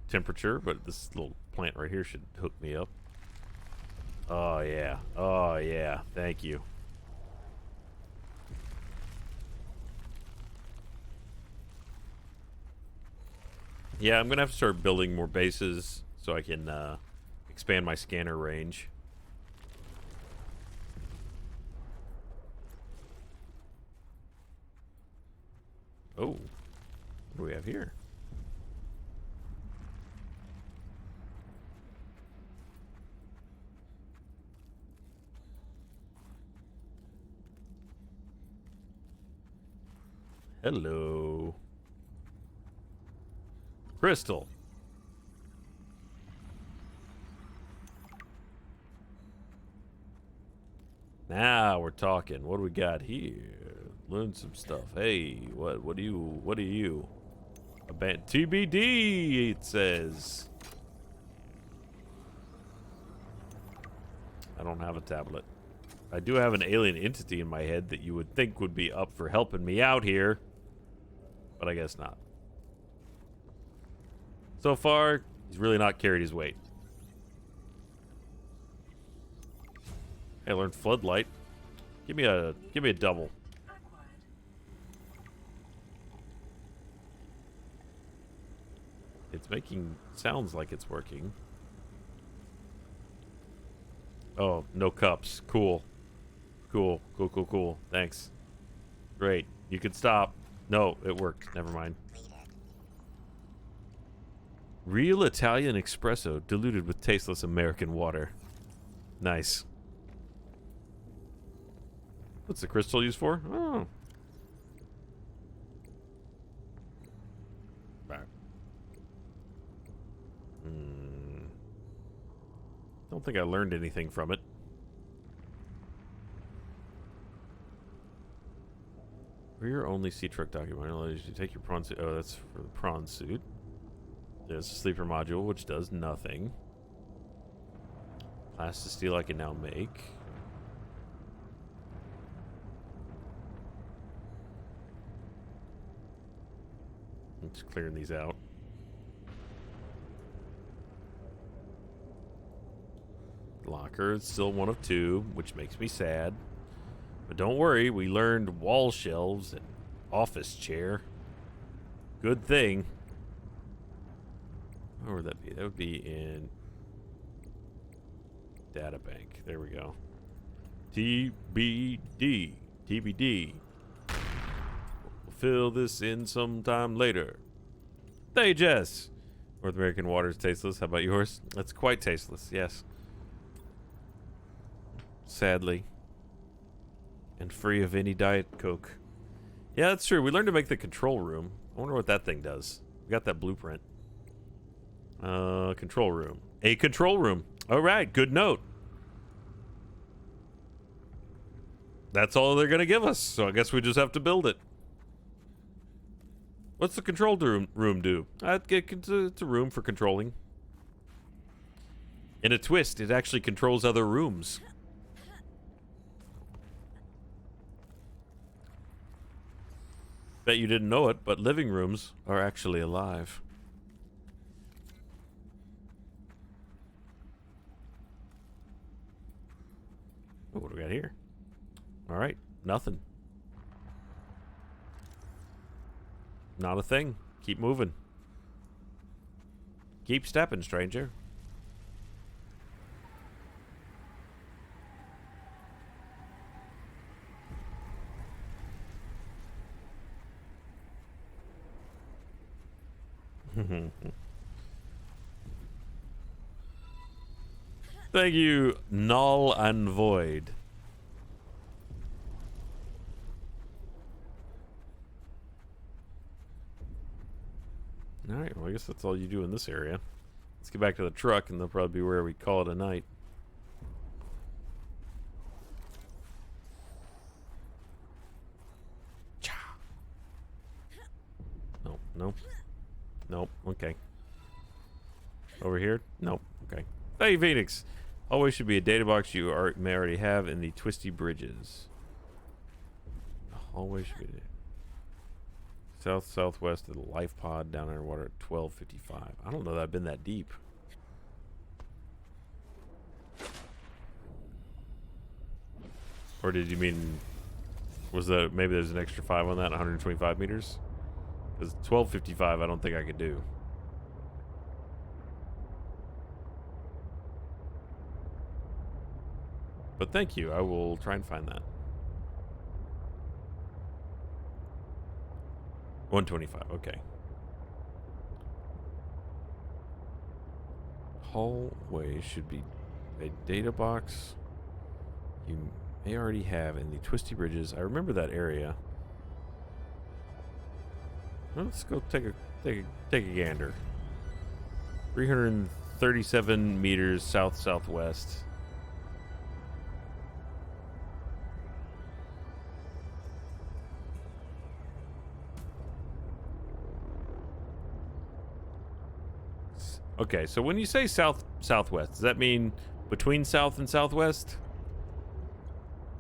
temperature, but this little plant right here should hook me up. Oh yeah. Oh yeah. Thank you. Yeah, I'm gonna have to start building more bases so I can expand my scanner range. Oh, what do we have here? Hello. Crystal. Now we're talking. What do we got here? Learn some stuff. Hey, what are you? A band TBD, it says. I don't have a tablet. I do have an alien entity in my head that you would think would be up for helping me out here, but I guess not. So far, he's really not carried his weight. Hey, I learned floodlight. Give me a double. It's making sounds like it's working. Oh, no cups. Cool. Cool. Thanks. Great. You can stop. No, it worked. Never mind. Real Italian espresso diluted with tasteless American water. Nice. What's the crystal used for? Oh. Don't think I learned anything from it. Rear only sea truck document allows you to take your prawn suit. Oh, that's for the prawn suit. There's a sleeper module, which does nothing. Plastic steel I can now make. I'm just clearing these out. Locker, it's still one of two, which makes me sad. But don't worry, we learned wall shelves and office chair. Good thing. Where would that be? That would be in data bank. There we go. TBD. TBD. We'll fill this in sometime later. Hey, Jess. North American water is tasteless. How about yours? It's quite tasteless, yes. Sadly. And free of any Diet Coke. Yeah, that's true. We learned to make the control room. I wonder what that thing does. We got that blueprint. Control room. A control room. All right, good note. That's all they're going to give us, so I guess we just have to build it. What's the control room do? It's a room for controlling. In a twist, it actually controls other rooms. Bet you didn't know it, but living rooms are actually alive. Oh, what do we got here? All right, nothing. Not a thing. Keep moving. Keep stepping, stranger. Thank you, Null and Void. Alright, well I guess that's all you do in this area. Let's get back to the truck and they'll probably be where we call it a night. Nope, nope. Nope, okay. Over here? Nope, okay. Hey, Phoenix! Always should be a data box you may already have in the twisty bridges. Always should be. Southwest of the life pod down underwater at 12:55. I don't know that I've been that deep. Or did you mean, was that maybe there's an extra 5 on that, 125 meters? Because 12:55 I don't think I could do. But thank you. I will try and find that. 125. Okay. Hallway should be a data box you may already have in the twisty bridges. I remember that area. Well, let's go take a gander. 337 meters southwest. Okay, so when you say southwest, does that mean between south and southwest?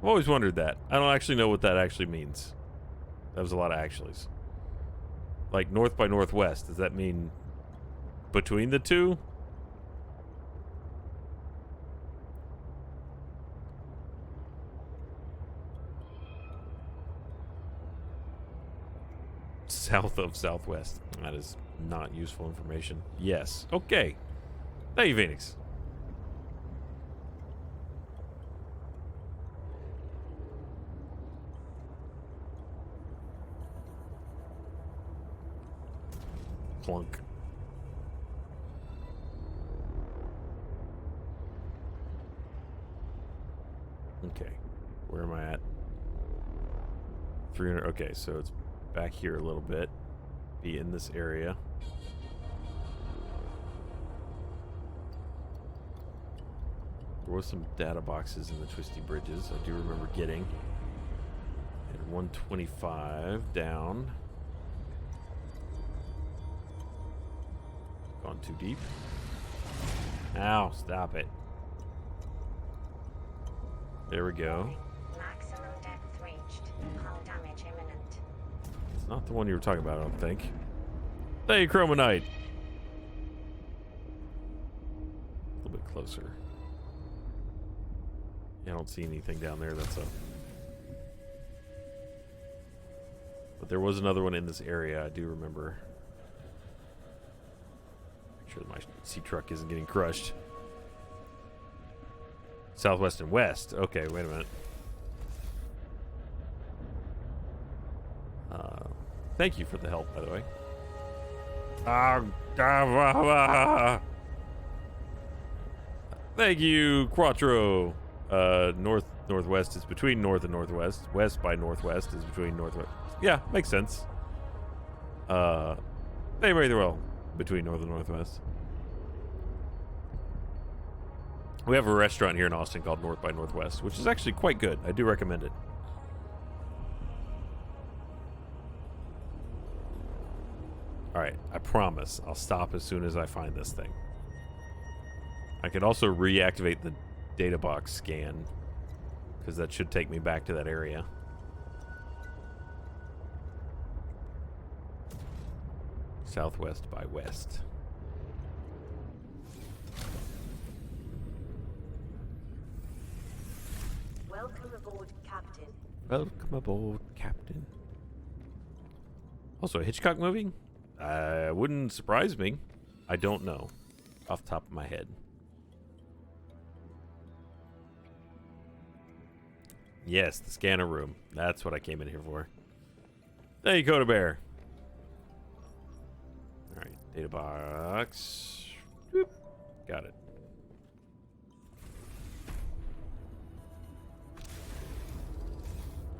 I've always wondered that. I don't actually know what that actually means. That was a lot of actuallys. Like north by northwest, does that mean between the two? South of southwest. That is not useful information. Yes. Okay. Thank you, Phoenix. Clunk. Okay. Where am I at? 300. Okay, so it's back here a little bit. Be in this area. There was some data boxes in the twisty bridges I do remember getting. And 125 down. Gone too deep. Ow, stop it. There we go.
Maximum depth reached. Hull damage imminent.
It's not the one you were talking about, I don't think. Hey, Chromonite. A little bit closer. Yeah, I don't see anything down there. That's a... But there was another one in this area, I do remember. Make sure that my sea truck isn't getting crushed. Southwest and west. Okay, wait a minute. Thank you for the help, by the way. Thank you, Quattro. Northwest is between north and northwest. West by northwest is between northwest. Yeah, makes sense. They very well between north and northwest. We have a restaurant here in Austin called North by Northwest, which is actually quite good. I do recommend it. All right, I promise I'll stop as soon as I find this thing. I could also reactivate the data box scan, because that should take me back to that area. Southwest by west.
Welcome aboard, Captain.
Welcome aboard, Captain. Also, a Hitchcock movie? Wouldn't surprise me. I don't know off the top of my head. Yes, the scanner room. That's what I came in here for. Thank you, Coda Bear. Alright, data box. Whoop. Got it.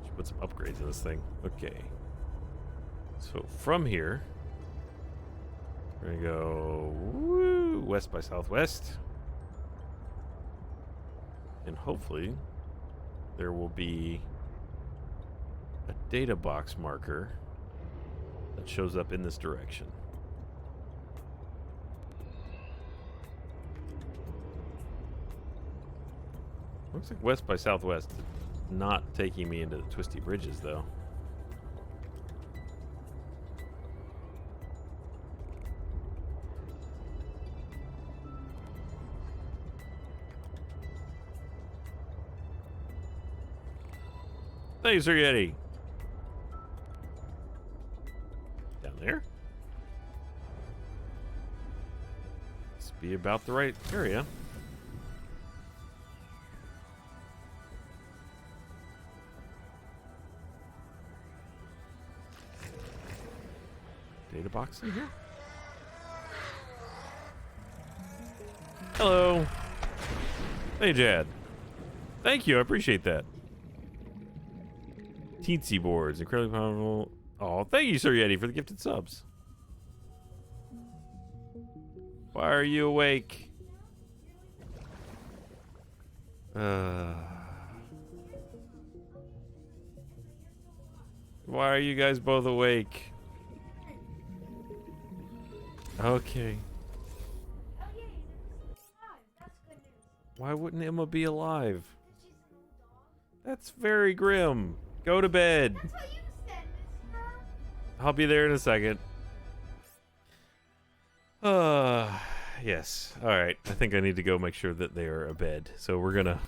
Should put some upgrades in this thing. Okay. So from here, we're gonna go west by southwest. And hopefully there will be a data box marker that shows up in this direction. Looks like west by southwest. Not taking me into the twisty bridges, though. Thanks, Sir Yeti. Down there. Must be about the right area. Data box in here? Hello. Hey, Jad. Thank you. I appreciate that. Teensy boards, incredibly powerful. Oh, thank you, Sir Yeti, for the gifted subs. Why are you awake? Why are you guys both awake? Okay. Why wouldn't Emma be alive? That's very grim. Go to bed.
That's what you said, mister.
I'll be there in a second. Yes. All right. I think I need to go make sure that they are abed. So we're going to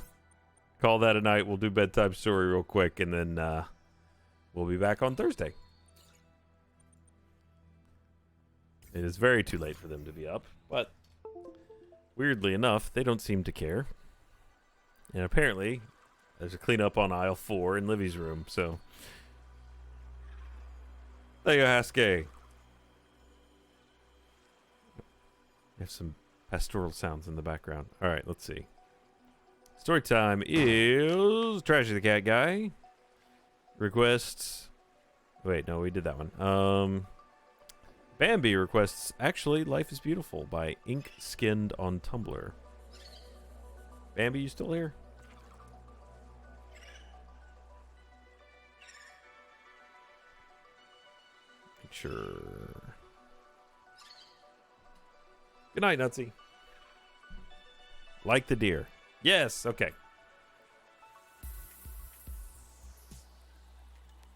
call that a night. We'll do bedtime story real quick, and then we'll be back on Thursday. It is very too late for them to be up, but weirdly enough, they don't seem to care. And apparently, there's a cleanup on aisle 4 in Livy's room, so. There you go, Haskell. We have some pastoral sounds in the background. All right, let's see. Story time is Trashy the Cat Guy. Requests. Wait, no, we did that one. Bambi requests Actually Life is Beautiful by Ink Skinned on Tumblr. Bambi, you still here? Make sure. Good night, Nutsy. Like the deer. Yes, okay.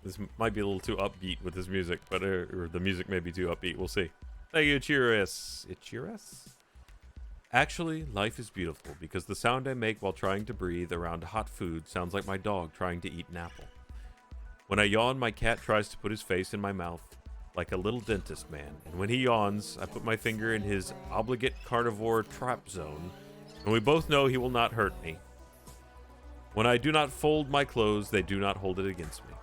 This might be a little too upbeat with this music, but or the music may be too upbeat. We'll see. Thank you, Ichirus. Ichirus? Actually, life is beautiful because the sound I make while trying to breathe around hot food sounds like my dog trying to eat an apple. When I yawn, my cat tries to put his face in my mouth like a little dentist man, and when he yawns, I put my finger in his obligate carnivore trap zone, and we both know he will not hurt me. When I do not fold my clothes, they do not hold it against me.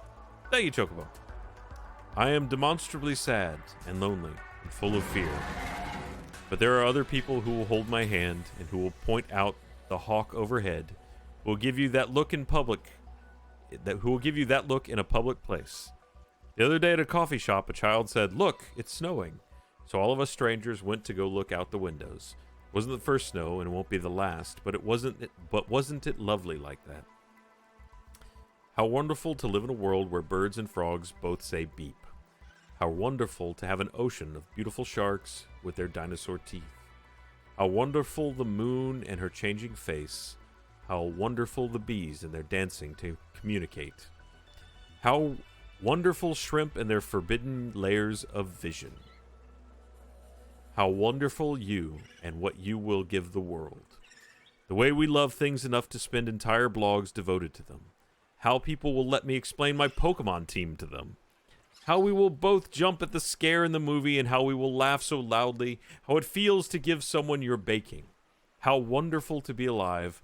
Thank you, Chocobo. I am demonstrably sad and lonely and full of fear. But there are other people who will hold my hand and who will point out the hawk overhead, who will give you that look in public, who will give you that look in a public place. The other day at a coffee shop, a child said, "Look, it's snowing." So all of us strangers went to go look out the windows. It wasn't the first snow and it won't be the last, but wasn't it lovely like that? How wonderful to live in a world where birds and frogs both say beep. How wonderful to have an ocean of beautiful sharks with their dinosaur teeth. How wonderful the moon and her changing face. How wonderful the bees and their dancing to communicate. How wonderful shrimp and their forbidden layers of vision. How wonderful you and what you will give the world. The way we love things enough to spend entire blogs devoted to them. How people will let me explain my Pokemon team to them. How we will both jump at the scare in the movie and how we will laugh so loudly. How it feels to give someone your baking. How wonderful to be alive.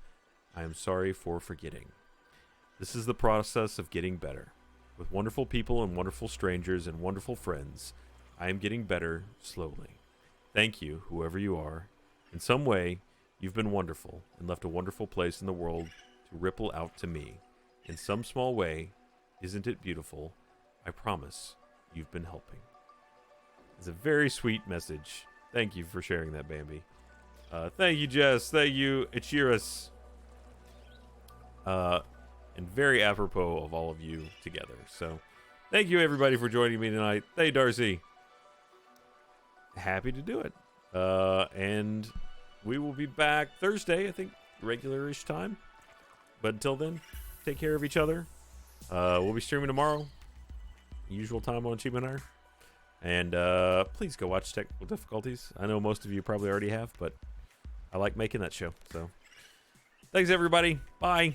I am sorry for forgetting. This is the process of getting better. With wonderful people and wonderful strangers and wonderful friends, I am getting better slowly. Thank you, whoever you are. In some way, you've been wonderful and left a wonderful place in the world to ripple out to me. In some small way, isn't it beautiful? I promise you've been helping. It's a very sweet message. Thank you for sharing that, Bambi. Thank you, Jess. Thank you, Ichiris. And very apropos of all of you together. So, thank you, everybody, for joining me tonight. Hey, Darcy. Happy to do it. And we will be back Thursday, I think, regular-ish time. But until then, take care of each other. We'll be streaming tomorrow. Usual time on Achievement Hour. And please go watch Technical Difficulties. I know most of you probably already have, but I like making that show. So, thanks, everybody. Bye.